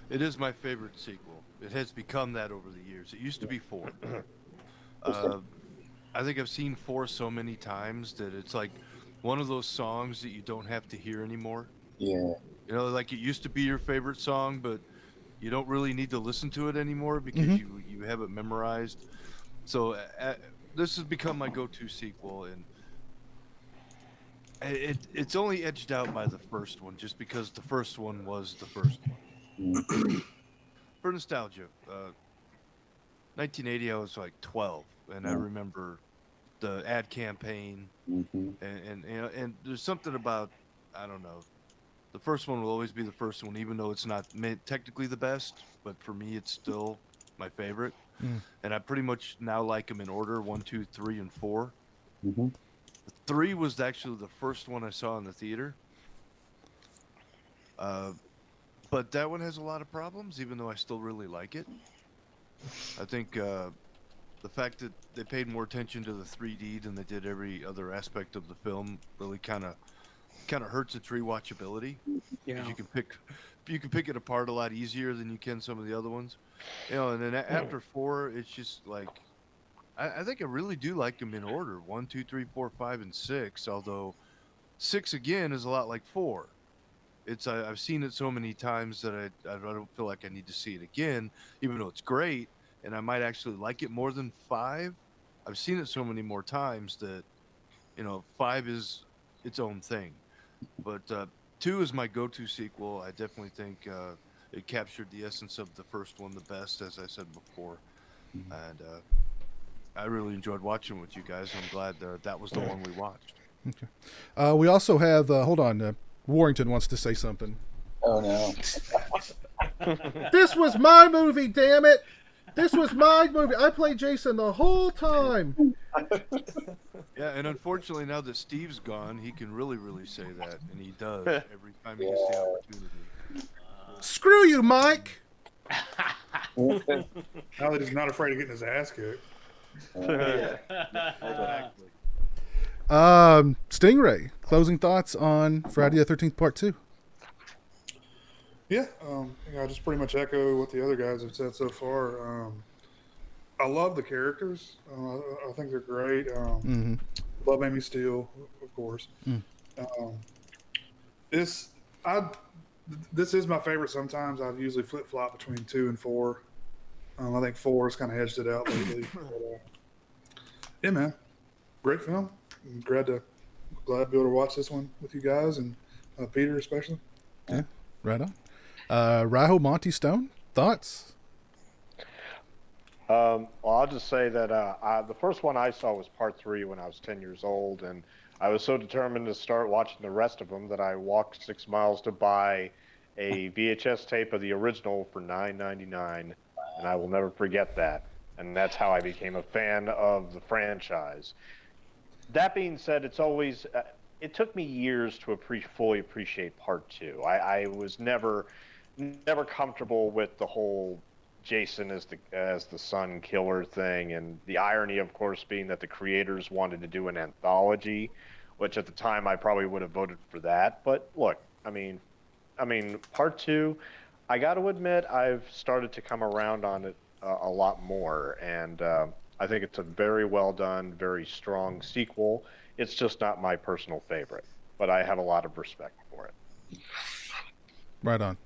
S5: it is my favorite sequel. It has become that over the years. It used to be 4. I think I've seen 4 so many times that it's like one of those songs that you don't have to hear anymore.
S2: Yeah.
S5: Like it used to be your favorite song, but you don't really need to listen to it anymore because you have it memorized. So this has become my go-to sequel, and it's only edged out by the first one just because the first one was the first one. For nostalgia, 1980, I was like 12, and I remember the ad campaign, and there's something about, I don't know, the first one will always be the first one, even though it's not technically the best, but for me, it's still my favorite. And I pretty much now like them in order: 1, 2, 3, and 4. 3 was actually the first one I saw in the theater. But that one has a lot of problems, even though I still really like it. I think the fact that they paid more attention to the 3D than they did every other aspect of the film really kind of hurts its rewatchability. Yeah. You can pick it apart a lot easier than you can some of the other ones. And then after 4, it's just like I think I really do like them in order: 1, 2, 3, 4, 5, and 6. Although 6 again is a lot like 4. It's I've seen it so many times that I don't feel like I need to see it again, even though it's great, and I might actually like it more than 5. I've seen it so many more times that 5 is its own thing. But 2 is my go-to sequel. I definitely think it captured the essence of the first one the best, as I said before, and I really enjoyed watching with you guys. I'm glad that was the one we watched.
S1: Okay. We also have hold on. Warrington wants to say something.
S2: Oh no!
S1: This was my movie, damn it! This was my movie. I played Jason the whole time.
S5: Yeah, and unfortunately now that Steve's gone, he can really say that, and he does every time he gets the opportunity.
S1: Screw you, Mike.
S10: Now that he's not afraid of getting his ass kicked.
S5: Exactly.
S1: Stingray, closing thoughts on Friday the 13th Part 2.
S10: Yeah, I just pretty much echo what the other guys have said so far. I love the characters. I think they're great. Love Amy Steele, of course. This is my favorite. Sometimes I usually flip flop between 2 and 4. I think 4 has kind of edged it out lately. But, yeah, man, great film. I'm glad to be able to watch this one with you guys and Peter especially.
S1: Yeah, right on. Raiho, Monty, Stone, thoughts?
S8: Well, I'll just say that the first one I saw was part 3 when I was 10 years old, and I was so determined to start watching the rest of them that I walked 6 miles to buy a VHS tape of the original for $9.99, and I will never forget that. And that's how I became a fan of the franchise. That being said, it's always it took me years to fully appreciate part 2. I was never comfortable with the whole Jason as the son killer thing, and the irony, of course, being that the creators wanted to do an anthology, which at the time I probably would have voted for that. But look, I mean, part 2, I got to admit, I've started to come around on it a lot more, and I think it's a very well done, very strong sequel. It's just not my personal favorite, but I have a lot of respect for it.
S1: Right on.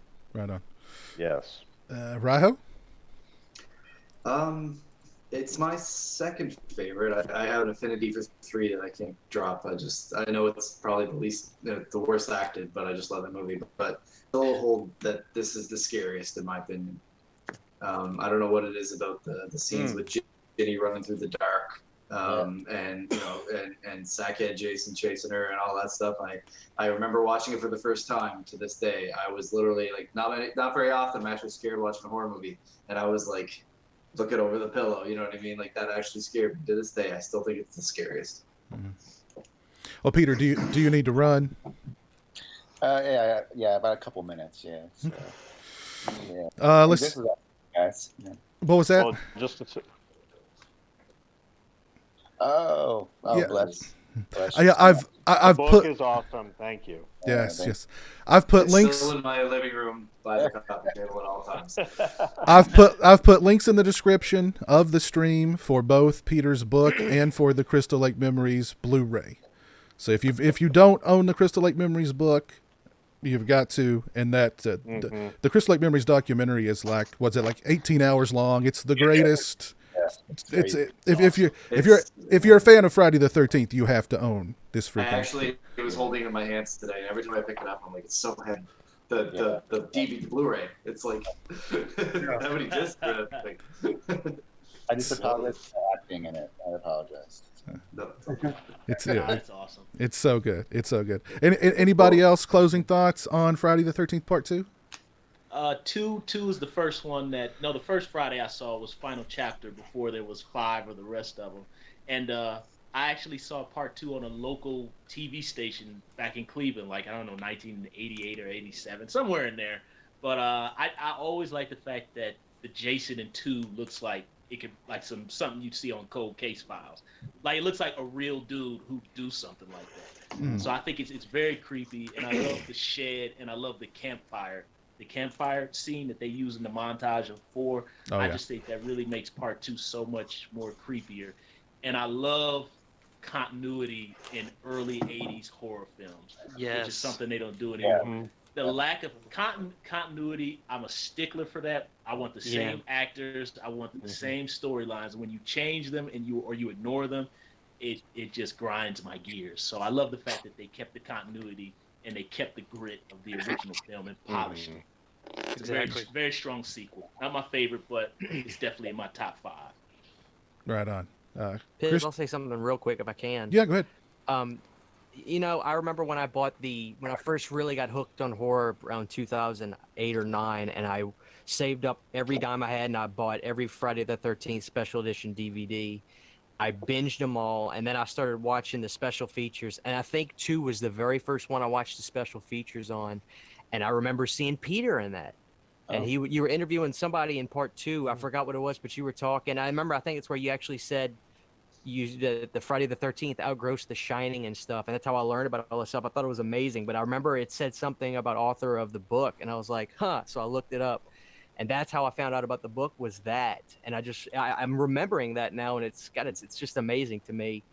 S8: Yes.
S1: Raiho?
S9: It's my second favorite. I have an affinity for 3 that I can't drop. I know it's probably the worst acted, but I just love that movie. But I'll hold that this is the scariest in my opinion. I don't know what it is about the scenes with Ginny running through the dark, and Sackhead Jason chasing her and all that stuff. I remember watching it for the first time. To this day, I was literally like, not very often I'm actually scared watching a horror movie, and I was like looking over the pillow. You know what I mean? Like, that actually scared me. To this day, I still think it's the scariest.
S1: Mm-hmm. Well, Peter, do you need to run?
S2: Yeah, about a couple minutes. Yeah. So,
S1: yeah. Let's.
S2: Guys. Yeah.
S1: What was that?
S8: Well, just
S2: yeah. Bless.
S8: I've book is awesome. Thank you.
S1: Yes. I've put links.
S9: Still in my living room by the coffee table at all times.
S1: I've put links in the description of the stream for both Peter's book and for the Crystal Lake Memories Blu-ray. So if you don't own the Crystal Lake Memories book, you've got to. And that the Crystal Lake Memories documentary is like 18 hours long. It's the greatest. If you're a fan of Friday the 13th, you have to own this freaking.
S9: Actually, it was holding it in my hands today. Every time I pick it up, I'm like, it's so heavy. The DVD Blu-ray. It's like how many discs?
S2: I just apologize for acting in it. I apologize.
S11: That's awesome.
S1: It's so good. Anybody else closing thoughts on Friday the 13th Part 2?
S11: Two is the first one the first Friday I saw was Final Chapter before there was 5 or the rest of them. And I actually saw part 2 on a local TV station back in Cleveland, like, I don't know, 1988 or 87, somewhere in there. But I always like the fact that the Jason in 2 looks like it could, like, something you'd see on Cold Case Files. Like, it looks like a real dude who'd do something like that. So I think it's very creepy, and I love the shed, and I love the campfire. The campfire scene that they use in the montage of 4, I just think that really makes part 2 so much more creepier. And I love continuity in early 80s horror films, which is something they don't do anymore.
S2: Yeah.
S11: The lack of continuity, I'm a stickler for that. I want the same actors. I want the same storylines. When you change them and you ignore them, it just grinds my gears. So I love the fact that they kept the continuity and they kept the grit of the original film and polished it. It's a very, very strong sequel. Not my favorite, but it's definitely in my top 5.
S1: Right on.
S3: Piz, I'll say something real quick if I can.
S1: Yeah, go ahead.
S3: I remember when I first really got hooked on horror around 2008 or 9, and I saved up every dime I had, and I bought every Friday the 13th special edition DVD. I binged them all, and then I started watching the special features, and I think 2 was the very first one I watched the special features on, and I remember seeing Peter in that. And you were interviewing somebody in part 2. I forgot what it was, but you were talking. I think it's where you actually said the Friday the 13th outgrossed The Shining and stuff, and that's how I learned about all this stuff. I thought it was amazing, but I remember it said something about author of the book, and I was like, so I looked it up. And that's how I found out about the book, was that. And I'm remembering that now, and it's just amazing to me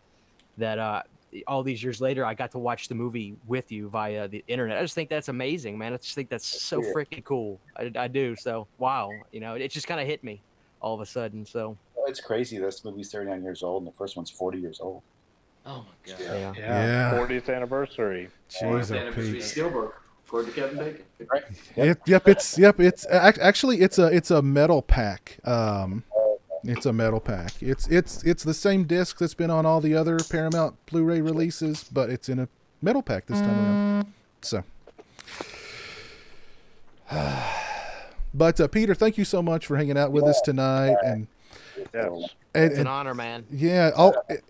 S3: that all these years later I got to watch the movie with you via the internet. I just think that's amazing, man. I just think that's so freaking cool. I do. So wow, it just kind of hit me all of a sudden. So
S2: it's crazy. This movie's 39 years old, and the first one's 40 years old.
S11: Oh my god!
S8: Yeah. 40th anniversary.
S9: 40th anniversary steelbook. According to Kevin Bacon.
S2: Right.
S1: It's actually it's a metal pack. It's a metal pack. It's the same disc that's been on all the other Paramount Blu-ray releases, but it's in a metal pack this time around. So, but Peter, thank you so much for hanging out with us tonight, and
S3: It's an honor, man.
S1: Yeah,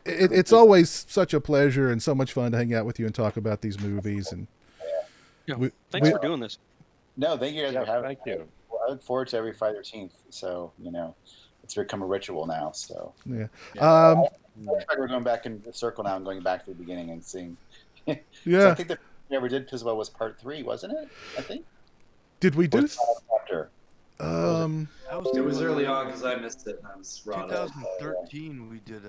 S1: it's always such a pleasure and so much fun to hang out with you and talk about these movies. And
S4: thanks for doing this.
S2: No, thank you guys for having
S8: Thank you.
S2: I look forward to every Friday 13th. So, it's become a ritual now. So,
S1: yeah.
S2: We're going back in the circle now and going back to the beginning and seeing.
S1: Yeah.
S2: So I think the first we ever did Piswell was part 3, wasn't it? I think.
S1: Did we do?
S2: Chapter?
S9: It was early on because I missed it and I was raw.
S5: 2013, we did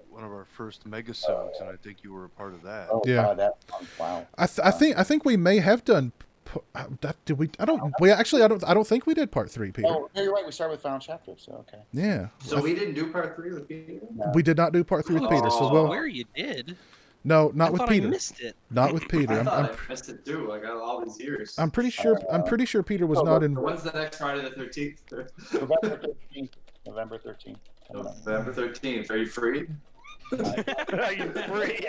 S5: one of our first megasodes, and I think you were a part of that.
S2: Oh,
S1: yeah.
S2: Wow.
S1: I think we may have done. Did we? I don't think we did part 3, Peter.
S2: Oh, no, you're right. We started with final chapter. So okay.
S1: Yeah.
S9: So we didn't do part 3 with Peter?
S2: No.
S1: We did not do part 3 with Peter. So
S4: where you did?
S1: No, not with Peter.
S4: I missed it.
S1: Not with Peter.
S9: I missed it too. I got all these years.
S1: I'm pretty sure Peter was not in.
S9: When's the next Friday the 13th?
S2: November 13th.
S9: November 13th. Are you free?
S8: Are you free?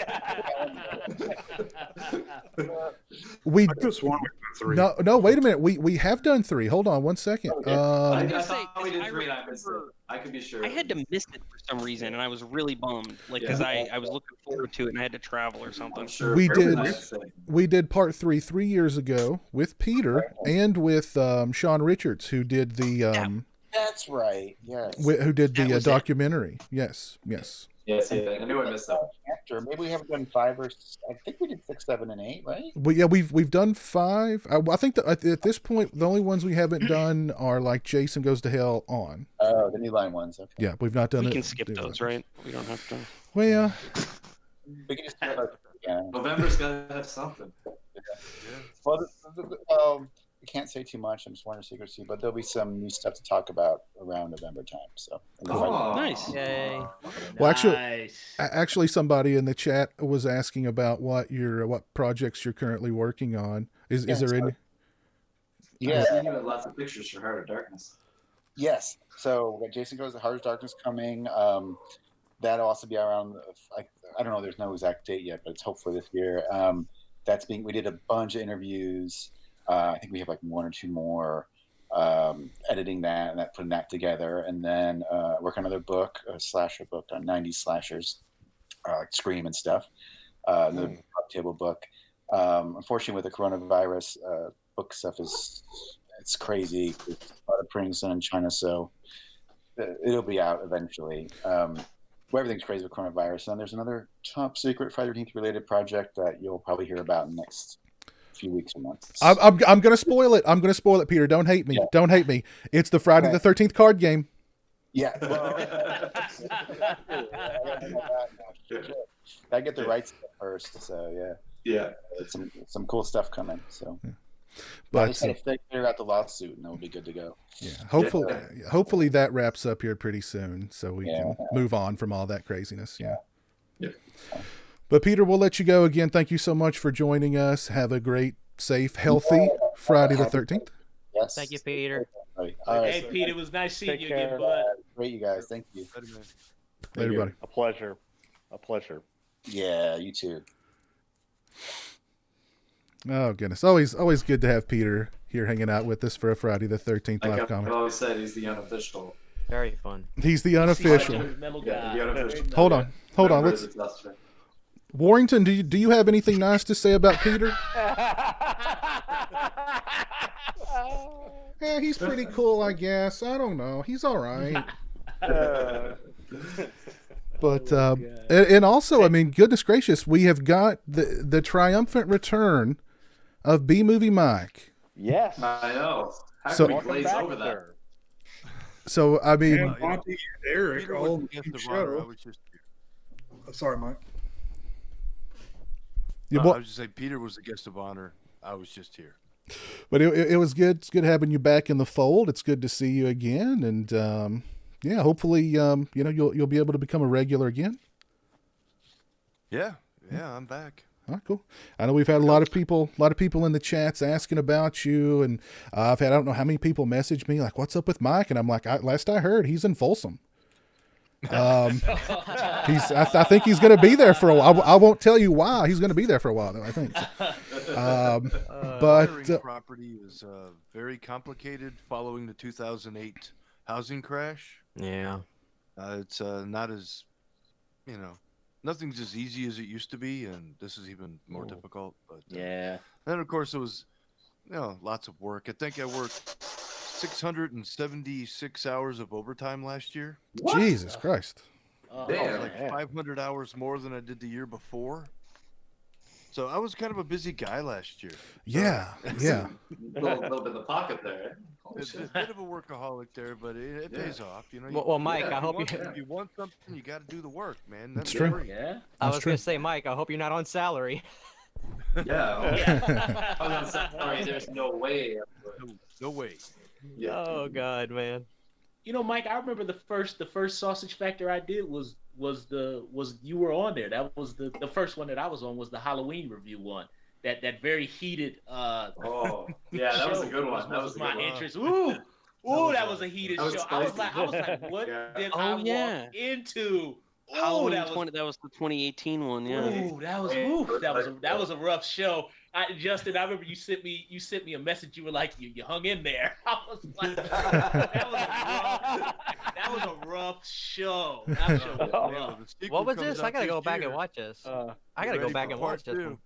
S1: We
S10: just one 3.
S1: No. Wait a minute. We have done 3. Hold on one second.
S9: I thought we did 3 and I missed it. I could be sure.
S4: I had to miss it for some reason, and I was really bummed. Because I was looking forward to it, and I had to travel or something.
S9: I'm sure
S1: we did part 3 years ago with Peter and with Sean Richards, who did the.
S2: That's right. Yes.
S1: Who did the documentary? Yes.
S9: Yes, I knew I missed that.
S2: After maybe we haven't done 5 or I think we did 6, 7, and 8, right?
S1: We've done 5. I think that at this point the only ones we haven't done are like Jason Goes to Hell on.
S2: Oh, the New Line ones. Okay.
S1: Yeah, we've not done it.
S4: We can skip those, right? We don't have to.
S1: Well, yeah.
S2: We can just do
S9: November's gotta have something.
S2: Well, I can't say too much. I'm just warning secrecy, but there'll be some new stuff to talk about around November time. So,
S4: nice.
S3: Yay.
S1: Well, actually, somebody in the chat was asking about what projects you're currently working on. Is there any?
S2: Yeah,
S9: I see you had lots of pictures for Heart of Darkness.
S2: Yes. So we got Jason Goes to Heart of Darkness coming. That'll also be around. I don't know. There's no exact date yet, but it's hopefully this year. We did a bunch of interviews. I think we have like 1 or 2 more editing that and putting that together, and then work on another book, a slasher book on 90s slashers, like Scream and stuff. Another table book. Unfortunately, with the coronavirus, book stuff it's crazy. It's a lot of prints in China, so it'll be out eventually. Everything's crazy with coronavirus. And there's another top secret Friday the 13th related project that you'll probably hear about in the next few weeks or months.
S1: I'm gonna spoil it. I'm gonna spoil it, Peter. Don't hate me. Yeah. Don't hate me. It's the Friday the 13th card game.
S2: Yeah. Well, I get the rights first, so yeah. It's some cool stuff coming. So, but if they figure out the lawsuit, and we'll be good to go.
S1: Yeah. Hopefully that wraps up here pretty soon, so we can move on from all that craziness. Yeah. But Peter, we'll let you go again. Thank you so much for joining us. Have a great, safe, healthy Friday the 13th.
S2: Yes.
S3: Thank you, Peter.
S2: All right.
S11: Hey, Pete, it was nice seeing you again, bud.
S2: Great, you guys. Thank you.
S1: Later, buddy.
S8: A pleasure. A pleasure.
S2: Yeah, you too.
S1: Oh, goodness. Always good to have Peter here hanging out with us for a Friday the 13th live
S9: I've
S1: comment.
S9: always said he's the unofficial.
S3: Very fun.
S1: He's the unofficial.
S9: The unofficial.
S1: Hold on. Let's. Warrington, do you have anything nice to say about Peter? Yeah, he's pretty cool, I guess. I don't know. He's all right. But and also, I mean, goodness gracious, we have got the triumphant return of B Movie Mike.
S8: Yes,
S9: I know. How
S1: so
S9: can we glaze over that?
S1: So I mean,
S10: and Monty and Eric all in the show. Sorry, Mike.
S5: I was just saying, Peter was the guest of honor. I was just here.
S1: But it was good. It's good having you back in the fold. It's good to see you again, and yeah, hopefully, you'll be able to become a regular again.
S5: Yeah, I'm back.
S1: All right, cool. I know we've had a lot of people in the chats asking about you, and I've had I don't know how many people message me like, "What's up with Mike?" And I'm like, last I heard, he's in Folsom. I think he's going to be there for a while. I won't tell you why. He's going to be there for a while, though. I think. But
S5: property is very complicated following the 2008 housing crash.
S3: Yeah.
S5: It's not as, nothing's as easy as it used to be, and this is even more difficult. But
S9: Yeah.
S5: then of course it was, lots of work. I think I worked 676 hours of overtime last year.
S9: What?
S1: Jesus Christ.
S9: Damn.
S5: Like 500 hours more than I did the year before. So I was kind of a busy guy last year.
S1: Yeah, yeah.
S9: little bit in the pocket there.
S5: It's a bit of a workaholic there, but it pays off.
S3: Well, Mike, I hope
S5: if you want something, you got to do the work, man.
S1: That's true.
S11: Yeah.
S3: I was going to say, Mike, I hope you're not on salary.
S9: Yeah. I was on salary. There's no way.
S5: No way.
S9: Yeah.
S3: Oh God, man.
S11: Mike, I remember the first Sausage Factor I did was you were on there. That was the first one that I was on was the Halloween review one. That very heated
S9: Oh yeah, that was a good one. That was
S11: my
S9: my
S11: interest. That was a heated show. I was like, what did I walk into?
S4: Halloween that was the 2018 one, yeah.
S11: Ooh, that was a rough show. Justin, I remember you sent me a message. You were like, you hung in there. I was like, that was a rough show. That show was rough.
S3: What was this? I gotta go back and watch this. I gotta go back and watch this one.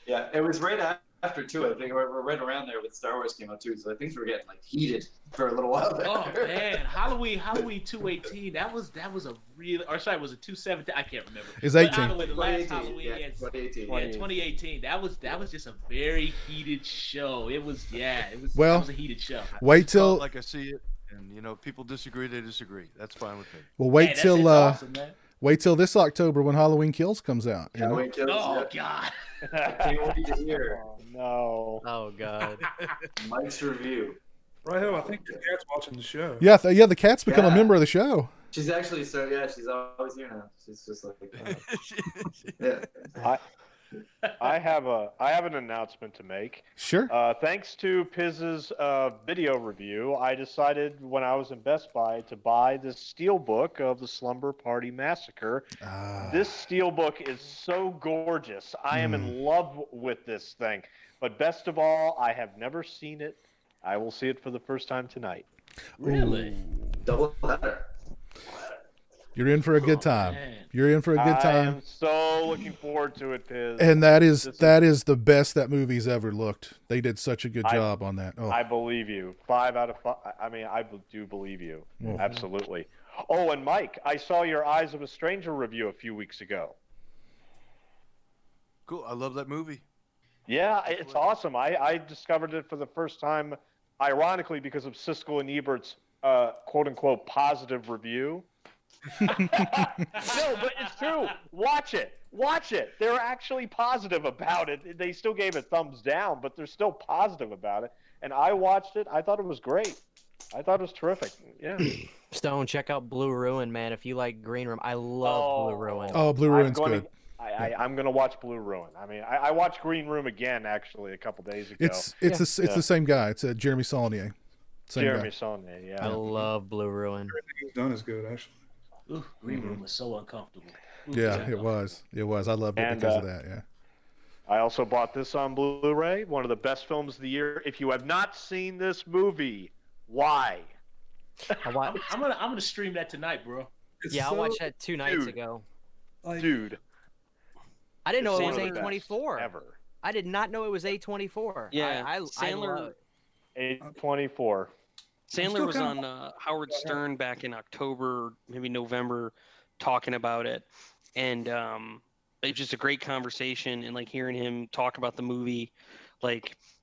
S9: Yeah, it was right after too. I think we're right around there when Star Wars came out too. So things were getting heated for a little while there.
S11: Oh man, Halloween 218. That was a real. Or sorry, was it 217? I can't remember.
S1: It's 18.
S11: Halloween, the last
S9: 2018,
S11: Halloween,
S9: yeah, 2018.
S11: Yeah, 2018. That was just a very heated show. It was
S1: Well,
S11: it was a heated show.
S1: Wait till
S5: like I see it, and people disagree. They disagree. That's fine with me.
S1: well, wait
S11: Hey,
S1: till
S11: that's awesome, man.
S1: wait till this October when Halloween Kills comes out.
S9: Halloween Kills,
S11: Oh God.
S9: Can't wait to hear
S8: Oh, no.
S3: Oh God.
S9: Mike's review.
S10: Right, I think the cat's watching the show.
S1: Yeah, the cat's become a
S9: Yeah.
S1: member of the show.
S9: She's actually she's always here now. She's just like yeah.
S8: I have an announcement to make.
S1: Sure.
S8: Thanks to Piz's video review, I decided when I was in Best Buy to buy this steelbook of the Slumber Party Massacre. This steelbook is so gorgeous. I am in love with this thing. But best of all, I have never seen it. I will see it for the first time tonight.
S11: Really?
S9: Double header.
S1: You're in for a good time.
S11: Man.
S1: You're in for a good
S8: I
S1: time.
S8: am so looking forward to it, Piz.
S1: And that is the best that movie's ever looked. They did such a good job on that. Oh.
S8: I believe you. 5 out of 5. I mean, I do believe you.
S1: Oh.
S8: Absolutely. Oh, and Mike, I saw your Eyes of a Stranger review a few weeks ago.
S5: Cool. I love that movie.
S8: Yeah, it's awesome. I discovered it for the first time, ironically, because of Siskel and Ebert's quote-unquote positive review. No, but it's true. Watch it. They're actually positive about it. They still gave it thumbs down, but they're still positive about it. And I watched it. I thought it was great. I thought it was terrific. Yeah.
S3: Stone, check out Blue Ruin, man. If you like Green Room, I love Blue Ruin.
S1: Oh, Blue Ruin's good.
S8: I'm going to watch Blue Ruin. I mean, I watched Green Room again, actually, a couple days ago.
S1: It's the same guy. It's Jeremy Saulnier.
S8: Jeremy Saulnier, yeah.
S3: I love Blue Ruin.
S10: Everything he's done is good, actually.
S11: Ooh, Green Room was so uncomfortable. Ooh,
S1: Yeah, it was. I loved it because of that. Yeah.
S8: I also bought this on Blu-ray. One of the best films of the year. If you have not seen this movie, why?
S11: I'm gonna stream that tonight, bro.
S3: I watched that 2 nights ago.
S8: Dude.
S3: I didn't know it was
S8: one of the best
S3: A24.
S8: Ever.
S3: I did not know it was A24.
S4: Yeah,
S3: I
S4: Sandler.
S3: love
S8: it. A24.
S4: Sandler was on Howard Stern back in October, maybe November, talking about it, and it was just a great conversation. And hearing him talk about the movie,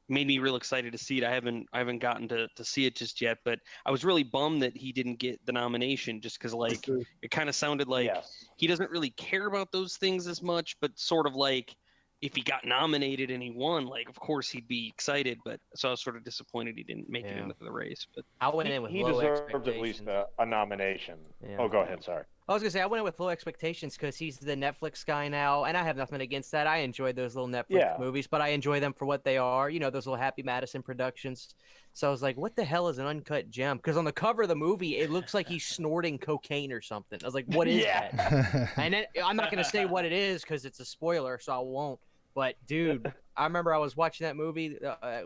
S4: made me real excited to see it. I haven't gotten to see it just yet, but I was really bummed that he didn't get the nomination, just because it kind of sounded like he doesn't really care about those things as much, but sort of if he got nominated and he won, of course he'd be excited. But so I was sort of disappointed he didn't make it into the race. But
S3: I went in with
S8: he
S3: low
S8: deserved
S3: expectations.
S8: at least a nomination.
S3: Yeah.
S8: Oh, go ahead. Sorry.
S3: I was gonna say I went in with low expectations because he's the Netflix guy now, and I have nothing against that. I enjoyed those little Netflix movies, but I enjoy them for what they are. You know, those little Happy Madison productions. So I was like, "What the hell is an uncut gem?" Because on the cover of the movie, it looks like he's snorting cocaine or something. I was like, "What is that?" And then I'm not gonna say what it is because it's a spoiler, so I won't. But dude, I remember I was watching that movie,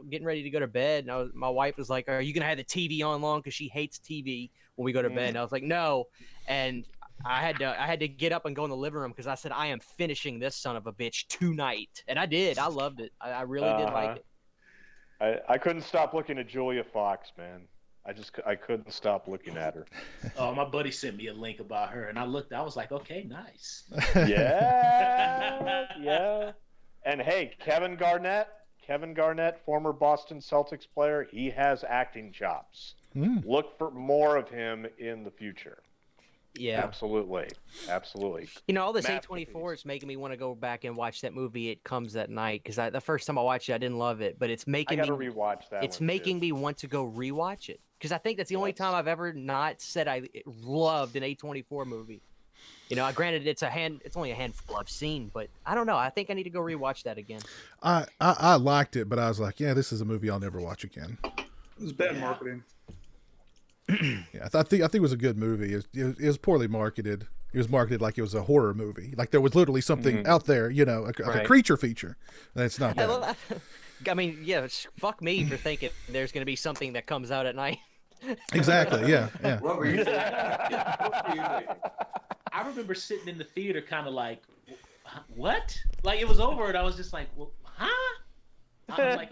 S3: getting ready to go to bed, and my wife was like, "Are you gonna have the TV on long?" Because she hates TV when we go to bed. And I was like, "No," and I had to get up and go in the living room because I said I am finishing this son of a bitch tonight, and I did. I loved it. I really did like it.
S8: I couldn't stop looking at Julia Fox, man. I couldn't stop looking at her.
S11: Oh, my buddy sent me a link about her, and I looked. I was like, okay, nice.
S8: Yeah, yeah. And hey, Kevin Garnett, former Boston Celtics player, he has acting chops. Look for more of him in the future.
S3: Yeah,
S8: absolutely.
S3: You know, all this A24 is making me want to go back and watch that movie. It Comes at Night, because the first time I watched it, I didn't love it, but it's making me
S8: rewatch that.
S3: It's making me want to go rewatch it because I think that's the only time I've ever not said I loved an A24 movie. You know, granted, it's only a handful I've seen, but I don't know. I think I need to go rewatch that again.
S1: I liked it, but I was like, yeah, this is a movie I'll never watch again.
S10: It was bad marketing.
S1: Yeah, I think it was a good movie. It was poorly marketed. It was marketed like it was a horror movie. Like there was literally something out there, you know, like a creature feature. And it's not that.
S3: I mean, yeah, fuck me for thinking there's going to be something that comes out at night.
S1: Exactly, yeah.
S9: What were you thinking?
S11: I remember sitting in the theater kind of like, what? Like it was over and I was just like, well, huh? I was like,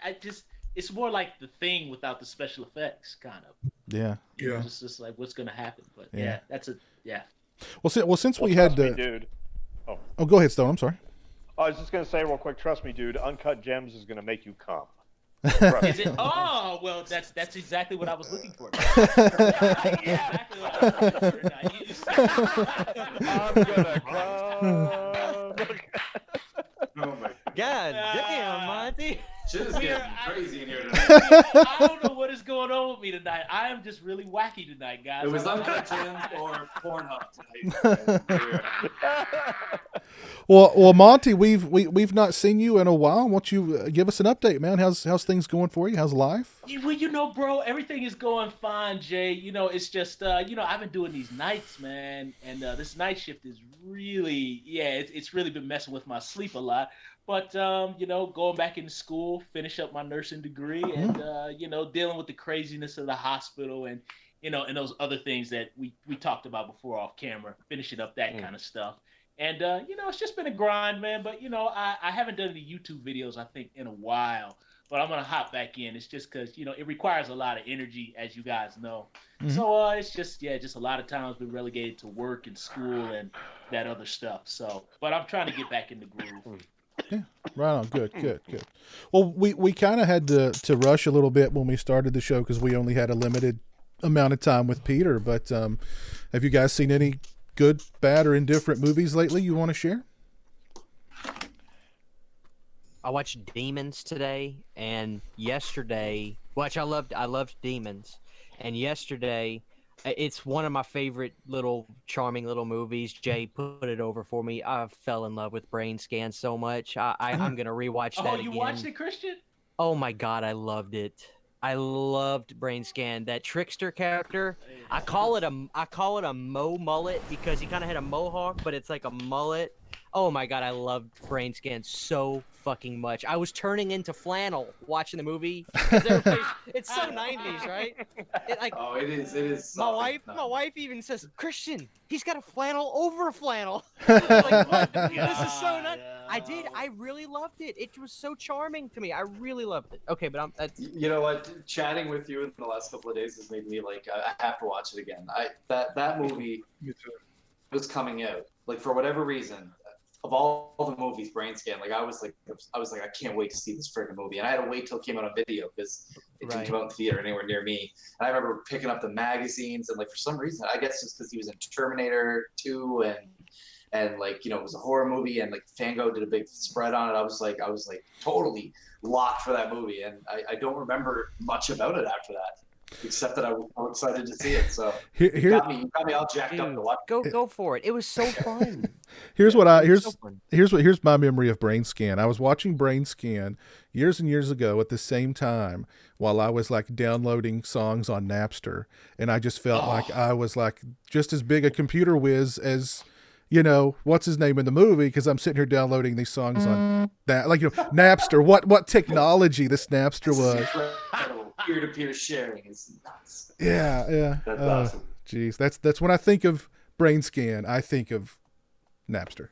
S11: I just... It's more like The Thing without the special effects, kind of.
S1: Yeah.
S11: You know, just like what's gonna happen, but
S1: Well, since we had
S8: to, dude.
S1: Oh, go ahead, Stone. I'm sorry.
S8: I was just gonna say real quick. Trust me, dude. Uncut Gems is gonna make you come.
S11: Is it? Oh, well, that's exactly what I was looking for. Exactly what I was looking for.
S8: I'm gonna come.
S9: Oh my
S3: God damn, Monty.
S9: Shit is getting crazy in here tonight.
S11: I don't know what is going on with me tonight. I am just really wacky tonight, guys.
S9: It was Uncut Gems or Pornhub tonight.
S1: Well, Monty, we've not seen you in a while. Why don't you give us an update, man? How's things going for you? How's life?
S11: Well, you know, bro, everything is going fine, Jay. You know, it's just, you know, I've been doing these nights, man, and this night shift is really, it's really been messing with my sleep a lot. But, you know, going back into school, finish up my nursing degree, and, you know, dealing with the craziness of the hospital and, you know, and those other things that we talked about before off camera, finishing up that kind of stuff. And, you know, it's just been a grind, man. But, you know, I haven't done any YouTube videos, I think, in a while. But I'm going to hop back in. It's just because, you know, it requires a lot of energy, as you guys know. So it's just, just a lot of times been relegated to work and school and that other stuff. So, but I'm trying to get back in the groove.
S1: Yeah, right on. Good. Well, we kind of had to rush a little bit when we started the show because we only had a limited amount of time with Peter. But have you guys seen any good, bad, or indifferent movies lately you want to share?
S3: I watched Demons today and yesterday. Which I loved Demons, and yesterday. It's one of my favorite charming little movies. Jay put it over for me. I fell in love with Brain Scan so much. I'm going to rewatch that again.
S11: Oh, you watched it, Christian?
S3: Oh, my God. I loved it. I loved Brain Scan. That trickster character. I call it a Mo mullet because he kind of had a mohawk, but it's like a mullet. Oh, my God. I loved Brain Scan so fucking much. I was turning into flannel watching the movie. It's so 90s, right?
S9: It is.
S3: My wife even says, Christian, he's got a flannel over a flannel. Like, what? This is so nice. I really loved it. It was so charming to me. I really loved it. Okay, but
S9: you know what? Chatting with you in the last couple of days has made me like I have to watch it again. That movie was coming out like for whatever reason. Of all the movies, Brain Scan, like I was like, I can't wait to see this freaking movie, and I had to wait till it came out on video because it didn't come out in the theater anywhere near me. And I remember picking up the magazines, and like for some reason, I guess just because he was in Terminator 2, and like you know it was a horror movie, and like Fango did a big spread on it. I was like totally locked for that movie, and I don't remember much about it after that. Except that I was so excited to see it. So
S1: Here,
S9: you got me all jacked up to watch.
S3: Go for it. It was so fun.
S1: Here's my memory of Brain Scan. I was watching Brain Scan years and years ago at the same time while I was like downloading songs on Napster, and I just felt like I was like just as big a computer whiz as, you know, what's his name in the movie, because I'm sitting here downloading these songs on that, like, you know, Napster. What technology this Napster was.
S9: Peer-to-peer sharing is nuts.
S1: Yeah.
S9: That's awesome.
S1: Geez, that's when I think of Brain Scan, I think of Napster.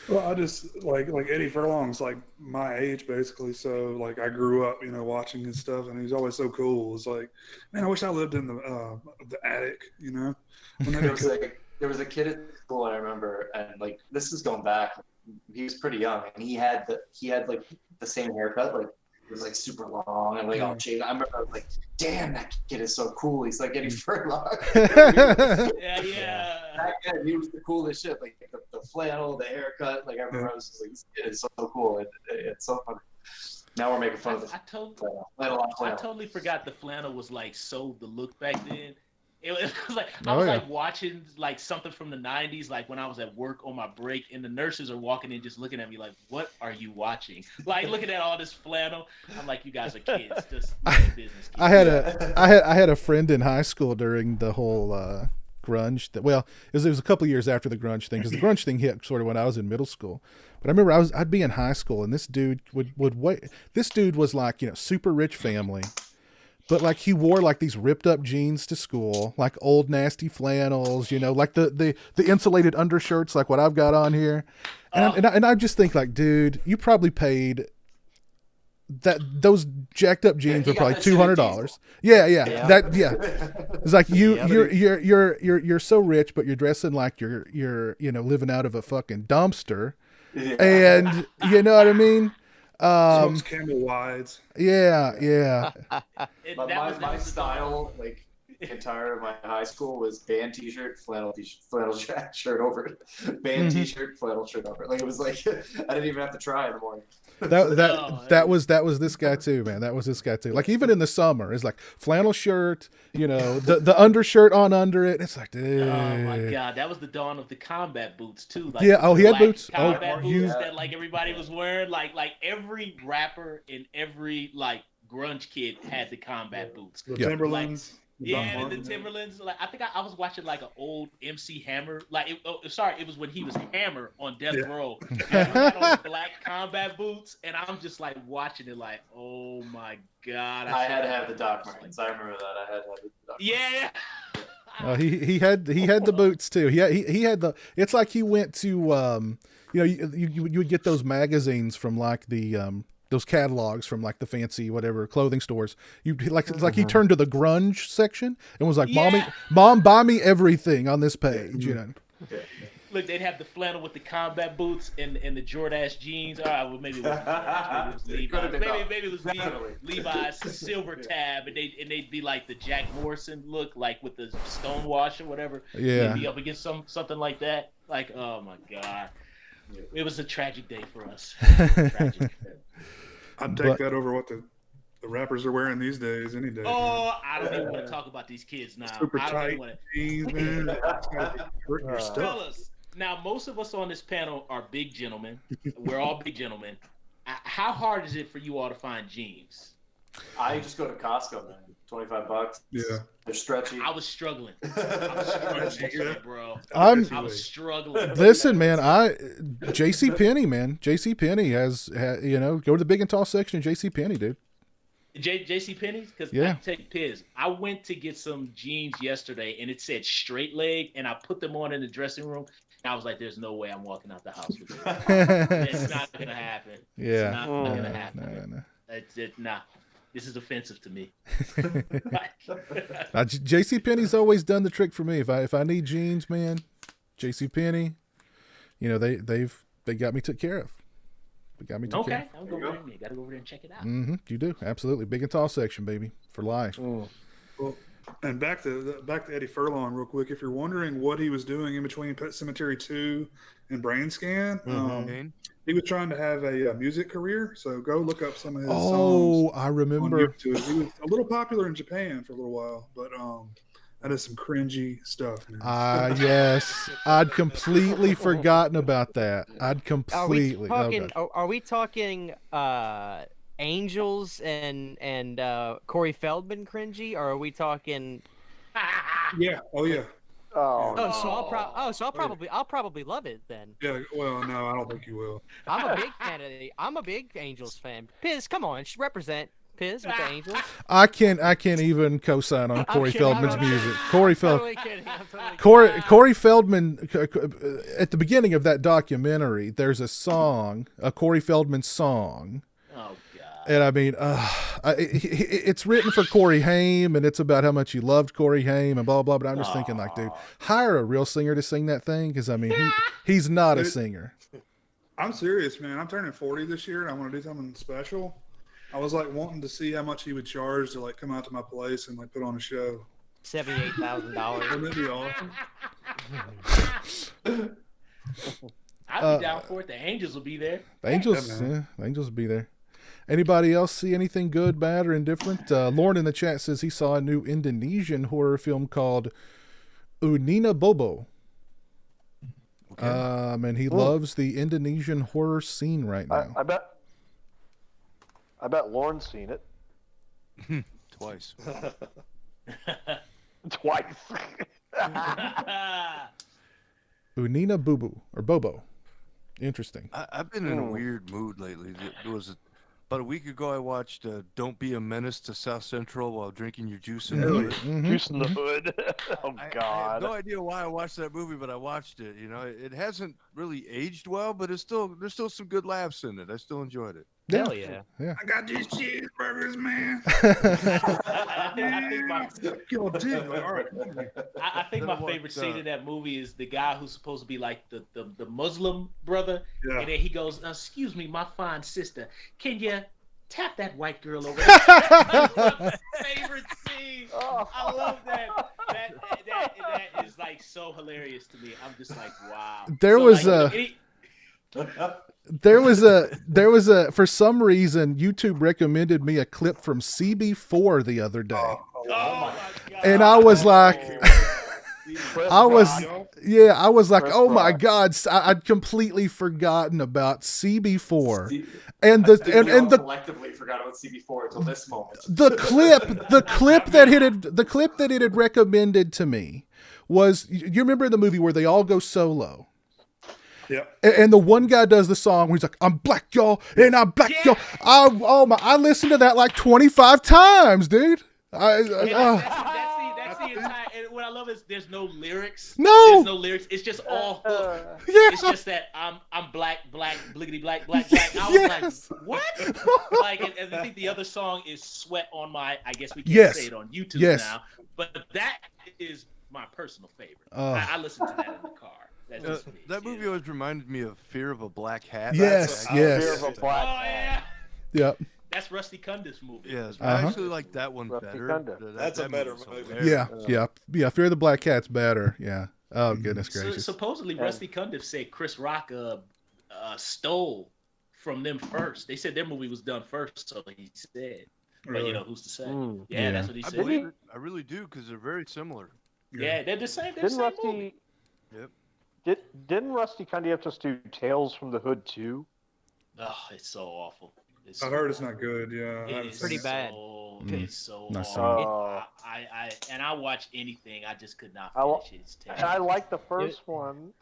S10: Well, I just like Eddie Furlong's like my age basically, so like I grew up, you know, watching his stuff, and he's always so cool. It's like, man, I wish I lived in the attic, you know.
S9: There was a kid at school I remember, and like this is going back. He was pretty young, and he had like the same haircut, like it was like super long and like all shaved. I remember I was like, damn, that kid is so cool. He's like Eddie Furlong.
S11: Yeah.
S9: Back then, he was the coolest shit. Like the flannel, the haircut. Like I remember I was just like, this kid is so cool. It's so funny. Now we're making fun of the flannel.
S11: I totally forgot the flannel was like so the look back then. It was like I was like watching like something from the 90s, like when I was at work on my break, and the nurses are walking in just looking at me like, what are you watching? Like looking at all this flannel. I'm like, you guys are kids. Just business kids.
S1: I had a friend in high school during the whole grunge. It was a couple of years after the grunge thing, because the grunge thing hit sort of when I was in middle school. But I remember I'd be in high school, and this dude would wait. This dude was like, you know, super rich family. But like he wore like these ripped up jeans to school, like old nasty flannels, you know, like the insulated undershirts, like what I've got on here. And I just think like, dude, you probably paid those jacked up jeans were probably $200. Yeah. It's like you're so rich, but you're dressing like you're you know, living out of a fucking dumpster. Yeah. And you know what I mean?
S10: Camel wides.
S1: Yeah.
S9: My style, like the entire of my high school, was band t-shirt, flannel shirt over it. Band t-shirt, flannel shirt over it. Like it was like I didn't even have to try in the morning.
S1: That was this guy too, man. That was this guy too. Like even in the summer, it's like flannel shirt, you know, the undershirt on under it. It's like, dude.
S11: Oh my god, that was the dawn of the combat boots too. Like,
S1: he had boots.
S11: Combat boots that like everybody was wearing. Like every rapper and every like grunge kid had the combat boots.
S10: The Timberlands.
S11: The Timberlands. Like I think I was watching like an old MC Hammer. Like it was when he was Hammer on Death Row. And he had on black combat boots, and I'm just like watching it, like, oh my god.
S9: I had to have the Doc Martens. I remember that. I had to have the Doc
S11: Martens.
S1: He had the boots too. He had the. It's like he went to you know, you would get those magazines from like the those catalogs from like the fancy whatever clothing stores. It's like he turned to the grunge section and was like, Mom, buy me everything on this page, you know.
S11: Look, they'd have the flannel with the combat boots and the Jordache jeans. All right, well maybe it was Levi's. Maybe it was Levi's silver tab, and they'd be like the Jack Morrison look, like with the stonewash or whatever.
S1: Yeah.
S11: They'd be up against something like that. Like, oh my god. It was a tragic day for us.
S10: I'd take that over what the rappers are wearing these days any day.
S11: Oh, I don't even want to talk about these kids now.
S10: Super tight jeans, man.
S11: Fellas, now most of us on this panel are big gentlemen. We're all big gentlemen. How hard is it for you all to find jeans?
S9: I just go to Costco, man. $25.
S10: Yeah.
S9: They're stretchy.
S11: I was struggling, bro.
S1: I
S11: was struggling.
S1: Listen, man, JCPenney, man. JCPenney has, you know, go to the big and tall section of JCPenney, dude.
S11: JCPenney's? Because I take Piz. I went to get some jeans yesterday, and it said straight leg, and I put them on in the dressing room. And I was like, there's no way I'm walking out the house with it. It's not going to happen.
S1: Yeah.
S11: It's not going to happen.
S1: No.
S11: It's nah. This is offensive to me.
S1: JCPenney's always done the trick for me. If I need jeans, man, JCPenney, you know, they got me took care of. They got me took care of.
S11: I'll go over there. You got to go over there and check it out.
S1: Mm-hmm. You do, absolutely. Big and tall section, baby, for life.
S10: Well, and back to Eddie Furlong real quick. If you're wondering what he was doing in between Pet Sematary 2 and Brain Scan, He was trying to have a music career, so go look up some of his songs.
S1: Oh, I
S10: On
S1: remember.
S10: YouTube. He was a little popular in Japan for a little while, but that is some cringy stuff, man.
S1: Yes, I'd completely forgotten about that. I'd completely.
S3: Are we talking Angels and Corey Feldman cringy, or are we talking?
S10: Yeah. Oh yeah.
S3: I'll probably love it then.
S10: Yeah. Well, no, I don't think you will.
S3: I'm a big fan of I'm a big Angels fan. Piz, come on, represent Piz with the Angels.
S1: I can't even co-sign on Corey Feldman's music.
S3: Corey Feldman.
S1: Corey Feldman. At the beginning of that documentary, there's a Corey Feldman song.
S11: Oh God.
S1: And I mean, it's written for Corey Haim, and it's about how much he loved Corey Haim and blah blah. But I'm just thinking, like, dude, hire a real singer to sing that thing, because I mean, he's not a singer.
S10: I'm serious, man. I'm turning 40 this year, and I want to do something special. I was like wanting to see how much he would charge to like come out to my place and like put on a show.
S3: $78,000.
S10: Wouldn't that be awesome?
S11: I'd be down for it. The Angels will be there.
S1: The Angels will be there. Anybody else see anything good, bad, or indifferent? Lauren in the chat says he saw a new Indonesian horror film called Unina Bobo. Okay. And he loves the Indonesian horror scene right now.
S8: I bet Lauren's seen it.
S5: Twice.
S8: Twice.
S1: Unina Bubu or Bobo. Interesting.
S5: I've been in a weird mood lately. It was about a week ago. I watched "Don't Be a Menace to South Central While Drinking Your Juice in the Hood."
S8: Juice in the Hood. Oh God!
S5: I have no idea why I watched that movie, but I watched it. You know, it hasn't really aged well, but there's still some good laughs in it. I still enjoyed it.
S3: Hell yeah.
S10: I got these cheeseburgers, man.
S11: I think my favorite scene in that movie is the guy who's supposed to be like the Muslim brother, and then he goes, "Excuse me, my fine sister, can you tap that white girl over there?" That's my favorite scene. I love that. That is like so hilarious to me. I'm just like, wow.
S1: There was a for some reason YouTube recommended me a clip from CB4 the other day.
S11: Oh my God.
S1: And I was like I was like, oh my God, I'd completely forgotten about CB4. And the
S9: collectively forgot about CB4 until this moment.
S1: The clip that it had recommended to me was, you remember the movie where they all go solo?
S10: Yeah.
S1: And the one guy does the song where he's like, "I'm black, y'all, and I'm black, y'all." I listened to that like 25 times, dude.
S11: That's the entire. And what I love is there's no lyrics.
S1: No.
S11: There's no lyrics. It's just all hook. Yeah. It's just that I'm black, bliggity black. I was like, what? Like, and I think the other song is "Sweat on My." I guess we can't say it on YouTube now, but that is my personal favorite. I listen to that in the car.
S5: That movie always reminded me of Fear of a Black Hat.
S1: Yes.
S8: Fear of a Black Hat.
S1: Yep.
S11: That's Rusty Cundiff's movie.
S5: Yes, I actually like that one better.
S6: That's a better movie.
S1: Yeah. Fear of the Black Cat's better. Yeah. Oh goodness gracious.
S11: Supposedly, Rusty Cundiff said Chris Rock stole from them first. They said their movie was done first, so he said. But who's to say? Yeah, that's what he said.
S5: I really do, because they're very similar.
S11: Yeah, they're the same. They're the same movie.
S5: Yep.
S8: Didn't Rusty Cundiff just do Tales from the Hood too?
S11: Oh, it's so awful.
S10: I heard it's not good. Yeah,
S3: it's pretty bad.
S11: It's so
S8: awful.
S11: I watch anything. I just could not finish it. It's terrible.
S8: I like the first one.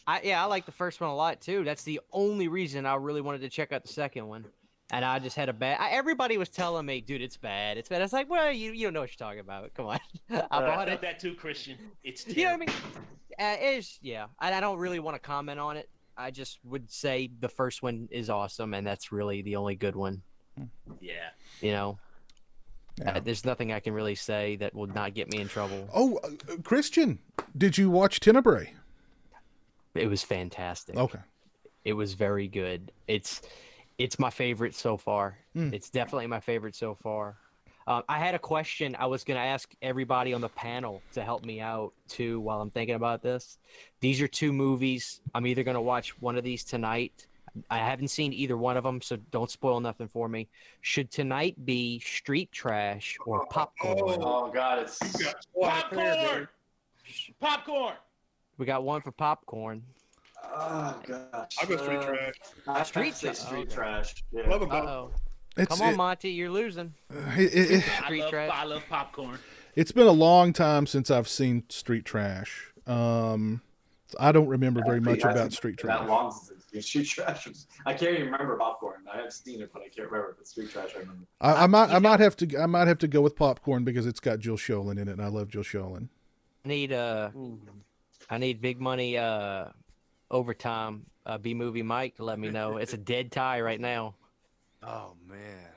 S3: I like the first one a lot too. That's the only reason I really wanted to check out the second one. And I just had a bad. everybody was telling me, dude, it's bad. It's bad. I was like, well, you don't know what you're talking about. Come on. I bought it.
S11: That too, Christian. It's terrible.
S3: You know what I mean? I don't really want to comment on it. I just would say the first one is awesome, and that's really the only good one.
S11: Yeah.
S3: You know, there's nothing I can really say that will not get me in trouble.
S1: Oh, Christian, did you watch Tenebrae?
S3: It was fantastic.
S1: Okay.
S3: It was very good. It's my favorite so far. It's definitely my favorite so far. I had a question I was going to ask everybody on the panel to help me out too while I'm thinking about this. These are 2 movies. I'm either going to watch one of these tonight. I haven't seen either one of them, so don't spoil nothing for me. Should tonight be Street Trash or Popcorn?
S9: Oh God, it's
S11: Popcorn. Popcorn.
S3: We got one for Popcorn.
S9: Oh gosh.
S10: I'll go Street Trash.
S9: I
S3: Street
S9: say Street
S3: okay.
S9: Trash. Yeah.
S10: Love them both.
S3: Uh-oh.
S1: It's,
S3: Come on, Monty, you're losing. Street Trash.
S11: I love Popcorn.
S1: it's been a long time since I've seen Street Trash. I don't remember very much about Street Trash.
S9: That long since it's been Street Trash. I can't even remember Popcorn. I have seen it, but I can't remember if it's Street Trash. I remember.
S1: I might have to go with Popcorn because it's got Jill Schoelen in it, and I love Jill Schoelen.
S3: I need big money overtime. B movie Mike to let me know. It's a dead tie right now.
S5: Oh man.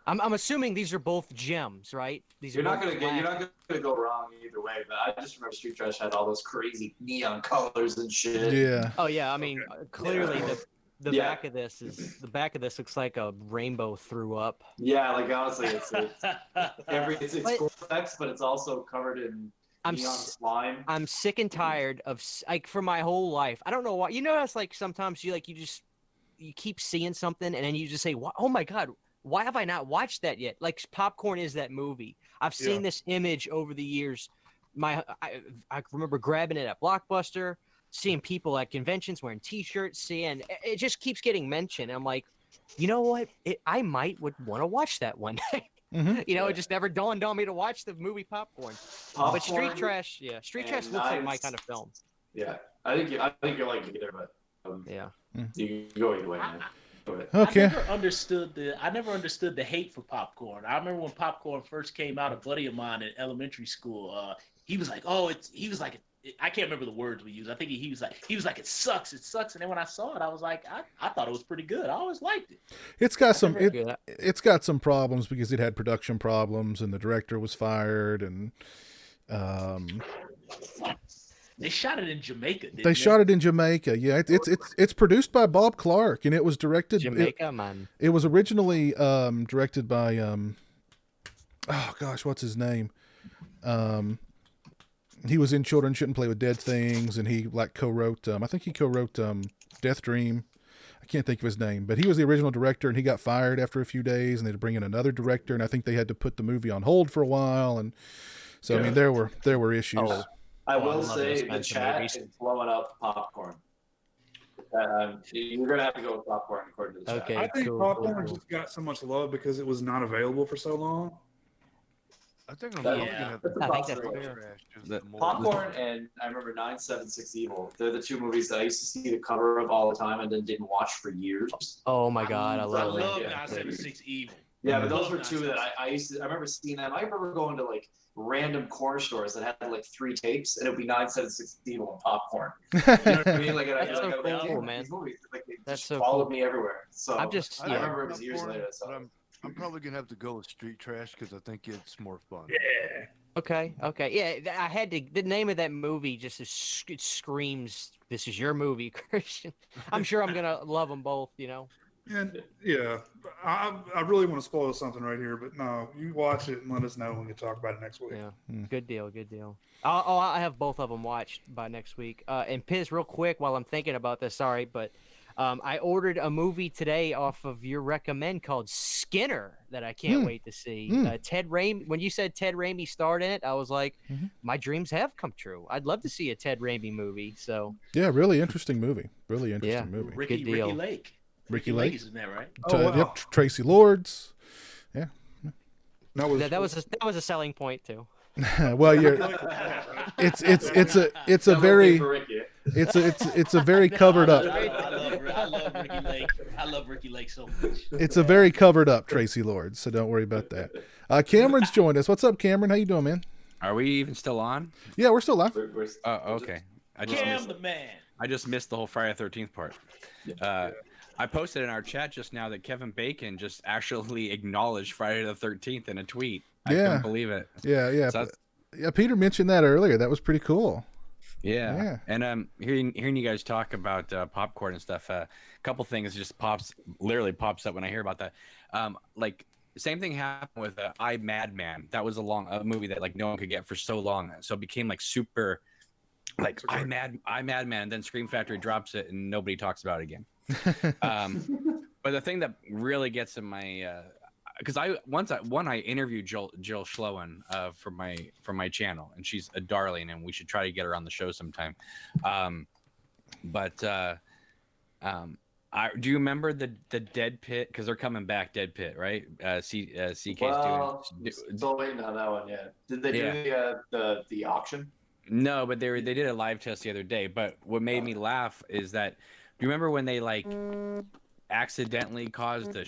S3: I'm assuming these are both gems, right? These
S9: You're
S3: are
S9: not gonna go wrong either way. But I just remember Street Trash had all those crazy neon colors and shit.
S1: Yeah.
S3: Oh yeah, I mean clearly the back of this looks like a rainbow threw up.
S9: Yeah, like honestly, it's gore effects, but it's also covered in neon slime.
S3: I'm sick and tired of like for my whole life. I don't know why. You know, it's like sometimes you keep seeing something and then you just say, "Oh my God, why have I not watched that yet?" Like Popcorn is that movie. I've seen this image over the years. I remember grabbing it at Blockbuster, seeing people at conventions wearing T-shirts, seeing it just keeps getting mentioned. And I'm like, you know what? I would want to watch that one day.
S1: Mm-hmm.
S3: You know, it just never dawned on me to watch the movie Popcorn. But Street Trash looks like my kind of film.
S9: Yeah, I think you like it there, but you can go either way, man.
S1: Okay.
S11: I never understood the hate for Popcorn. I remember when Popcorn first came out, a buddy of mine in elementary school, he was like, I can't remember the words we used. I think he was like, it sucks. And then when I saw it, I was like, I thought it was pretty good. I always liked it.
S1: It's got some problems because it had production problems and the director was fired and
S11: they shot it in Jamaica.
S1: They shot it in Jamaica. Yeah, it's produced by Bob Clark and it was directed.
S3: Jamaica, man.
S1: It was originally directed by oh gosh, what's his name? He was in Children Shouldn't Play with Dead Things, and he co-wrote. I think he co-wrote Death Dream. I can't think of his name, but he was the original director, and he got fired after a few days, and they had to bring in another director, and I think they had to put the movie on hold for a while, and so I mean there were issues.
S9: Oh. I will say the chat is blowing up Popcorn. You're gonna have to go with Popcorn according to the chat.
S10: I think Popcorn just got so much love because it was not available for so long.
S5: I think I'm probably gonna have to
S9: Popcorn and I remember 976 Evil. They're the 2 movies that I used to see the cover of all the time and then didn't watch for years.
S3: Oh my God, I love
S11: 976 Evil.
S9: Yeah, but those were 2 that I remember seeing them. I remember going to like random corner stores that had like 3 tapes and it would be 976 Evil and Popcorn. You know what I mean? Like,
S3: that's so cool, man.
S9: These movies, like, they
S3: that's
S9: just
S3: so
S9: followed
S3: cool.
S9: me everywhere. So
S5: I
S9: remember it was years later. So.
S5: I'm probably gonna have to go with Street Trash because I think it's more fun.
S10: Yeah.
S3: Okay. Yeah, I had to. The name of that movie just it screams, "This is your movie, Christian." I'm sure I'm gonna love them both. You know.
S10: And yeah, I really want to spoil something right here, but no, you watch it and let us know when you talk about it next week.
S3: Yeah, good deal. I have both of them watched by next week. And Piz, real quick, while I'm thinking about this, sorry, but I ordered a movie today off of your recommend called Skinner that I can't wait to see. Ted Raimi. When you said Ted Raimi starred in it, I was like, my dreams have come true. I'd love to see a Ted Raimi movie. So
S1: yeah, really interesting movie. Really interesting movie.
S11: Ricky Lake.
S1: Ricky Lake
S11: is in there, right?
S1: Yep, Tracy Lords. Yeah.
S3: That was a selling point too.
S1: Well, it's a very covered up.
S11: I love Ricky Lake. I love Ricky Lake so much.
S1: It's a very covered up Tracy Lords, so don't worry about that. Cameron's joined us. What's up, Cameron? How you doing, man?
S12: Are we even still on?
S1: Yeah, we're still live.
S12: Oh, okay. I just missed the whole Friday the 13th part. I posted in our chat just now that Kevin Bacon just actually acknowledged Friday the 13th in a tweet. I couldn't believe it.
S1: Yeah. So Peter mentioned that earlier. That was pretty cool.
S12: Yeah. And hearing you guys talk about popcorn and stuff, a couple things just literally pops up when I hear about that. Like Same thing happened with I Madman. That was a movie that like no one could get for so long, so it became like super, like I Madman, and then Scream Factory drops it and nobody talks about it again. But the thing that really gets in my, because I interviewed Jill Schloen for my channel, and she's a darling, and we should try to get her on the show sometime. Do you remember the Dead Pit? Because they're coming back, Dead Pit, right? CK's
S9: still waiting on that one. Yeah. Did they do the auction?
S12: No, but they did a live test the other day. But what made me laugh is that, do you remember when they like accidentally caused a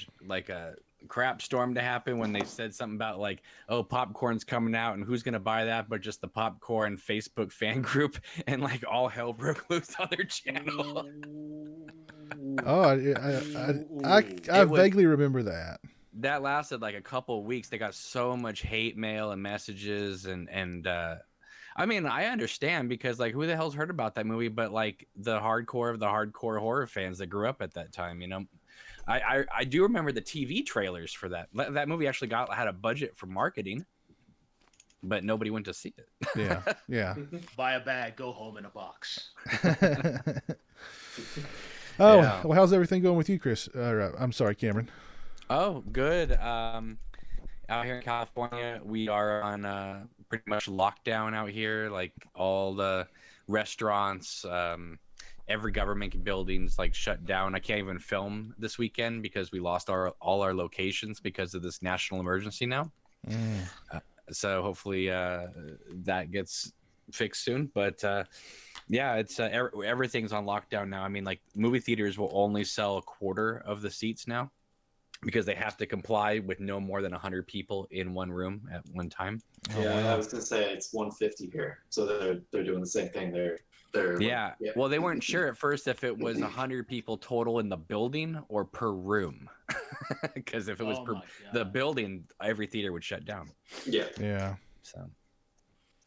S12: crap storm to happen when they said something about like, oh, popcorn's coming out and who's gonna buy that but just the popcorn Facebook fan group, and like all hell broke loose on their channel.
S1: Oh, I vaguely remember that.
S12: That lasted like a couple of weeks. They got so much hate mail and messages, and I mean, I understand, because like who the hell's heard about that movie but like the hardcore of the hardcore horror fans that grew up at that time, you know. I do remember the TV trailers for that. That movie actually had a budget for marketing, but nobody went to see it.
S1: Yeah.
S11: Buy a bag, go home in a box.
S1: Well, how's everything going with you, Chris? I'm sorry, Cameron.
S12: Oh, good. Out here in California, we are on pretty much lockdown out here. Like all the restaurants, every government building's like shut down. I can't even film this weekend because we lost all our locations because of this national emergency now. So hopefully that gets fixed soon. But yeah, it's everything's on lockdown now. I mean, like movie theaters will only sell a quarter of the seats now because they have to comply with no more than 100 people in one room at one time.
S9: I was gonna say it's 150 here, so they're doing the same thing. They're
S12: yeah. Well, they weren't sure at first if it was 100 people total in the building or per room, because if it was the building, every theater would shut down.
S1: Yeah.
S12: So.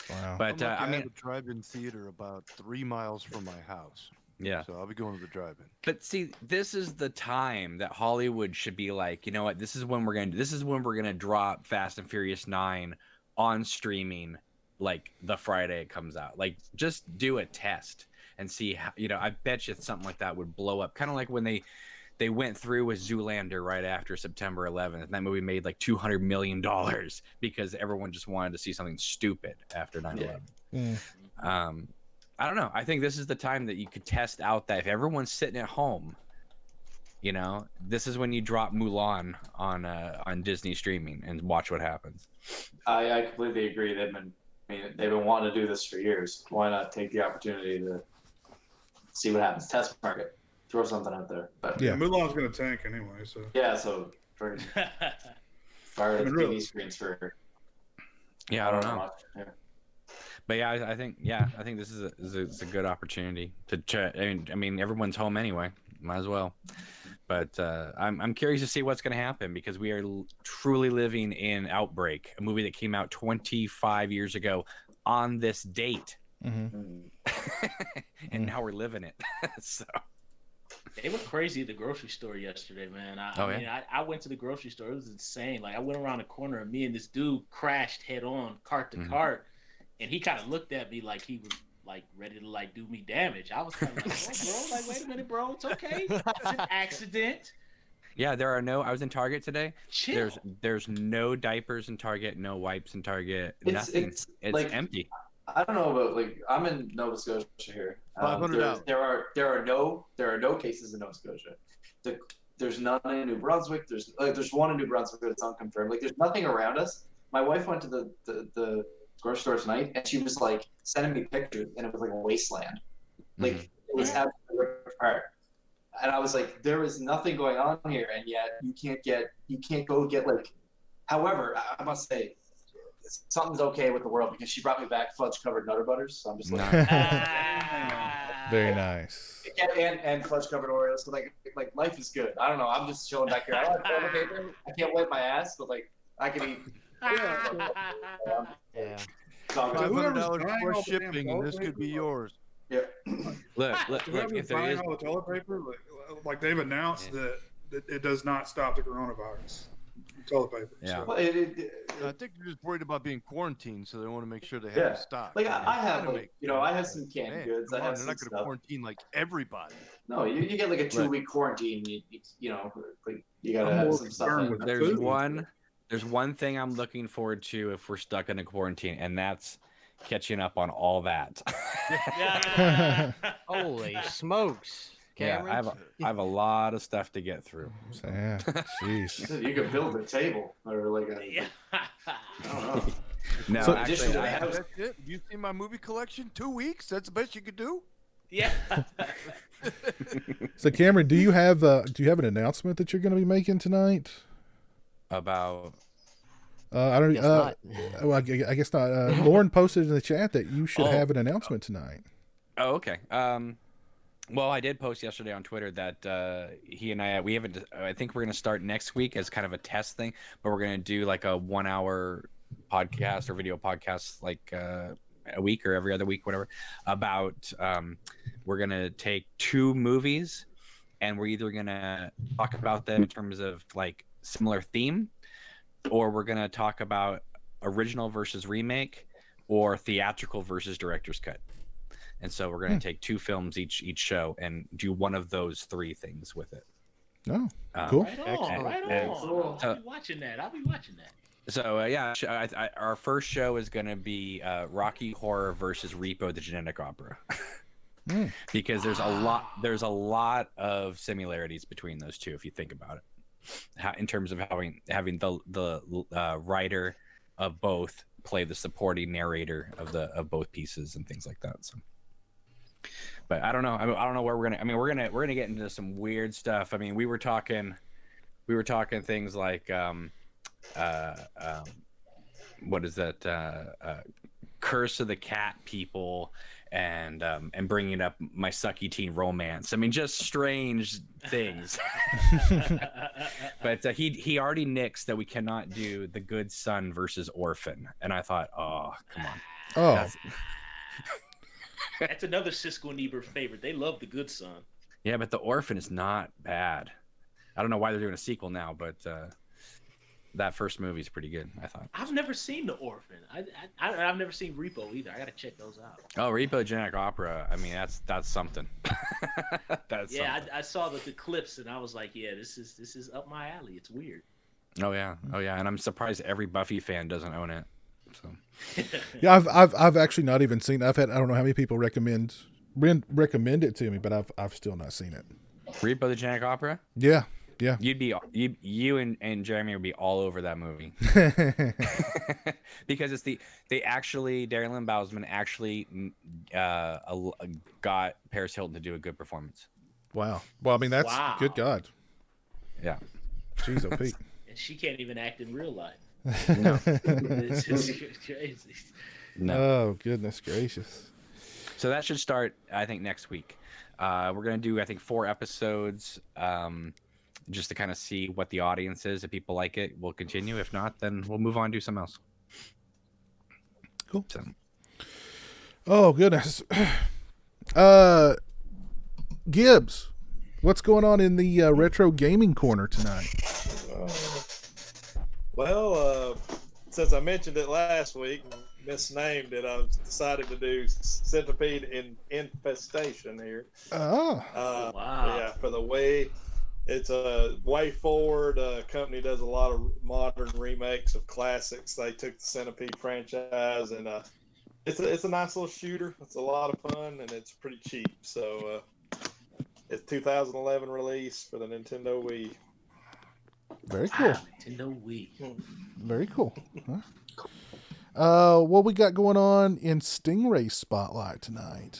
S1: Wow.
S12: But I mean,
S5: have a drive-in theater about 3 miles from my house.
S12: Yeah.
S5: So I'll be going to the drive-in.
S12: But see, this is the time that Hollywood should be like, you know what? This is when we're gonna drop Fast and Furious 9 on streaming, like the Friday it comes out. Like, just do a test and see how. You know, I bet you something like that would blow up. Kind of like when they went through with Zoolander right after September 11th, and that movie made like $200 million because everyone just wanted to see something stupid after 9/11. I don't know. I think this is the time that you could test out that if everyone's sitting at home, you know, this is when you drop Mulan on Disney streaming and watch what happens.
S9: I completely agree. They've been wanting to do this for years. Why not take the opportunity to see what happens? Test market, throw something out there. But
S10: Mulan's going to tank anyway. So
S9: so for fire the TV screens for.
S12: Yeah, I don't know. But yeah, I think this is a good opportunity to try. I mean, everyone's home anyway. Might as well. But I'm curious to see what's going to happen, because we are truly living in Outbreak, a movie that came out 25 years ago on this date, and now we're living it. So
S11: they were crazy at the grocery store yesterday, man. I went to the grocery store. It was insane. Like, I went around the corner and me and this dude crashed head on, cart to cart. And he kind of looked at me like he was like ready to like do me damage. I was kind of like, oh, bro, like, wait a minute, bro, it's okay. It's an accident.
S12: Yeah, there are no. I was in Target today.
S11: Chill.
S12: There's no diapers in Target, no wipes in Target, nothing. It's like, empty.
S9: I don't know, but like I'm in Nova Scotia here. There are no cases in Nova Scotia. There's none in New Brunswick. There's one in New Brunswick that's unconfirmed. Like, there's nothing around us. My wife went to the grocery store tonight, and she was like sending me pictures, and it was like a wasteland. Like, it was absolutely ripped apart. And I was like, there is nothing going on here, and yet you can't go get like. However, I must say, something's okay with the world, because she brought me back fudge covered Nutter Butters, so I'm just like,
S1: very nice.
S9: And fudge covered Oreos. So like life is good. I don't know. I'm just chilling back here. I like toilet paper. I can't wipe my ass, but like I can eat.
S5: Yeah. $500 for shipping, and this could be yours.
S9: Yeah.
S12: Look. If there is
S10: all the toilet paper, like they've announced that it does not stop the coronavirus. toilet paper.
S12: Yeah.
S10: So.
S9: Well,
S5: I think they're just worried about being quarantined, so they want to make sure they have
S9: Yeah.
S5: in stock.
S9: Like I have,
S5: Kinda
S9: like,
S5: makes
S9: you know, I
S5: sense,
S9: have some
S5: but,
S9: canned
S5: man,
S9: goods.
S5: come
S9: I
S5: on,
S9: have
S5: they're
S9: some
S5: not going to
S9: stuff.
S5: quarantine like everybody.
S9: No, you get like a 2-week quarantine. You know, like you gotta
S10: I'm
S9: have
S10: more
S9: some stuff.
S10: concerned
S9: In.
S10: with
S12: There's one thing I'm looking forward to if we're stuck in a quarantine, and that's catching up on all that.
S3: Holy smokes, Cameron!
S12: Yeah, I have a lot of stuff to get through. So.
S1: Yeah, jeez.
S9: You could build a table or like a.
S11: Yeah.
S9: I don't know.
S12: No,
S1: So-
S12: actually,
S5: That's it. You see my movie collection? 2 weeks? That's the best you could do?
S11: Yeah.
S1: So Cameron, do you have an announcement that you're going to be making tonight?
S12: about
S1: I don't.
S3: Guess not.
S1: Well, I guess not. Lauren posted in the chat that you should
S12: Oh.
S1: have an announcement tonight.
S12: Oh, okay. Well, I did post yesterday on Twitter that he and I haven't. I think we're gonna start next week as kind of a test thing, but we're gonna do like a 1 hour podcast or video podcast, like a week or every other week, whatever. About we're gonna take 2 movies, and we're either gonna talk about them in terms of like similar theme, or we're gonna talk about original versus remake, or theatrical versus director's cut. And so we're going to take 2 films each show and do one of those 3 things with it.
S1: Oh, cool.
S11: Right on, right on. I'll be watching that.
S12: So our first show is going to be Rocky Horror versus Repo the Genetic Opera, because there's a lot of similarities between those 2 if you think about it, in terms of having the writer of both play the supporting narrator of both pieces and things like that. So. But I don't know. I don't know where we're gonna. I mean, we're gonna get into some weird stuff. I mean, we were talking things like, what is that? Curse of the Cat people, and bringing up My Sucky Teen Romance. I mean, just strange things. But he already nixed that we cannot do The Good Son versus Orphan, and I thought, oh, come on.
S1: Oh.
S11: That's another Siskel and Ebert favorite. They love The Good Son.
S12: Yeah, but The Orphan is not bad. I don't know why they're doing a sequel now, but that first movie is pretty good, I thought.
S11: I've never seen The Orphan. I've never seen Repo either. I got to check those out.
S12: Oh, Repo Genetic Opera. I mean, that's something. That's something.
S11: I saw the clips and I was like, yeah, this is up my alley. It's weird.
S12: Oh yeah, and I'm surprised every Buffy fan doesn't own it. So.
S1: Yeah, I've actually not even seen. I don't know how many people recommend it to me, but I've still not seen it.
S12: Repo the Genetic Opera.
S1: Yeah.
S12: You and Jeremy would be all over that movie. Because it's Darren Lynn Bousman actually got Paris Hilton to do a good performance.
S1: Wow. Well, I mean, that's good God.
S12: Yeah.
S1: Jeez, oh Pete.
S11: And she can't even act in real life.
S12: No.
S11: It's just crazy.
S12: No.
S1: Oh, goodness gracious.
S12: So that should start, I think, next week. We're going to do, I think, 4 episodes, just to kind of see what the audience is. If people like it, we'll continue. If not, then we'll move on and do something else.
S1: Cool.
S12: So.
S1: Oh, goodness. Gibbs, what's going on in the retro gaming corner tonight?
S6: Well, since I mentioned it last week and misnamed it, I've decided to do Centipede Infestation here.
S1: Oh.
S11: Wow.
S6: Yeah, for the Wii. It's a Way Forward company, does a lot of modern remakes of classics. They took the Centipede franchise, and it's a nice little shooter. It's a lot of fun, and it's pretty cheap. So it's 2011 release for the Nintendo Wii.
S1: Very cool.
S11: Nintendo Wii.
S1: Very cool. Huh? What we got going on in Stingray Spotlight tonight?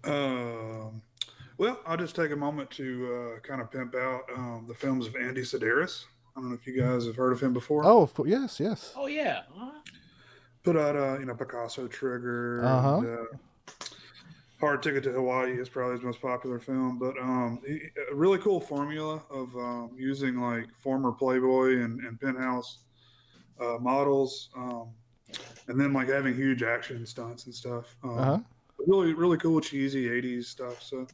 S10: Well, I'll just take a moment to kind of pimp out the films of Andy Sedaris. I don't know if you guys have heard of him before.
S1: Oh, yes.
S11: Oh yeah.
S10: Put out Picasso Trigger. And, Hard Ticket to Hawaii is probably his most popular film, but a really cool formula of using like former Playboy and Penthouse models, and then like having huge action stunts and stuff. Really, really cool, cheesy 80s stuff. So,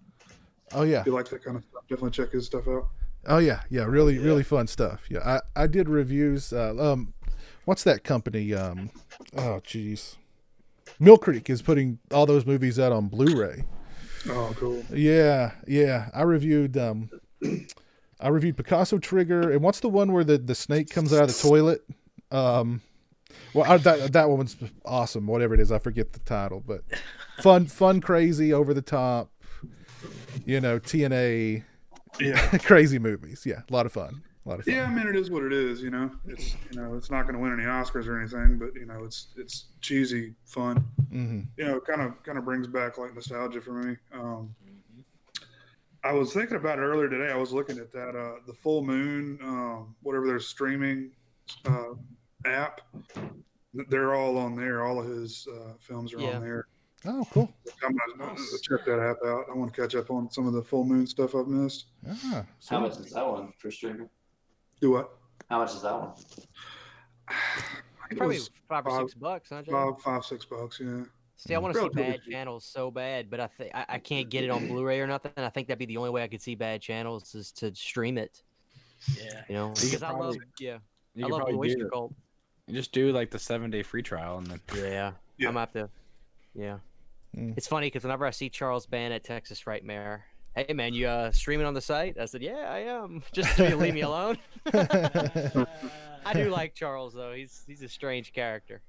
S1: oh yeah,
S10: if you like that kind of stuff, definitely check his stuff out.
S1: Oh yeah, really fun stuff. Yeah, I did reviews. What's that company? Oh geez, Mill Creek is putting all those movies out on Blu-ray.
S10: Oh, cool.
S1: Yeah. I reviewed Picasso Trigger, and what's the one where the snake comes out of the toilet? That one's awesome. Whatever it is, I forget the title, but fun, crazy, over the top. TNA.
S10: Yeah.
S1: Crazy movies. Yeah, a lot of fun.
S10: Yeah, I mean, it is what it is. It's it's not going to win any Oscars or anything, but it's cheesy fun.
S1: Mm-hmm.
S10: Kind of brings back like nostalgia for me. I was thinking about it earlier today. I was looking at that the Full Moon, whatever their streaming app. They're all on there. All of his films are on there.
S1: Oh, cool.
S10: I'm going to check that app out. I want to catch up on some of the Full Moon stuff I've missed.
S9: How much is that one for streaming?
S10: Do what?
S9: How much is that one?
S3: Probably $5 or $6, huh, Joe?
S10: $5-6, yeah.
S3: See, I want to see Bad Channels so bad, but I can't get it on Blu-ray or nothing. I think that'd be the only way I could see Bad Channels is to stream it.
S11: Yeah.
S3: Because I love Oyster Cult.
S12: You just do like the 7-day free trial and then.
S3: Yeah. I'm gonna have to. Yeah. It's funny because whenever I see Charles Band at Texas Frightmare, hey man, you streaming on the site? I said, yeah, I am. Just to leave me alone. I do like Charles though. He's a strange character.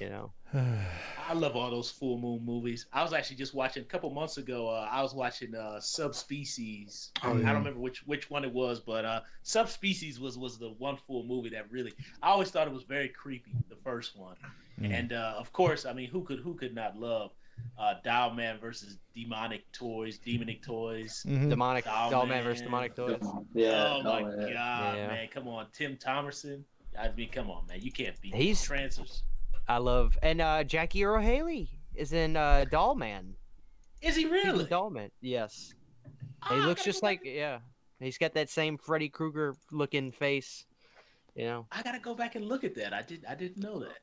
S11: I love all those Full Moon movies. I was actually just watching a couple months ago. I was watching Subspecies. I don't remember which one it was, but Subspecies was the one full movie that really. I always thought it was very creepy. The first one, and of course, I mean, who could not love Doll Man versus Demonic Toys?
S3: Demonic Doll Man versus Demonic Toys.
S11: Yeah. Oh my God, man! Come on, Tim Thomerson. I mean, come on, man! You can't beat Trancers.
S3: I love, and Jackie Earle Haley is in Doll Man.
S11: Is he really?
S3: Doll Man, yes. He looks just like He's got that same Freddy Krueger looking face. I
S11: gotta go back and look at that. I didn't know that.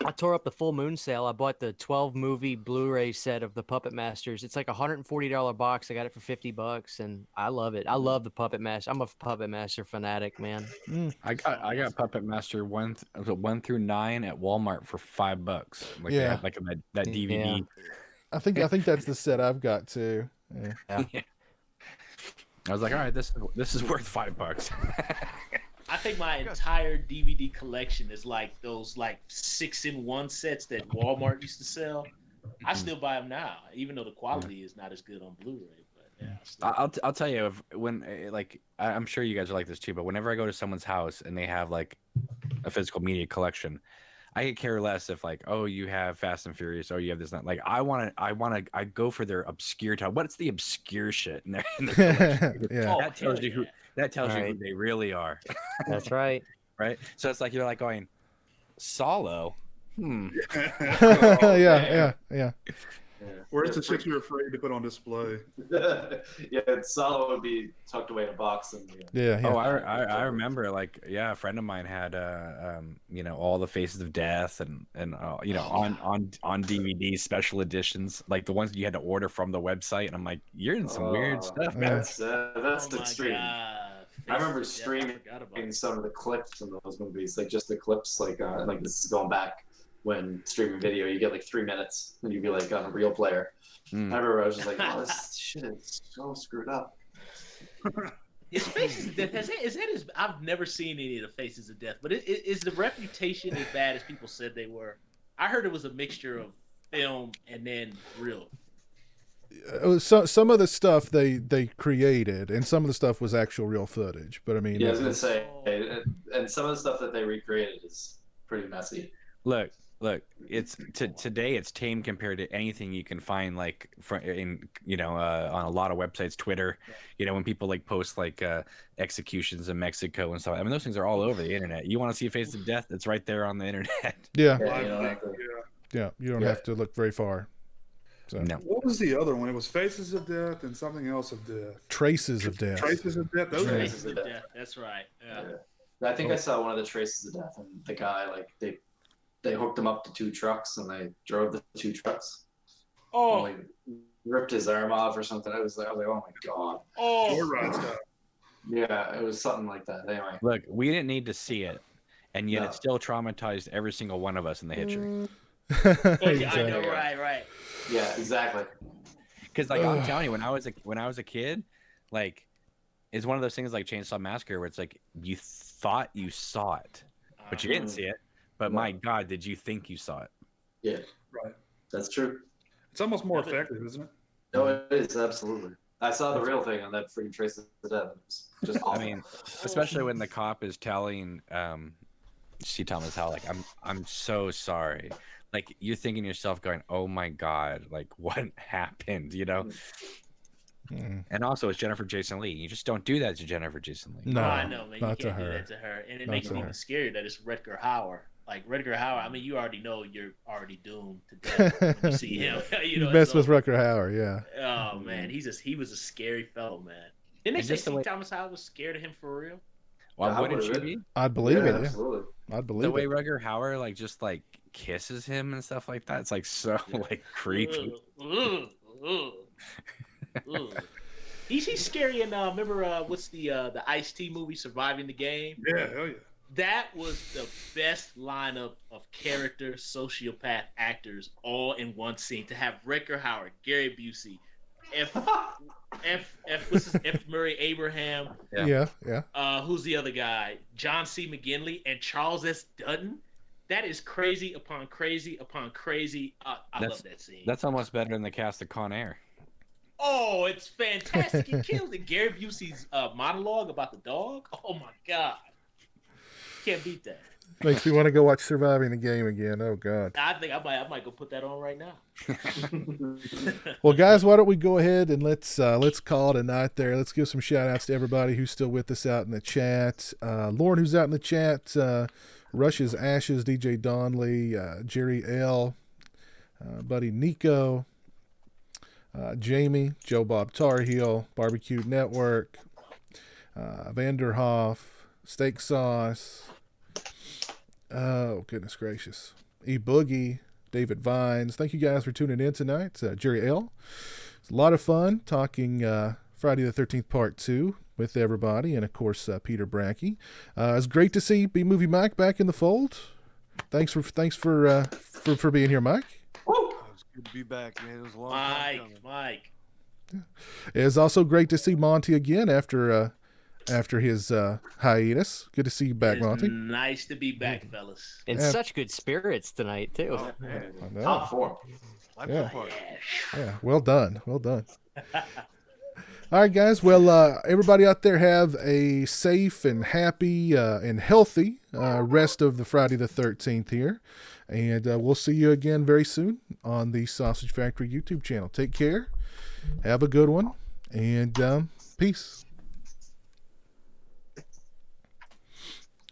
S3: I tore up the Full Moon sale. I bought the 12 movie Blu-ray set of the Puppet Masters. It's like a $140 box. I got it for $50, and I love it. I love the Puppet Master. I'm a Puppet Master fanatic, man.
S12: I got Puppet Master 1 through 9 at Walmart for $5. Like they had, like that DVD.
S1: Yeah. I think that's the set I've got too. Yeah.
S12: I was like, all right, this is worth $5.
S11: I think my entire DVD collection is like those 6-in-1 sets that Walmart used to sell. I still buy them now, even though the quality is not as good on Blu-ray. But
S12: I'll tell you, I'm sure you guys are like this too. But whenever I go to someone's house and they have like a physical media collection, I could care less if you have Fast and Furious, you have this. Like I go for their obscure time. What's the obscure shit in their collection? That tells you who they really are.
S3: That's right.
S12: Right. So it's like you're like going Solo.
S1: Yeah.
S10: Where's the shit you're afraid to put on display?
S9: Solo would be tucked away in a box.
S1: Yeah.
S12: Oh, I remember a friend of mine had all the Faces of Death and on DVD special editions, like the ones you had to order from the website, and I'm like, you're in some weird stuff, man.
S9: That's extreme. I remember streaming some of the clips from those movies, like just the clips, like this is going back when streaming video, you get like 3 minutes, and you'd be like on a real player. I remember I was just like, oh, this shit is so screwed up.
S11: His Faces of Death, I've never seen any of the Faces of Death, but is the reputation as bad as people said they were? I heard it was a mixture of film and then real.
S1: Some of the stuff they created, and some of the stuff was actual real footage. But I mean,
S9: I was gonna say, and some of the stuff that they recreated is pretty messy.
S12: Look, it's today it's tame compared to anything you can find on a lot of websites, Twitter, when people post executions in Mexico and stuff. I mean, those things are all over the internet. You want to see a Face of Death? It's right there on the internet.
S1: Yeah. You don't have to look very far. So.
S12: No.
S10: What was the other one? It was Faces of Death and something else of Death.
S1: Traces of Death.
S10: Traces of Death. Those
S11: Traces of Death. That's right. Yeah.
S9: I think I saw one of the Traces of Death, and the guy they hooked him up to 2 trucks, and they drove the 2 trucks.
S11: Oh.
S9: And, ripped his arm off or something. I was like, oh my god.
S11: Oh.
S10: Joyride stuff.
S9: Yeah, it was something like that. Anyway.
S12: Look, we didn't need to see it, and yet
S9: No.
S12: it still traumatized every single one of us in the hitcher.
S11: I know, right.
S9: Yeah, exactly.
S12: Because like I'm telling you, when I was a kid, like it's one of those things like Chainsaw Massacre where it's like you thought you saw it, but you didn't see it. But my God, did you think you saw it?
S9: Yeah,
S10: Right.
S9: that's true.
S10: It's almost more effective, isn't it?
S9: No, it is absolutely. I saw the real thing on that freaking Trace of the Dead. It was just awful.
S12: I mean, especially when the cop is telling C. Thomas how like I'm so sorry. Like you're thinking to yourself going, oh my God, like what happened, you know? And also it's Jennifer Jason Leigh. You just don't do that to Jennifer Jason Leigh.
S1: No,
S11: I know, man. You
S1: not
S11: can't
S1: to
S11: do
S1: her.
S11: that to her. And it
S1: Not
S11: makes
S1: to
S11: it
S1: her.
S11: even scarier that it's Rutger Hauer. Like Rutger Hauer, I mean, you already know you're already doomed to death when you see him.
S1: You mess with Rutger Hauer, yeah.
S11: Oh man, he was a scary fellow, man. Didn't they say C. Thomas Howell was scared of him for real?
S12: Well, wouldn't she be?
S1: I'd believe it.
S9: Absolutely.
S1: Yeah. I'd believe
S12: The way
S1: it.
S12: Rutger Hauer like just like kisses him and stuff like that, it's like so like creepy.
S11: He's scary. And remember what's the Ice-T movie, Surviving the Game?
S10: Yeah, hell yeah.
S11: That was the best lineup of character sociopath actors all in one scene. To have Rutger Hauer, Gary Busey, F. Murray Abraham.
S1: Yeah.
S11: Who's the other guy? John C. McGinley and Charles S. Dutton. That is crazy upon crazy upon crazy. I love that scene.
S12: That's almost better than the cast of Con Air.
S11: Oh, it's fantastic. It kills it. Gary Busey's monologue about the dog. Oh my God. Can't beat that.
S1: Makes me want to go watch Surviving the Game again. Oh God.
S11: I think I might go put that on right now.
S1: Well, guys, why don't we go ahead and let's call it a night there. Let's give some shout outs to everybody who's still with us out in the chat. Lauren, who's out in the chat, Rush's Ashes, DJ Donley, Jerry L, Buddy Nico, Jamie, Joe Bob Tarheel, Barbecue Network, Vanderhoff, Steak Sauce. Oh, goodness gracious. E-Boogie, David Vines. Thank you guys for tuning in tonight. Jerry L. It's a lot of fun talking Friday the 13th Part 2 with everybody. And, of course, Peter Bracke. It's great to see B-Movie Mike back in the fold. Thanks for being here, Mike.
S5: It's good to be back, man. It was a long time coming.
S11: Mike.
S1: It's also great to see Monty again after his hiatus. Good to see you back, Monty.
S11: Nice to be back, fellas.
S3: In such good spirits tonight, too.
S9: Oh, man.
S1: I know.
S9: Top four.
S1: Yeah, well done. Well done. All right, guys. Well, everybody out there have a safe and happy and healthy rest of the Friday the 13th here. And we'll see you again very soon on the Sausage Factory YouTube channel. Take care. Have a good one. And peace.